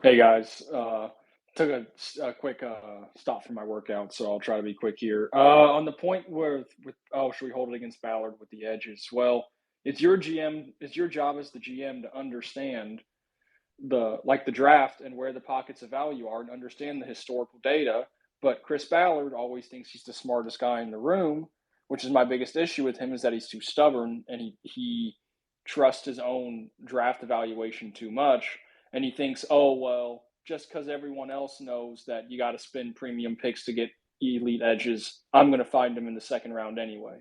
Hey guys, took a quick stop for my workout, so I'll try to be quick here. On the point where, should we hold it against Ballard with the edges? Well, it's your GM. It's your job as the GM to understand the draft and where the pockets of value are, and understand the historical data. But Chris Ballard always thinks he's the smartest guy in the room, which is my biggest issue with him, is that he's too stubborn and he trusts his own draft evaluation too much. And he thinks, oh, well, just because everyone else knows that you got to spend premium picks to get elite edges, I'm going to find them in the second round anyway.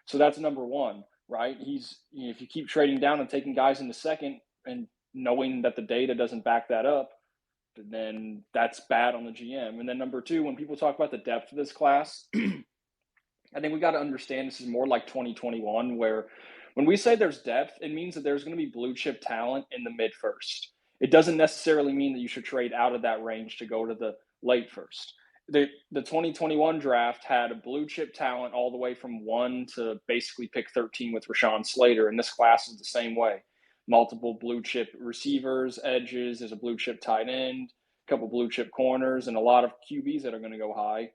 So that's number one, right? If you keep trading down and taking guys in the second and knowing that the data doesn't back that up, then that's bad on the GM. And then number two, when people talk about the depth of this class, I think we got to understand this is more like 2021, where when we say there's depth, it means that there's going to be blue chip talent in the mid first. It doesn't necessarily mean that you should trade out of that range to go to the late first. The 2021 draft had a blue chip talent all the way from 1 to basically pick 13 with Rashawn Slater, and this class is the same way. Multiple blue chip receivers, edges, there's a blue chip tight end, a couple blue chip corners, and a lot of QBs that are going to go high.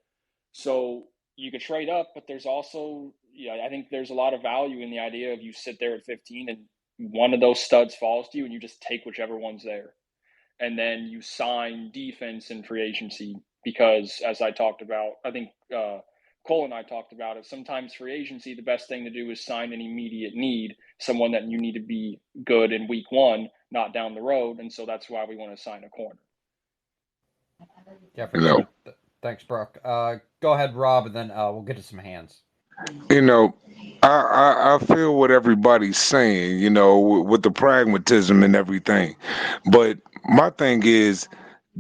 So you could trade up, but there's also, I think there's a lot of value in the idea of you sit there at 15 and one of those studs falls to you and you just take whichever one's there. And then you sign defense in free agency because, as I talked about, I think Cole and I talked about it, sometimes free agency, the best thing to do is sign an immediate need, someone that you need to be good in week one, not down the road. And so that's why we want to sign a corner. Yeah, for sure. Thanks, Brock. Go ahead, Rob, and then we'll get to some hands. I feel what everybody's saying, with the pragmatism and everything. But my thing is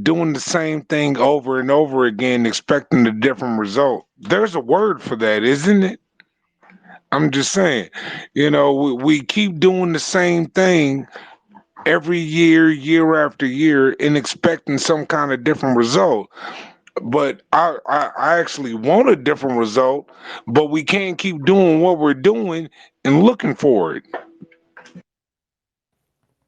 doing the same thing over and over again, expecting a different result. There's a word for that, isn't it? I'm just saying, we keep doing the same thing every year, year after year, and expecting some kind of different result. But I actually want a different result, but we can't keep doing what we're doing and looking for it.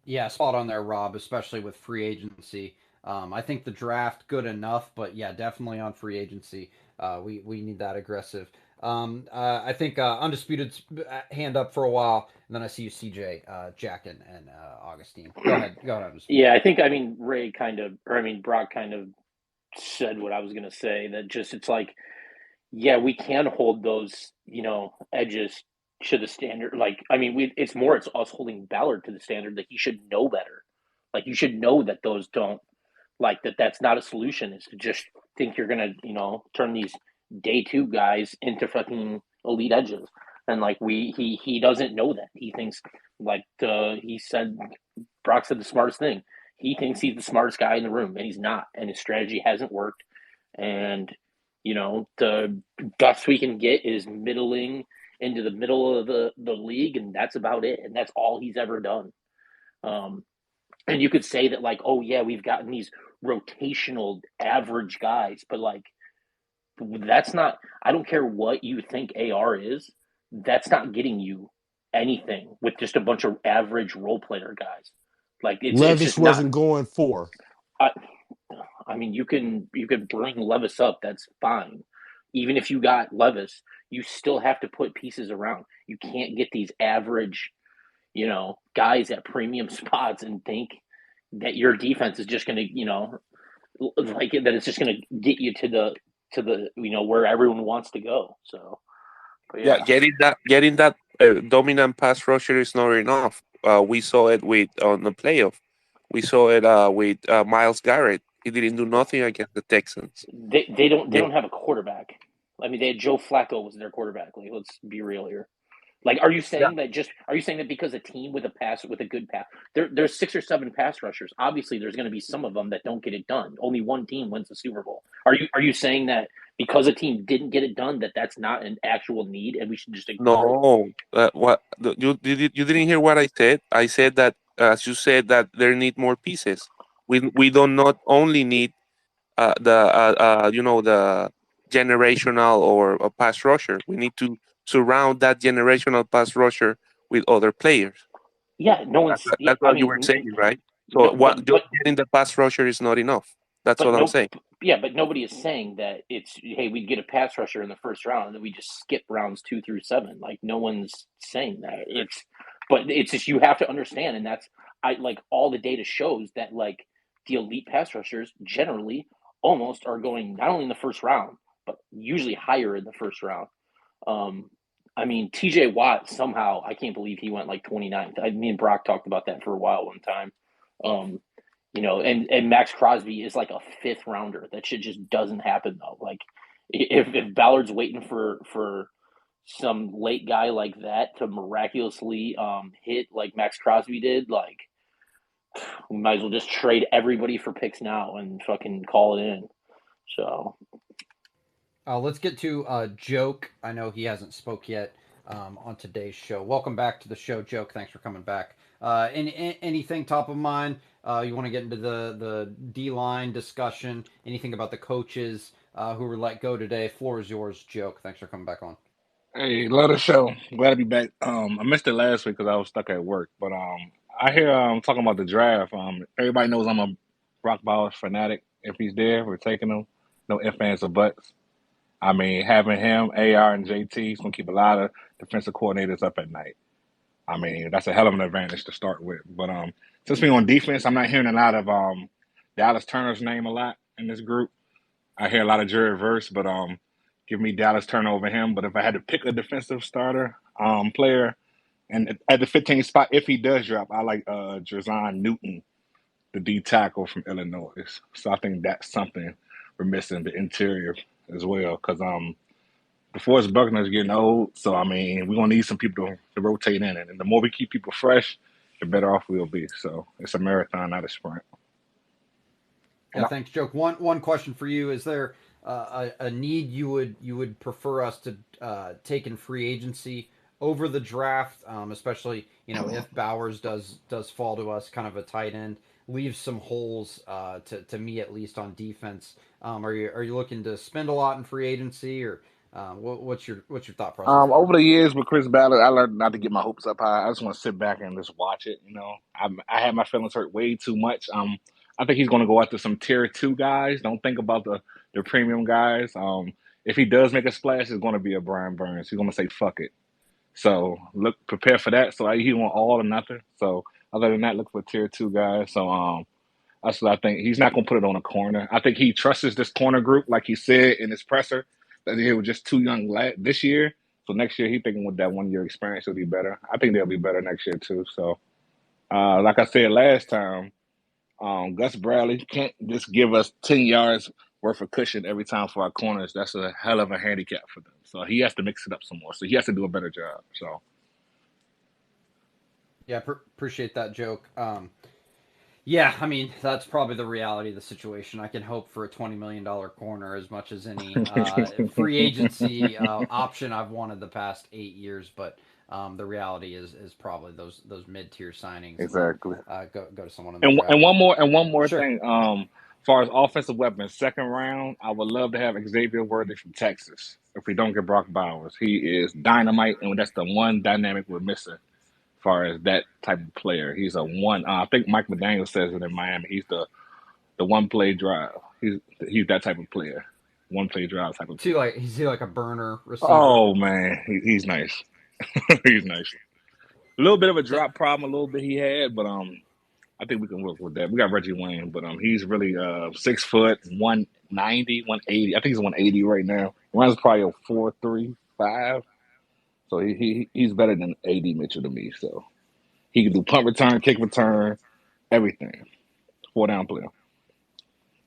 Yeah, spot on there, Rob, especially with free agency. I think the draft good enough, but yeah, definitely on free agency. We need that aggressive. I think Undisputed hand up for a while, and then I see you, CJ, Jack, and Augustine. Go ahead, Undisputed. Yeah, Brock kind of said what I was going to say. That just, it's like, yeah, we can hold those, edges to the standard. It's us holding Ballard to the standard that he should know better. Like, you should know that those don't, that's not a solution. Is to just think you're going to, turn these day two guys into fucking elite edges. And he doesn't know that. He thinks, Brock said the smartest thing. He thinks he's the smartest guy in the room, and he's not. And his strategy hasn't worked. And the best we can get is middling into the middle of the league, and that's about it. And that's all he's ever done. And you could say that, oh yeah, we've gotten these rotational average guys, but that's not. I don't care what you think AR is. That's not getting you anything with just a bunch of average role player guys. It's Levis just wasn't not. going for. I mean, you can bring Levis up. That's fine. Even if you got Levis, you still have to put pieces around. You can't get these average, guys at premium spots and think that your defense is just going to, like that it's just going to get you to the where everyone wants to go. So, but Yeah, yeah. getting that dominant pass rusher is not enough. We saw it with on the playoff. We saw it with Miles Garrett. He didn't do nothing against the Texans. They don't have a quarterback. I mean, they had Joe Flacco was their quarterback. Like, let's be real here. Like, are you saying that because a team with a good pass, there's 6 or 7 pass rushers. Obviously, there's going to be some of them that don't get it done. Only one team wins the Super Bowl. Are you saying that because a team didn't get it done, that's not an actual need and we should just ignore it? No, you didn't hear what I said? I said that, as you said, that there need more pieces. We don't not only need the generational or a pass rusher. We need to surround that generational pass rusher with other players. Yeah, no That's, one's. Yeah, that's I what you were mean, saying, right? So no, what just getting the pass rusher is not enough. That's but what I'm no, saying. yeah, but nobody is saying that it's hey, we get a pass rusher in the first round and then we just skip rounds 2 through 7. Like no one's saying that. But it's just you have to understand, and that's I like all the data shows that like the elite pass rushers generally almost are going not only in the first round but usually higher in the first round. Um, I mean, TJ Watt somehow I can't believe he went like 29th. Me and Brock talked about that for a while one time. Um, and Max Crosby is like a 5th rounder. That shit just doesn't happen though. Like if Ballard's waiting for some late guy like that to miraculously hit like Max Crosby did, like we might as well just trade everybody for picks now and fucking call it in. So Let's get to Joke. I know he hasn't spoke yet on today's show. Welcome back to the show, Joke. Thanks for coming back. Anything top of mind? You want to get into the D line discussion? Anything about the coaches who were let go today? Floor is yours, Joke. Thanks for coming back on. Hey, love the show. Glad to be back. I missed it last week because I was stuck at work. But I hear talking about the draft. Everybody knows I'm a Brock Bowers fanatic. If he's there, we're taking him. No ifs, ands, or buts. I mean, having him, AR, and JT is gonna keep a lot of defensive coordinators up at night. I mean, that's a hell of an advantage to start with. But since we're on defense, I'm not hearing a lot of Dallas Turner's name a lot in this group. I hear a lot of Jerry Verse, but give me Dallas Turner over him. But if I had to pick a defensive starter player, and at the 15th spot, if he does drop, I like Jerzon Newton, the D tackle from Illinois. So I think that's something we're missing the interior as well, because DeForest Buckner's getting old. So I mean, we're gonna need some people to rotate in, and the more we keep people fresh, the better off we'll be. So it's a marathon, not a sprint. Yeah, thanks, Joke. One question for you: is there a need you would prefer us to take in free agency over the draft, especially if Bowers does fall to us, kind of a tight end, leaves some holes to me at least on defense. Are you looking to spend a lot in free agency, or what's your thought process there? Over the years with Chris Ballard, I learned not to get my hopes up high. I just want to sit back and just watch it. I had my feelings hurt way too much. I think he's going to go after some tier 2 guys. Don't think about the premium guys. If he does make a splash, it's going to be a Brian Burns. He's going to say fuck it. So prepare for that. So he want all or nothing. So other than that, look for tier 2 guys. So that's what I think. He's not going to put it on a corner. I think he trusts this corner group, like he said in his presser, that he was just too young this year. So next year, he's thinking with that 1 year experience, he'll be better. I think they'll be better next year, too. So, like I said last time, Gus Bradley can't just give us 10 yards worth of cushion every time for our corners. That's a hell of a handicap for them. So he has to mix it up some more. So he has to do a better job. So, Yeah, appreciate that, Joke. Yeah, I mean that's probably the reality of the situation. I can hope for a $20 million corner as much as any free agency option I've wanted the past 8 years, but the reality is probably those mid tier signings. exactly. And then, go to someone in the draft. And one more Sure. thing. As far as offensive weapons, second round, I would love to have Xavier Worthy from Texas. If we don't get Brock Bowers, he is dynamite, and that's the one dynamic we're missing. As far as that type of player, he's a one. I think Mike McDaniel says it in Miami. He's the one play drive. He's that type of player, one play drive type of player. Is he like a burner receiver? Oh man, he's nice. He's nice. A little bit of a So, drop problem, a little bit he had, but I think we can work with that. We got Reggie Wayne, but he's really 6 foot, 190, 180. I think he's 180 right now. Runs probably a 4.35. So he's better than AD Mitchell to me. So he can do punt return, kick return, everything. 4 down player.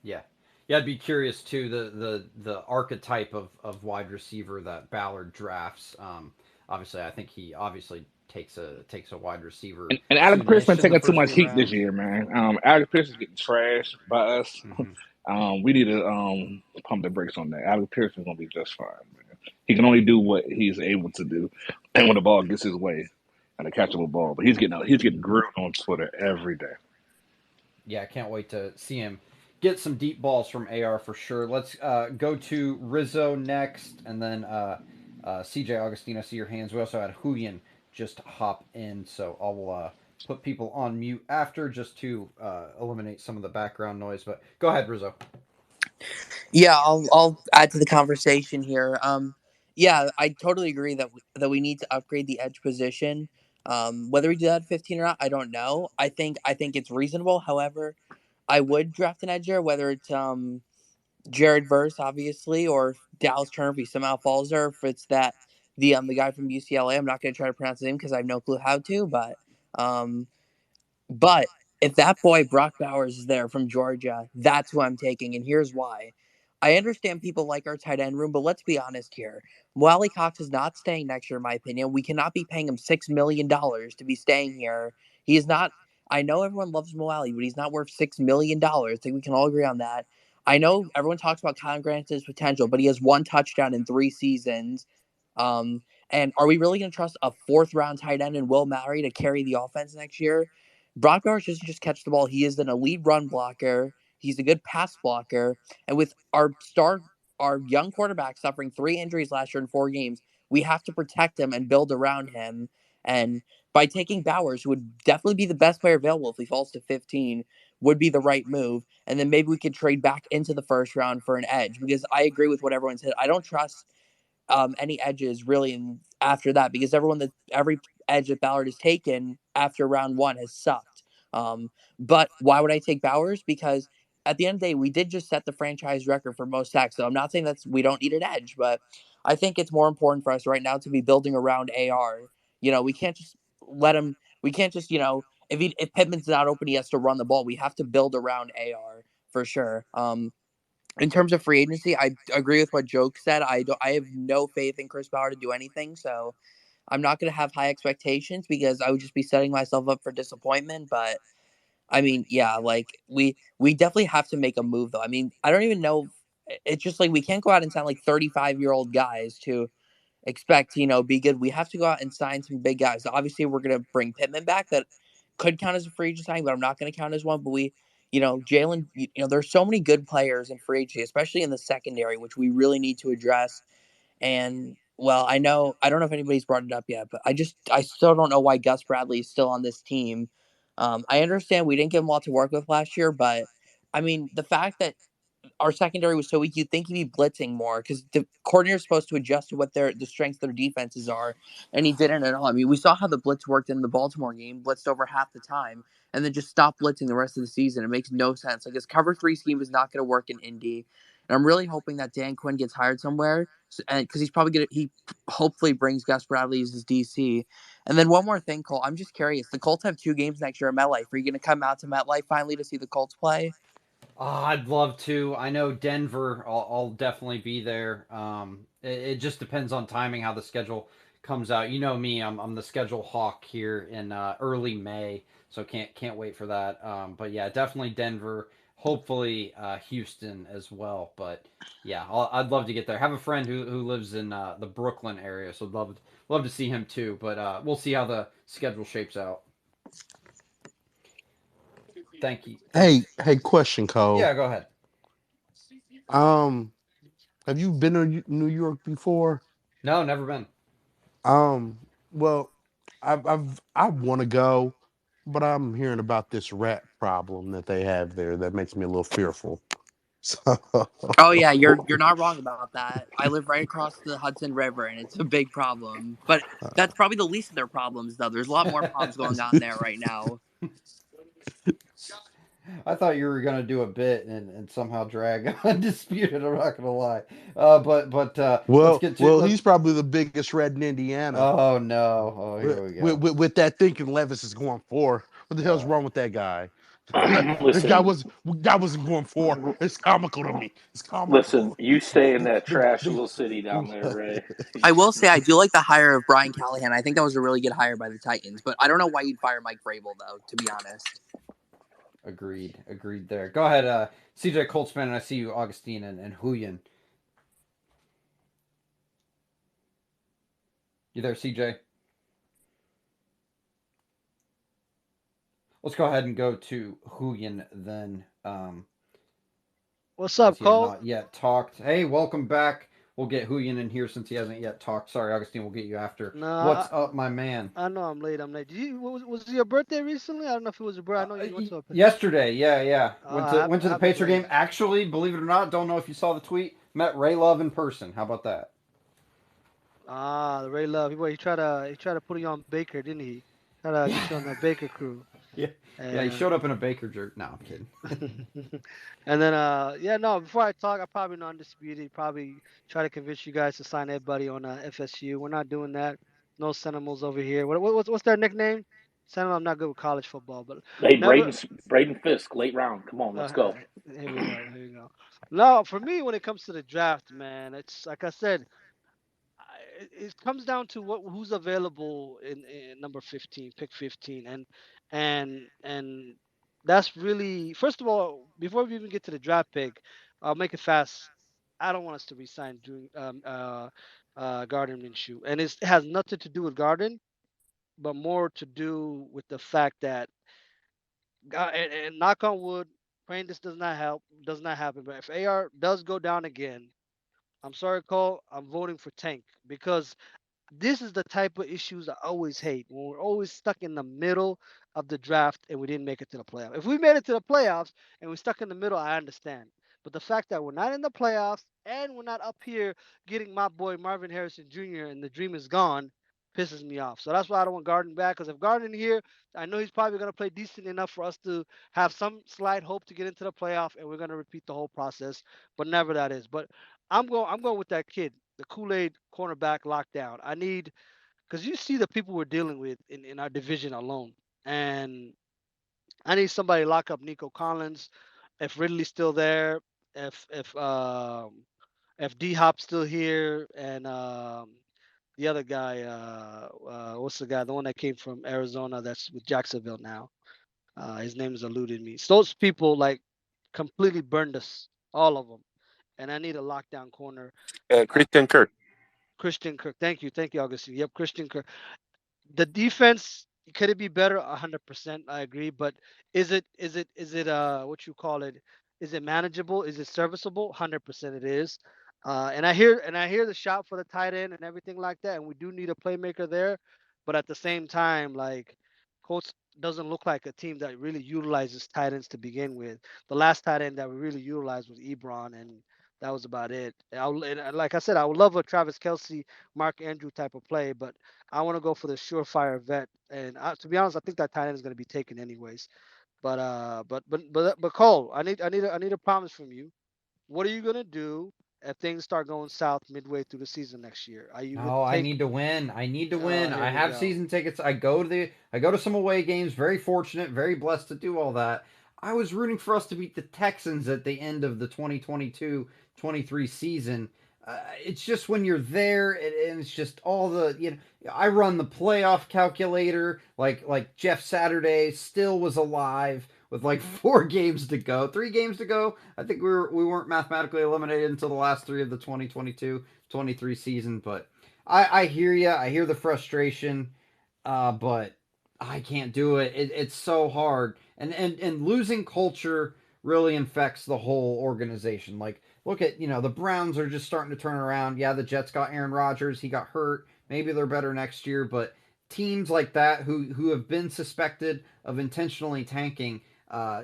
yeah. Yeah, I'd be curious too the archetype of wide receiver that Ballard drafts. Obviously, I think he obviously takes a wide receiver And Alex Pierce been soonish in the taking too first much few heat this rounds. year, man. Alex Pierce is getting trashed by us. Hmm. We need to pump the brakes on that. Alex Pierce is gonna be just fine, man. He can only do what he's able to do, and when the ball gets his way, and a catchable ball. But he's getting grilled on Twitter every day. Yeah, I can't wait to see him get some deep balls from AR for sure. Let's go to Rizzo next, and then CJ Augustine. I see your hands. We also had Huyen just hop in, so I'll put people on mute after just to eliminate some of the background noise. But go ahead, Rizzo. Yeah, I'll add to the conversation here. Yeah, I totally agree that we need to upgrade the edge position. Whether we do that at 15 or not, I don't know. I think it's reasonable. However, I would draft an edger, whether it's Jared Verse, obviously, or Dallas Turner if he somehow falls there. If it's the guy from UCLA, I'm not going to try to pronounce his name because I have no clue how to. Um, but if that boy Brock Bowers is there from Georgia, that's who I'm taking, and here's why. I understand people like our tight end room, but let's be honest here. Wally Cox is not staying next year, in my opinion. We cannot be paying him $6 million to be staying here. He is not. I know everyone loves Moali, but he's not worth $6 million. I think we can all agree on that. I know everyone talks about Colin Grant's potential, but he has one touchdown in 3 seasons. Um, and are we really going to trust a fourth round tight end in Will Mallory to carry the offense next year? Brock Bowers doesn't just catch the ball. He is an elite run blocker. He's a good pass blocker. And with our young quarterback suffering 3 injuries last year in 4 games, we have to protect him and build around him. And by taking Bowers, who would definitely be the best player available if he falls to 15, would be the right move. And then maybe we could trade back into the first round for an edge because I agree with what everyone said. I don't trust any edges really after that because every edge that Ballard has taken after round one has sucked. But why would I take Bowers? Because at the end of the day, we did just set the franchise record for most sacks. So I'm not saying we don't need an edge, but I think it's more important for us right now to be building around AR. We can't just let him. We can't just if Pittman's not open, he has to run the ball. We have to build around AR for sure. In terms of free agency, I agree with what Joke said. I have no faith in Chris Bauer to do anything, so I'm not going to have high expectations because I would just be setting myself up for disappointment. But I mean, yeah, like we definitely have to make a move though. I mean, I don't even know. It's just like we can't go out and sign like 35-year-old guys to expect, be good. We have to go out and sign some big guys. Obviously, we're going to bring Pittman back. That could count as a free agent signing, but I'm not going to count as one. But Jalen, there's so many good players in free agency, especially in the secondary, which we really need to address. And well, I don't know if anybody's brought it up yet, but I still don't know why Gus Bradley is still on this team. I understand we didn't give him a lot to work with last year, but I mean, the fact that our secondary was so weak, you'd think he'd be blitzing more because the coordinator's supposed to adjust to what the strengths of their defenses are, and he didn't at all. I mean, we saw how the blitz worked in the Baltimore game, blitzed over half the time, and then just stopped blitzing the rest of the season. It makes no sense. Like his cover three scheme is not going to work in Indy, and I'm really hoping that Dan Quinn gets hired somewhere, and because he hopefully brings Gus Bradley as his DC. And then one more thing, Cole, I'm just curious. The Colts have 2 games next year at MetLife. Are you going to come out to MetLife finally to see the Colts play? I'd love to. I know Denver. I'll definitely be there. It just depends on timing how the schedule comes out. You know me. I'm the schedule hawk here in early May, so can't wait for that. But yeah, definitely Denver. Hopefully Houston as well. But yeah, I'd love to get there. I have a friend who lives in the Brooklyn area, so love to see him too. But we'll see how the schedule shapes out. Thank you. Hey, Thanks. hey, question, Cole. Yeah, go ahead. Um, have you been to New York before? No, never been. Um, well, I want to go, but I'm hearing about this rat problem that they have there that makes me a little fearful. So, Oh yeah, you're not wrong about that. I live right across the Hudson River, and it's a big problem. But that's probably the least of their problems, though. There's a lot more problems going on there right now. I thought you were gonna do a bit and somehow drag undisputed. I'm not gonna lie. Let's get to he's probably the biggest red in Indiana. Oh no! Oh, With, here we with, go. with, with that thinking Levis is going for. What the hell's Uh, wrong with that guy? The Listen, guy wasn't going for. It's comical to me. It's listen. comical. You stay in that The- trash the- little city down there, Ray. I will say I do like the hire of Brian Callahan. I think that was a really good hire by the Titans. But I don't know why you'd fire Mike Vrabel, though. To be honest. agreed there. Go ahead, CJ Coltsman, and I see you, Augustine and Huyen. You there, CJ? Let's go ahead and go to Huyen then, What's as up, he has Cole? not yet talked. Hey, welcome back. We'll get Huyen in here since he hasn't yet talked. Sorry, Augustine, we'll get you after. Nah, What's up, my man? I know I'm late. I'm late. Did you was it your birthday recently? I don't know if it was your birthday. I know you went to a. Yesterday, yeah. Went to the Happy Pacer belated. game. Actually, believe it or not, don't know if you saw the tweet. Met Ray Love in person. How about that? The Ray Love. He tried to put you on Baker, didn't he? Tried to get you on the Baker crew. Yeah, yeah. He And showed up in a Baker jersey. No, I'm kidding. and then yeah, no. Before I talk, I probably know undisputed. Probably try to convince you guys to sign everybody on FSU. We're not doing that. No Sentinels over here. What's their nickname? Seminole. I'm not good with college football, but Hey, never. Braden Fisk, late round. Come on, let's Uh, go. here we go. Here we go. No, for me, when it comes to the draft, man, it's like I said, it comes down to who's available in number 15, pick 15, and that's really first of all, before we even get to the draft pick, I'll make it fast. I don't want us to resign Gardner Minshew, and it has nothing to do with Garden, but more to do with the fact that and knock on wood, praying this does not happen. But if AR does go down again, I'm sorry, Cole, I'm voting for Tank because this is the type of issues I always hate when we're always stuck in the middle of the draft and we didn't make it to the playoffs. If we made it to the playoffs and we're stuck in the middle, I understand. But the fact that we're not in the playoffs and we're not up here getting my boy Marvin Harrison Jr. and the dream is gone pisses me off. So that's why I don't want Garden back. Because if Garden here, I know he's probably going to play decent enough for us to have some slight hope to get into the playoff, and we're going to repeat the whole process. But never that is. But I'm going with that kid, the Kool-Aid cornerback lockdown. I need because you see the people we're dealing with in our division alone. And I need somebody to lock up Nico Collins. If Ridley's still there, if D Hop's still here, and the other guy, what's the guy, the one that came from Arizona that's with Jacksonville now? His name has eluded me. So those people like completely burned us, all of them. And I need a lockdown corner. Uh, Christian Kirk. Christian Kirk. Thank you, Augustine. Yep, Christian Kirk. The defense could it be better? 100%, I agree. But is it what you call it? Is it manageable? Is it serviceable? 100% it is. And I hear the shout for the tight end and everything like that, and we do need a playmaker there. But at the same time, like Colts doesn't look like a team that really utilizes tight ends to begin with. The last tight end that we really utilized was Ebron, and that was about it. And like I said, I would love a Travis Kelsey, Mark Andrew type of play, but I want to go for the surefire vet. And to be honest, I think that tight end is going to be taken anyways. But Cole, I need a promise from you. What are you going to do if things start going south midway through the season next year? Are you going No, to I take? need to win. I need to win. Here I we have go. season tickets. I go to some away games. Very fortunate, very blessed to do all that. I was rooting for us to beat the Texans at the end of the 2022-23 season. It's just when you're there, and it's just all the I run the playoff calculator like Jeff Saturday still was alive with like 4 games to go, 3 games to go. I think we weren't mathematically eliminated until the last 3 of the 2022-23 season, but I hear you. I hear the frustration, but I can't do it. It's so hard, and losing culture really infects the whole organization. Like, look at the Browns are just starting to turn around. Yeah, the Jets got Aaron Rodgers. He got hurt. Maybe they're better next year, but teams like that who have been suspected of intentionally tanking.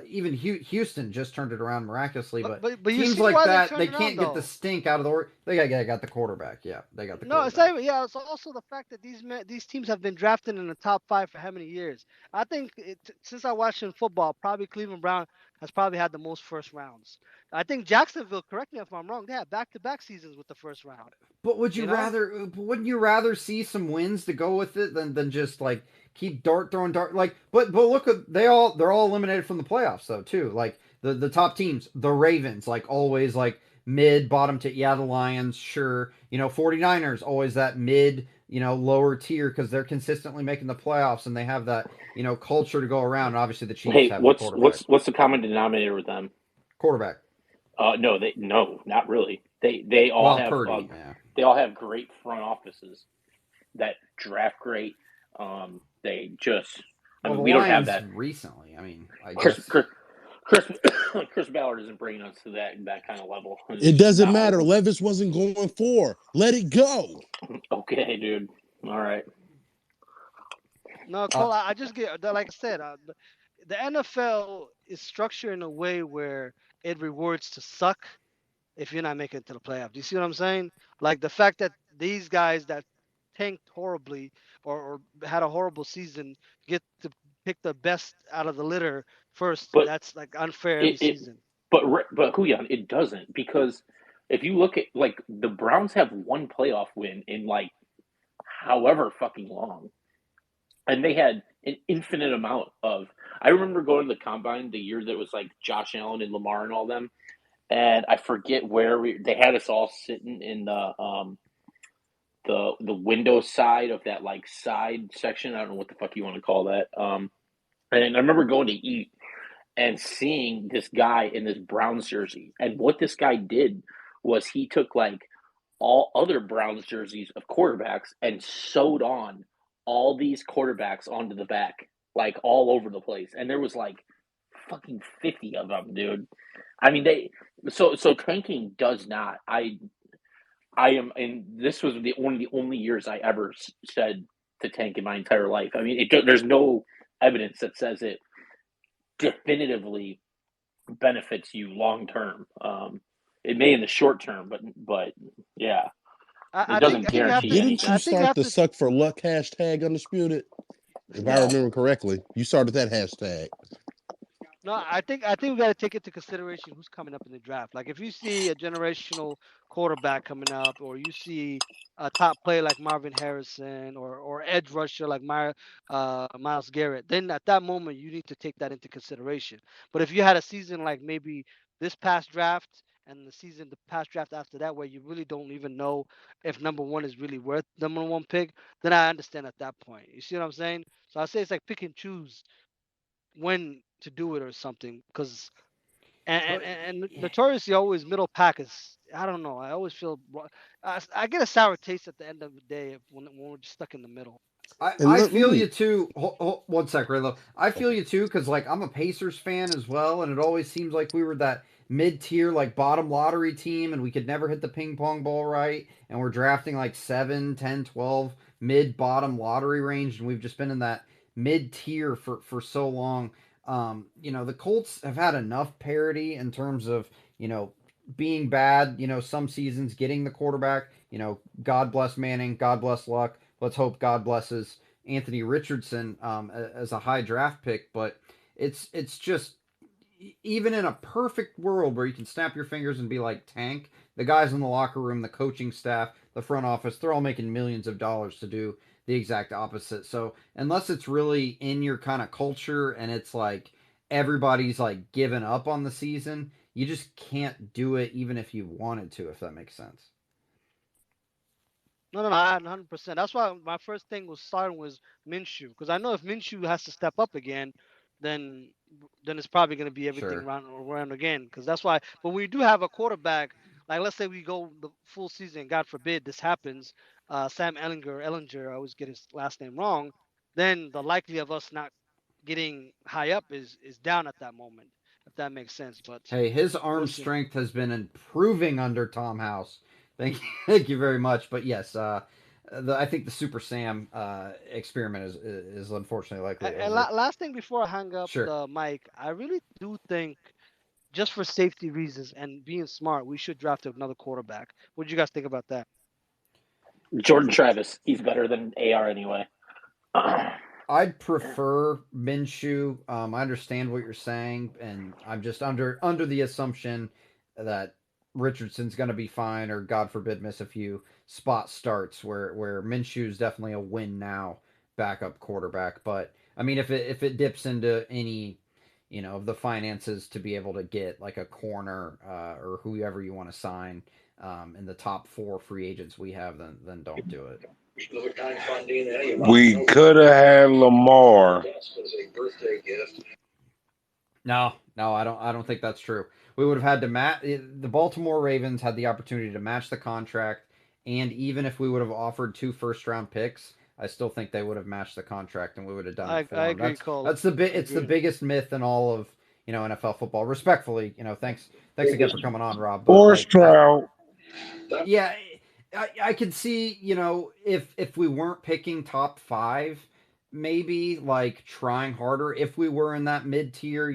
Even Houston just turned it around miraculously, but But you teams see like why they that, they turned around can't get the though. stink out of they got the quarterback. Yeah, they got the No, it's quarterback. not even, yeah. It's also the fact that these teams have been drafted in the top 5 for how many years? I think since I watched in football, probably Cleveland Brown has probably had the most first rounds. I think Jacksonville. Correct me if I'm wrong. They have back-to-back seasons with the first round. But would you You know? rather? Wouldn't you rather see some wins to go with it than just like keep throwing dart? Like, but look, they're all eliminated from the playoffs though too. Like the top teams, the Ravens, like always like mid bottom to yeah, the Lions, sure. 49ers always that mid lower tier because they're consistently making the playoffs and they have that culture to go around. And obviously the Chiefs Hey, have the what's quarterback. what's what's the common denominator with them? Quarterback. No, not really. They all Well, have Purdy. Yeah. they all have great front offices that draft great. They just, I Well, mean, the we don't have Lions that. recently. I mean, I Chris guess. Chris Chris, Chris Ballard isn't bringing us to that kind of level. It's It just doesn't not. matter. Levis wasn't going for. Let it go. Okay, dude. All right. No, Uh, Cole. I just get like I said. The NFL is structured in a way where it rewards to suck if you're not making it to the playoffs. Do you see what I'm saying? Like the fact that these guys that tanked horribly or had a horrible season get to pick the best out of the litter first. But That's like unfair every it season. but Huyan, it doesn't, because if you look at, like, the Browns have one playoff win in, like, however fucking long, and they had an infinite amount of. I remember going to the combine the year that was like Josh Allen and Lamar and all them, and I forget where they had us all sitting in the window side of that, like, side section. I don't know what the fuck you want to call that. And I remember going to eat and seeing this guy in this Browns jersey. And what this guy did was he took, like, all other Browns jerseys of quarterbacks and sewed on all these quarterbacks onto the back, like, all over the place. And there was like fucking 50 of them, dude. I mean, so tanking does not. I am, and this was one of the only years I ever said to tank in my entire life. I mean, there's no evidence that says it definitively benefits you long term. It may in the short term, but yeah, it doesn't I think you have guarantee to. Didn't anything. you I think you start have the to. suck for luck hashtag undisputed? If I No, remember correctly, you started that hashtag. No, I think we got to take into consideration who's coming up in the draft. Like if you see a generational quarterback coming up, or you see a top player like Marvin Harrison, or edge rusher like Miles Garrett, then at that moment you need to take that into consideration. But if you had a season like maybe this past draft and the past draft after that, where you really don't even know if number one is really worth number one pick, then I understand at that point. You see what I'm saying? So I say it's like pick and choose when to do it or something, because but and notoriously always middle pack is, I don't know, I always feel I get a sour taste at the end of the day when we're just stuck in the middle. And I let feel me. you too. One sec, Raylo. I feel Okay. you too because like I'm a Pacers fan as well, and it always seems like we were that mid tier like bottom lottery team, and we could never hit the ping pong ball right, and we're drafting like 7, 10, 12 mid bottom lottery range, and we've just been in that mid tier for so long. The Colts have had enough parity in terms of being bad. Some seasons getting the quarterback. God bless Manning. God bless Luck. Let's hope God blesses Anthony Richardson as a high draft pick. But it's just even in a perfect world where you can snap your fingers and be like tank, the guys in the locker room, the coaching staff, the front office, they're all making millions of dollars to do the exact opposite. So unless it's really in your kind of culture and it's like everybody's like given up on the season, you just can't do it even if you wanted to, if that makes sense. No, no, no, 100%. That's why my first thing was starting was Minshew, because I know if Minshew has to step up again, then then it's probably going to be everything Sure. around again. Because that's why. But we do have a quarterback. Like let's say we go the full season, God forbid this happens. Sam Ellinger, I always get his last name wrong. Then the likely of us not getting high up is down at that moment, if that makes sense. But Hey, his arm we'll see. strength has been improving under Tom House. Thank you, thank you very much. But yes, I think the Super Sam experiment is unfortunately likely And over. last thing before I hang up Sure. the mic, I really do think just for safety reasons and being smart, we should draft another quarterback. What do you guys think about that? Jordan Travis, he's better than AR anyway. I'd prefer Minshew. I understand what you're saying, and I'm just under the assumption that Richardson's going to be fine, or God forbid, miss a few spot starts. Where Minshew's definitely a win now backup quarterback. But I mean, if it dips into any, of the finances to be able to get like a corner or whoever you want to sign in the top four free agents we have, then don't do it. We could have had Lamar. No, no, I don't think that's true. We would have had to match. The Baltimore Ravens had the opportunity to match the contract, and even if we would have offered 2 first-round picks, I still think they would have matched the contract, and we would have done it I for him. agree, That's Cole. that's the bit. I It's the agree. biggest myth in all of NFL football. Respectfully, thanks again for coming on, Rob. But Or like, Stroud. yeah, I could see, if we weren't picking top five, maybe like trying harder. If we were in that mid tier,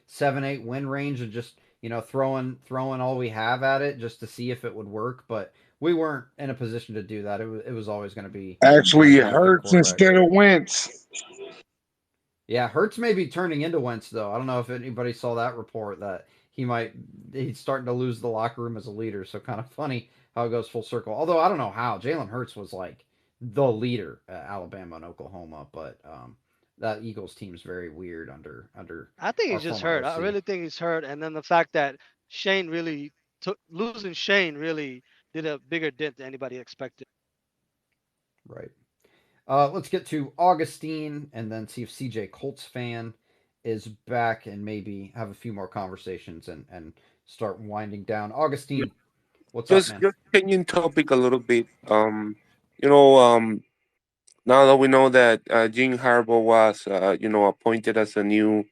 7, 8 win range, and just throwing all we have at it just to see if it would work. But we weren't in a position to do that. It was always going to be Actually, it drafting a hurts quarterback. instead of Wentz. Yeah, Hurts may be turning into Wentz though. I don't know if anybody saw that report that he's starting to lose the locker room as a leader. So kind of funny how it goes full circle. Although I don't know how Jalen Hurts was like the leader at Alabama and Oklahoma, but that Eagles team's very weird under I think our he's just former hurt. I OC. really think he's hurt. And then the fact that Shane really took losing Shane really did a bigger dent than anybody expected. Right. Let's get to Augustine and then see if CJ Colts fan is back and maybe have a few more conversations and start winding down. Augustine, what's up, man? Just changing topic a little bit. You know, now that we know that Jim Harbaugh was, appointed as a new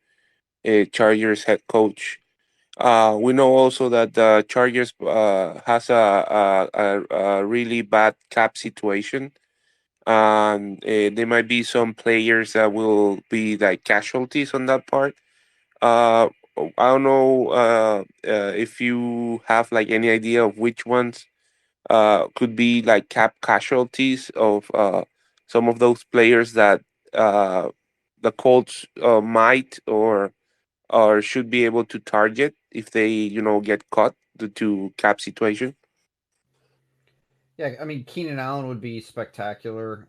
Chargers head coach, we know also that the Chargers has a really bad cap situation, and there might be some players that will be like casualties on that part. Uh, I don't know if you have like any idea of which ones could be like cap casualties of some of those players that uh, the Colts might or should be able to target if they get caught due to cap situation. Yeah, I mean Keenan Allen would be spectacular.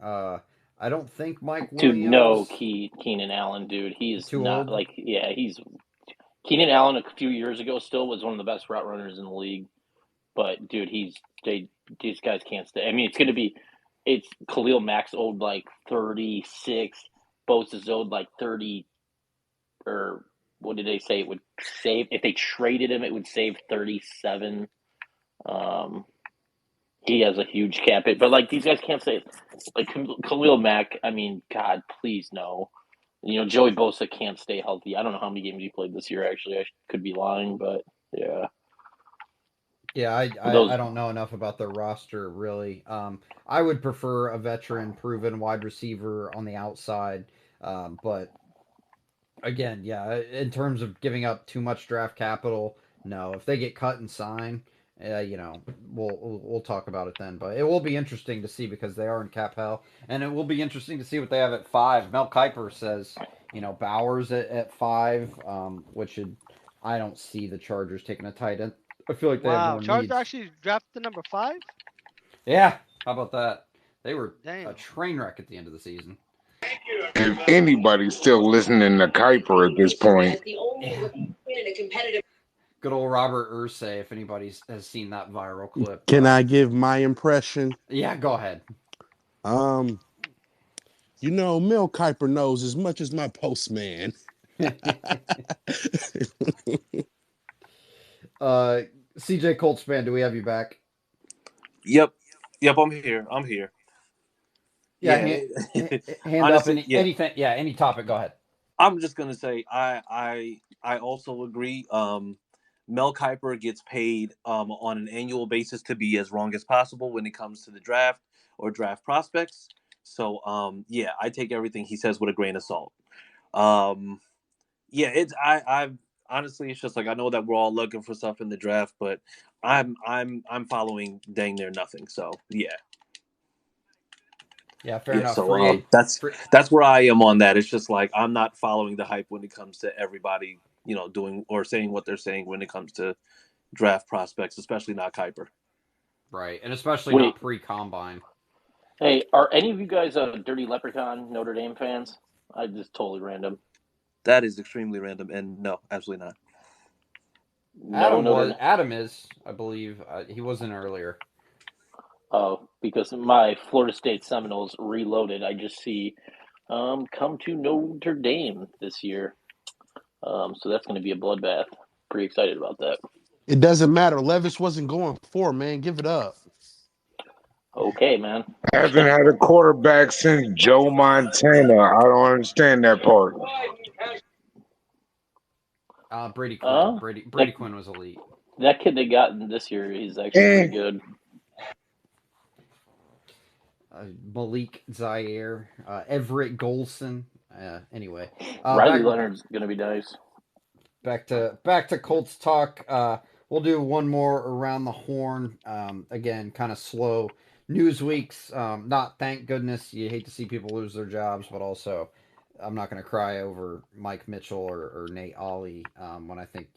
I don't think Mike Dude, no, Williams Keenan Allen, dude. He's too not old. like, yeah, he's Keenan Allen a few years ago still was one of the best route runners in the league. But dude, these guys can't stay. I mean, it's Khalil Mack's owed like 36, Bosa's owed like 30, or what did they say it would save if they traded him? It would save 37. Um, he has a huge cap hit, but like these guys can't say like Khalil Mack. I mean, God, please no. Joey Bosa can't stay healthy. I don't know how many games he played this year. Actually, I could be lying, but yeah, Yeah, I those don't know enough about their roster really. I would prefer a veteran, proven wide receiver on the outside. But again, yeah, in terms of giving up too much draft capital, no. If they get cut and sign, we'll talk about it then. But it will be interesting to see because they are in cap hell, and it will be interesting to see what they have at 5. Mel Kiper says, Bowers at 5, which I don't see the Chargers taking a tight end. I feel like they have Wow, more Chargers needs. actually drafted number 5. Yeah, how about that? They were a Damn. train wreck at the end of the season. If anybody's still listening to Kuiper at this point. Yeah. Good old Robert Ursay, if anybody has seen that viral clip. Can I give my impression? Yeah, go ahead. Mel Kiper knows as much as my postman. CJ Colts fan, do we have you back? Yep, I'm here. I'm here. Yeah, Yeah, hand up honestly, yeah. anything. Yeah, any topic. Go ahead. I'm just gonna say I also agree. Mel Kiper gets paid on an annual basis to be as wrong as possible when it comes to the draft or draft prospects. So yeah, I take everything he says with a grain of salt. Um, yeah, I honestly, it's just like I know that we're all looking for stuff in the draft, but I'm following dang near nothing. So yeah, Yeah, fair yeah. enough. So that's where I am on that. It's just like I'm not following the hype when it comes to everybody, doing or saying what they're saying when it comes to draft prospects, especially not Kuiper. Right, and especially Wait, not pre-combine. hey, are any of you guys Dirty Leprechaun Notre Dame fans? I just totally random. That is extremely random, and no, absolutely not. No Notre. Adam is, I believe. He wasn't earlier. Oh, because my Florida State Seminoles reloaded. I just see come to Notre Dame this year. So that's going to be a bloodbath. Pretty excited about that. It doesn't matter. Levis wasn't going for, man. Give it up. Okay, man. Hasn't had a quarterback since Joe Montana. I don't understand that part. Brady Quinn. Uh, Brady that Quinn was elite. that kid they got this year, he's actually Eh, pretty good. Malik Zaire, Everett Golson. Anyway, Riley Leonard's going to be nice. back to Colts talk. We'll do one more around the horn. Again, kind of slow news weeks. Not thank goodness. You hate to see people lose their jobs, but also I'm not going to cry over Mike Mitchell or Nate Ollie when I think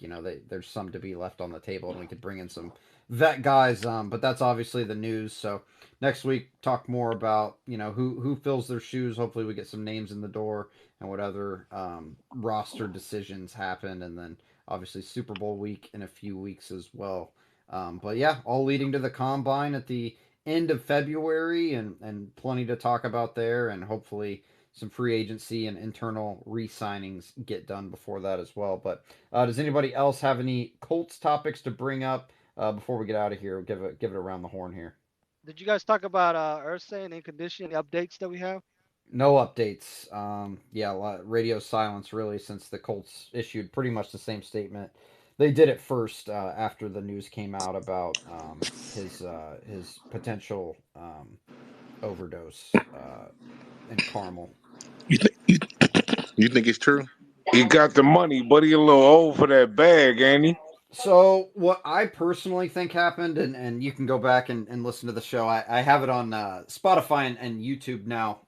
there's some to be left on the table and we could bring in some vet guys. But that's obviously the news. So next week talk more about who fills their shoes. Hopefully we get some names in the door and what other roster decisions happen, and then obviously Super Bowl week in a few weeks as well. But yeah, all leading to the combine at the end of February, and plenty to talk about there, and hopefully some free agency and internal re-signings get done before that as well. But does anybody else have any Colts topics to bring up before we get out of here? Give it around the horn here. Did you guys talk about Ursay and in condition updates that we have? No updates. Yeah, radio silence really since the Colts issued pretty much the same statement. They did it first after the news came out about his potential overdose in Carmel. You think you think it's true? he got the money, but he a little old for that bag, ain't he? So what I personally think happened, and you can go back and listen to the show. I have it on Spotify and YouTube now.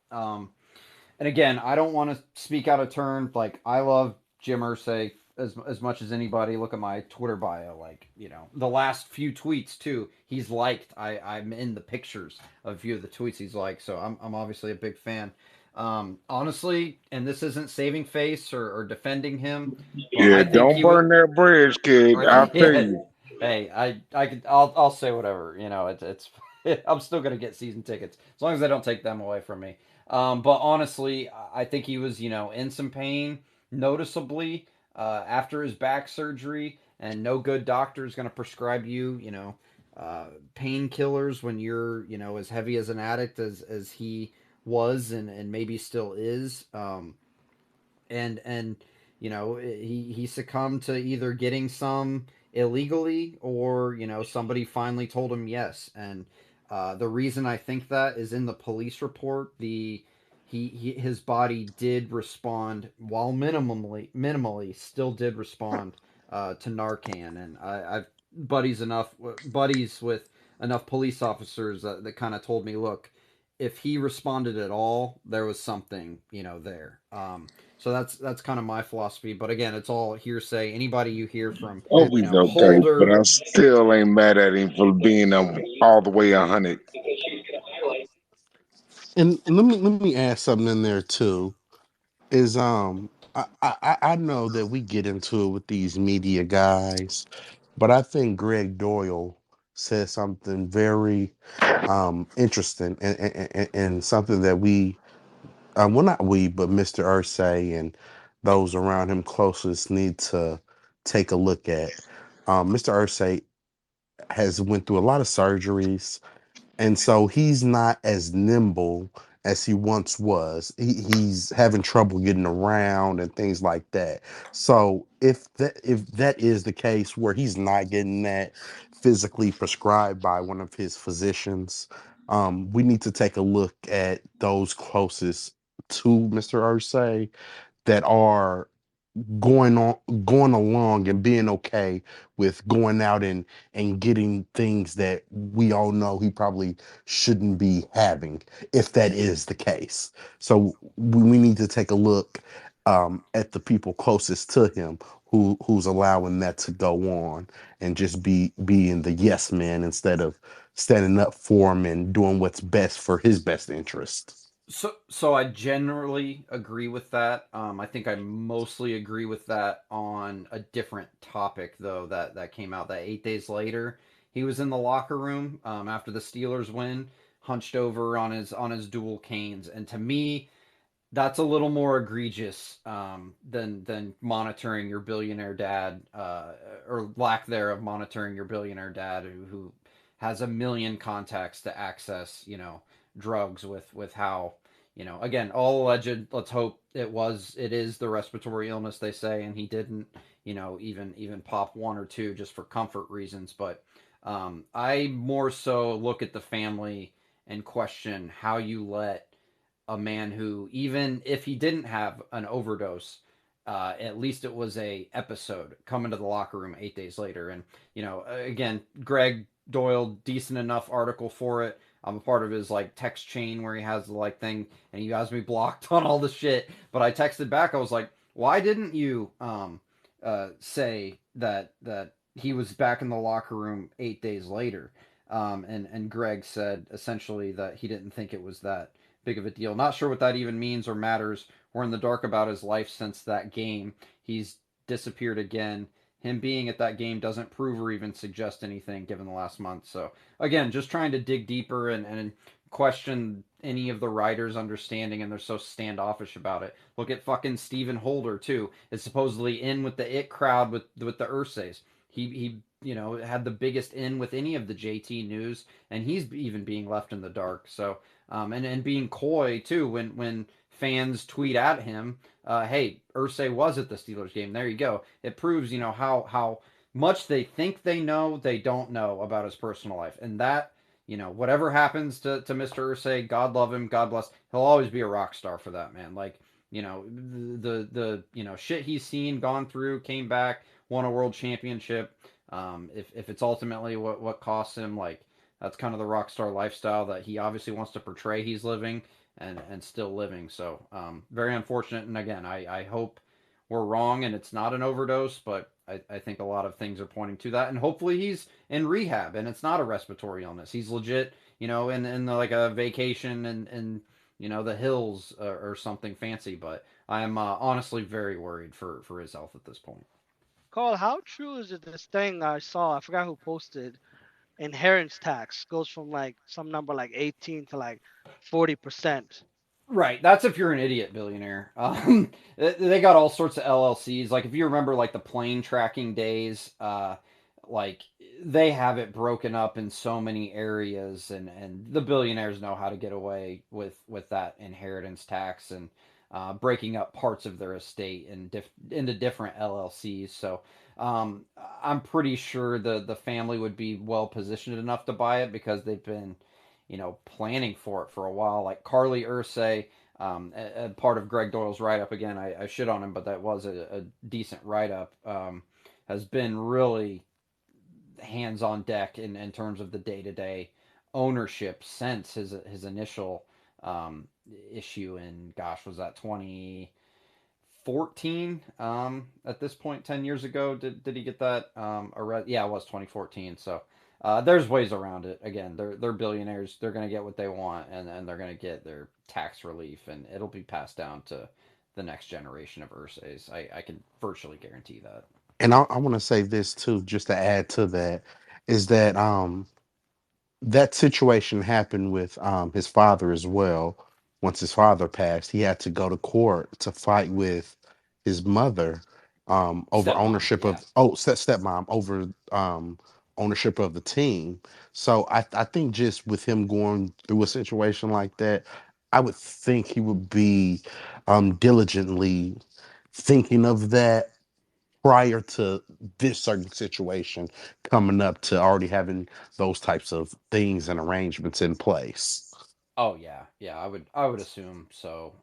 And again, I don't want to speak out of turn. Like I love Jim Irsay as much as anybody. Look at my Twitter bio. Like the last few tweets too. He's liked. I'm in the pictures of a few of the tweets he's liked. So I'm obviously a big fan. Honestly, and this isn't saving face or defending him, but Yeah, I think don't he would. burn that bridge, kid. I feel Yeah. you. Hey, I'll say whatever. It's I'm still gonna get season tickets as long as they don't take them away from me. But honestly, I think he was in some pain noticeably after his back surgery, and no good doctor is gonna prescribe painkillers when you're as heavy as an addict as he was and maybe still is. And he succumbed to either getting some illegally or somebody finally told him yes. And the reason I think that is in the police report. His body did respond, while minimally still did respond to Narcan. And I've buddies with enough police officers that kind of told me, look, if he responded at all, there was something there. So that's kind of my philosophy. But again, it's all hearsay. Anybody you hear from, Hope he's okay, but Holder. I still ain't mad at him for being all the way 100. And let me add something in there too. Is I know that we get into it with these media guys, but I think Greg Doyle said something very interesting and something that we well, not we, but Mr. Ursay and those around him closest need to take a look at. Mr. Ursay has went through a lot of surgeries, and so he's not as nimble as he once was. He's having trouble getting around and things like that. So if that is the case where he's not getting that physically prescribed by one of his physicians, We need to take a look at those closest to Mr. Ursay that are going on going along and being okay with going out and getting things that we all know he probably shouldn't be having, if that is the case. So we need to take a look at the people closest to him who's allowing that to go on, and just being the yes man instead of standing up for him and doing what's best for his best interest. So I generally agree with that. I think I mostly agree with that on a different topic though that came out that 8 days later he was in the locker room after the Steelers win, hunched over on his dual canes, and to me that's a little more egregious than monitoring your billionaire dad or lack thereof monitoring your billionaire dad who has a million contacts to access drugs with how again all alleged. Let's hope it is the respiratory illness they say, and he didn't even pop one or two just for comfort reasons. But I more so look at the family and question how you let a man who, even if he didn't have an overdose, at least it was a episode, come into the locker room 8 days later. And again, Greg Doyle, decent enough article for it. I'm a part of his like text chain where he has the like thing, and he has me blocked on all the shit. But I texted back. I was like, why didn't you say that he was back in the locker room 8 days later? And Greg said essentially that he didn't think it was that big of a deal. Not sure what that even means or matters. We're in the dark about his life since that game. He's disappeared again. Him being at that game doesn't prove or even suggest anything given the last month. So, again, just trying to dig deeper and question any of the writers' understanding, and they're so standoffish about it. Look at fucking Stephen Holder, too. Is supposedly in with the it crowd with the Ursays. He had the biggest in with any of the JT news, and he's even being left in the dark. So, and being coy too when fans tweet at him, "Hey, Ursay was at the Steelers game." There you go. It proves how much they think they don't know about his personal life, and that whatever happens to Mr. Ursay, God love him, God bless. He'll always be a rock star for that man. Like the shit he's seen, gone through, came back, won a world championship. If it's ultimately what costs him, like that's kind of the rock star lifestyle that he obviously wants to portray he's living and still living. So very unfortunate. And again, I hope we're wrong and it's not an overdose, but I think a lot of things are pointing to that. And hopefully he's in rehab and it's not a respiratory illness. He's legit, in like a vacation and the hills or something fancy. But I'm honestly very worried for his health at this point. Carl, how true is it this thing I saw? I forgot who posted. Inheritance tax goes from like some number like 18 to like 40%. Right, that's if you're an idiot billionaire. They got all sorts of LLCs. Like if you remember, like the plane tracking days, like they have it broken up in so many areas, and the billionaires know how to get away with that inheritance tax and breaking up parts of their estate into different LLCs. So I'm pretty sure the family would be well positioned enough to buy it because they've been planning for it for a while. Like Carly Ursay, a part of Greg Doyle's write up. Again, I shit on him, but that was a decent write up. Has been really hands on deck in terms of the day to day ownership since his initial issue in, gosh, was that 2014? At this point, 10 years ago, did he get that arrest? Yeah, it was 2014. So there's ways around it. Again, they're billionaires. They're gonna get what they want, and they're gonna get their tax relief, and it'll be passed down to the next generation of Ursays. I can virtually guarantee that. And I want to say this too, just to add to that, is that that situation happened with his father as well. Once his father passed, he had to go to court to fight with his mother over Stepmom, ownership yeah. of stepmom over ownership of the team. So I think just with him going through a situation like that, I would think he would be diligently thinking of that prior to this certain situation coming up to already having those types of things and arrangements in place. Oh yeah, yeah. I would assume so.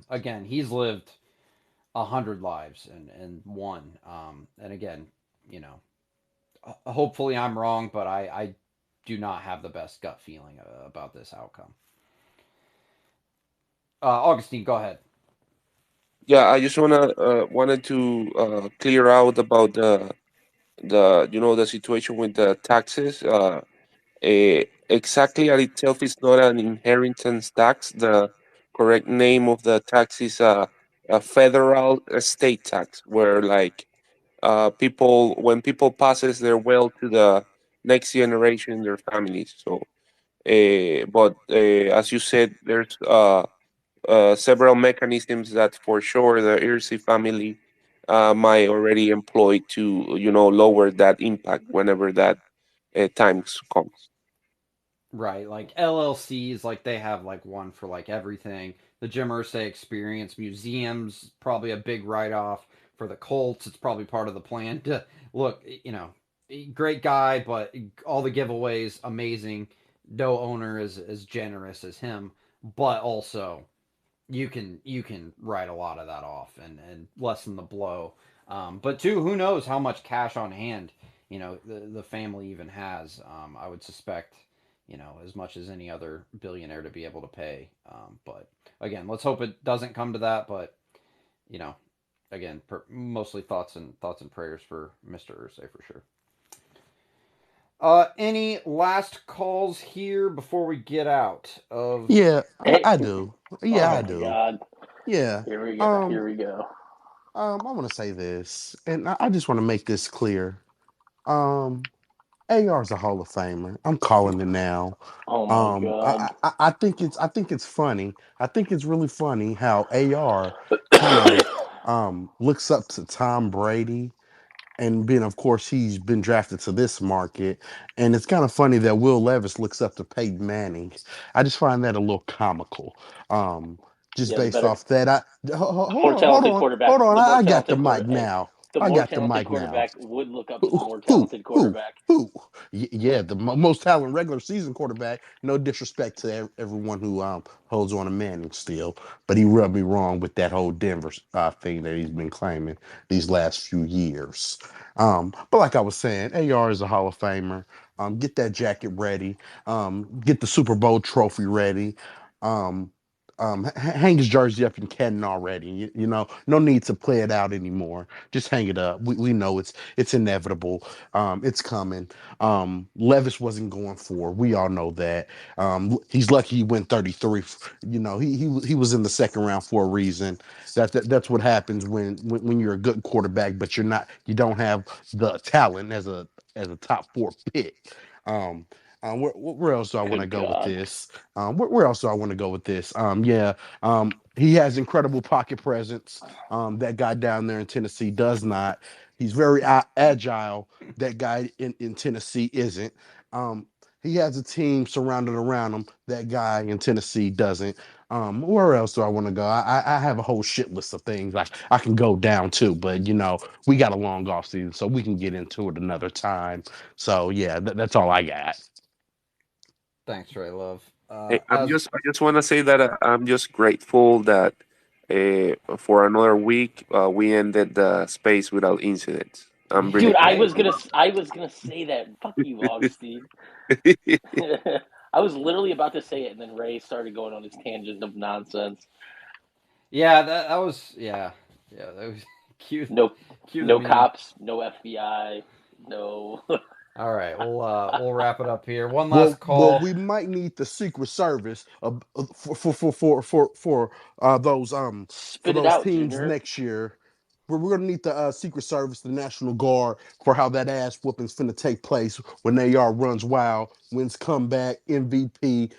Again, he's lived 100 lives and one. And again, you know, hopefully I'm wrong, but I do not have the best gut feeling about this outcome. Augustine, go ahead. Yeah, I just wanted to clear out about the the situation with the taxes. Exactly at itself is not an inheritance tax. The correct name of the tax is a federal estate tax, where like people when people passes their wealth to the next generation, their families. So, but as you said, there's several mechanisms that for sure the Irsi family might already employ to lower that impact whenever that time comes. Right, like LLCs, like they have like one for like everything. The Jim Irsay Experience Museums probably a big write off for the Colts. It's probably part of the plan to look. Great guy, but all the giveaways amazing. No owner is as generous as him, but also you can write a lot of that off and lessen the blow. But two, who knows how much cash on hand the family even has. I would suspect as much as any other billionaire to be able to pay. But again, let's hope it doesn't come to that. But you know, again, mostly thoughts and prayers for Mr. Ursay for sure. Any last calls here before we get out of? Yeah, Hey, I do. Yeah, oh I my do. God. Yeah. Here we go. Um, Here we go. I want to say this, and I just want to make this clear. Um, AR's a Hall of Famer. I'm calling it now. Oh my God. I think it's funny. I think it's really funny how AR kind of looks up to Tom Brady, and being, of course, he's been drafted to this market, and it's kind of funny that Will Levis looks up to Peyton Manning. I just find that a little comical. Um, just Yeah, the based better, off that, the more talented quarterback, hold on. the more I got the talented mic quarter, hey, now. the I more got the talented mic now. quarterback would look up to Who, the more who, talented who, quarterback. who? Yeah, the most talented regular season quarterback. No disrespect to everyone who holds on to Manning still, but he rubbed me wrong with that whole Denver thing that he's been claiming these last few years. But like I was saying, AR is a Hall of Famer. Get that jacket ready. Get the Super Bowl trophy ready. Um, hang his jersey up in Canton already. No need to play it out anymore. Just hang it up. We know it's inevitable. It's coming. Levis wasn't going for. We all know that. He's lucky he went 33. He was in the second round for a reason. That's what happens when you're a good quarterback, but you don't have the talent as a top four pick. Um, where else do I want to Good go with God. this? Where else do I want to go with this? Yeah. He has incredible pocket presence. That guy down there in Tennessee does not. He's very agile. That guy in Tennessee isn't. Um, he has a team surrounded around him. That guy in Tennessee doesn't. Where else do I want to go? I have a whole shit list of things like I can go down to, but we got a long off season, so we can get into it another time. So yeah, that's all I got. Thanks, Trey Love. Hey, As I just want to say that I'm just grateful that for another week we ended the space without incidents. I'm really Dude, hey, I was gonna say that. Fuck you, Augustine. I was literally about to say it, and then Ray started going on his tangent of nonsense. yeah, that was yeah, that was cue No, cue the no meme. cops, no FBI, no. All right, we'll wrap it up here. One last Well, call. we might need the Secret Service those for Spit it those out, teams Junior. next year. We're gonna need the Secret Service, the National Guard, for how that ass whooping's finna take place when AR runs wild, wins comeback, MVP.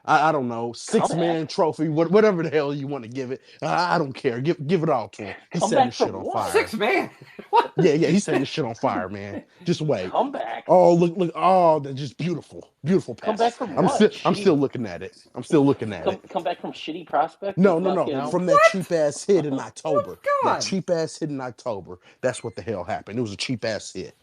I don't know, Come six back. man trophy, whatever the hell you want to give it. I don't care. Give it all to him. He's Come setting back this shit from on what? fire. Six man. What? Yeah, he's setting this shit on fire, man. Just wait. Come back. back. Oh, look! Oh, that's just beautiful, beautiful Come pass. back from I'm what? still, I'm Shitty. still looking at it. I'm still looking at it. Come back from shitty prospect to No. fucking. From that cheap ass hit in Oh October. That God. cheap ass hit in October. That's what the hell happened. It was a cheap ass hit.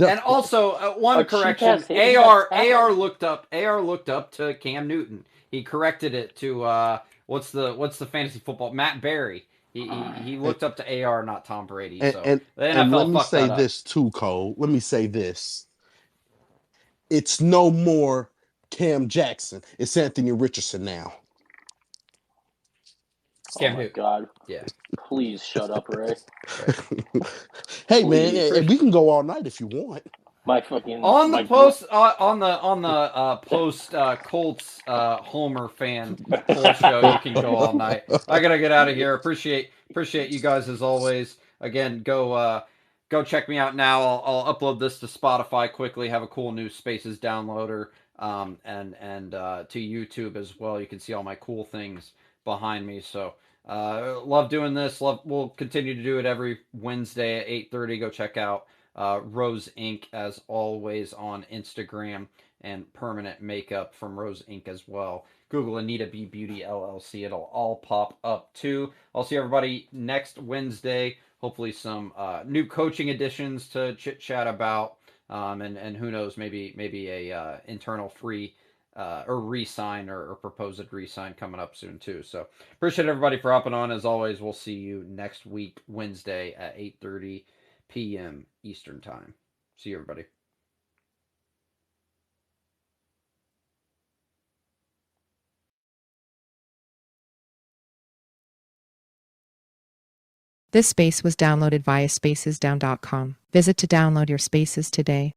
And also, A one cheap correction: ass hit. He got AR talent. looked up to Cam Newton. He corrected it to what's the fantasy football Matt Berry. He And, looked up to AR, not Tom Brady. and So and the and let NFL me fucked say that up. this too, Cole. Let me say this. It's no more Cam Jackson. It's Anthony Richardson now. Oh Cam my Newton. god. Yeah. Please shut up, Ray. Right. Hey man, Please. we can go all night if you want. My fucking On the my post on the post Colts Homer fan Cole show, you can go all night. I gotta get out of here. Appreciate you guys as always. Again, go check me out now. I'll upload this to Spotify quickly. Have a cool new Spaces downloader, and to YouTube as well. You can see all my cool things behind me. So love doing this. We'll continue to do it every Wednesday at 8:30. Go check out Rose Inc. as always on Instagram, and Permanent Makeup from Rose Inc. as well. Google Anita B Beauty LLC. It'll all pop up too. I'll see everybody next Wednesday. Hopefully some new coaching additions to chit chat about, and who knows, maybe a internal free or re-sign or proposed re-sign coming up soon too. So appreciate everybody for hopping on. As always, we'll see you next week Wednesday at 8:30 p.m. Eastern Time. See you, everybody. This space was downloaded via spacesdown.com. Visit to download your spaces today.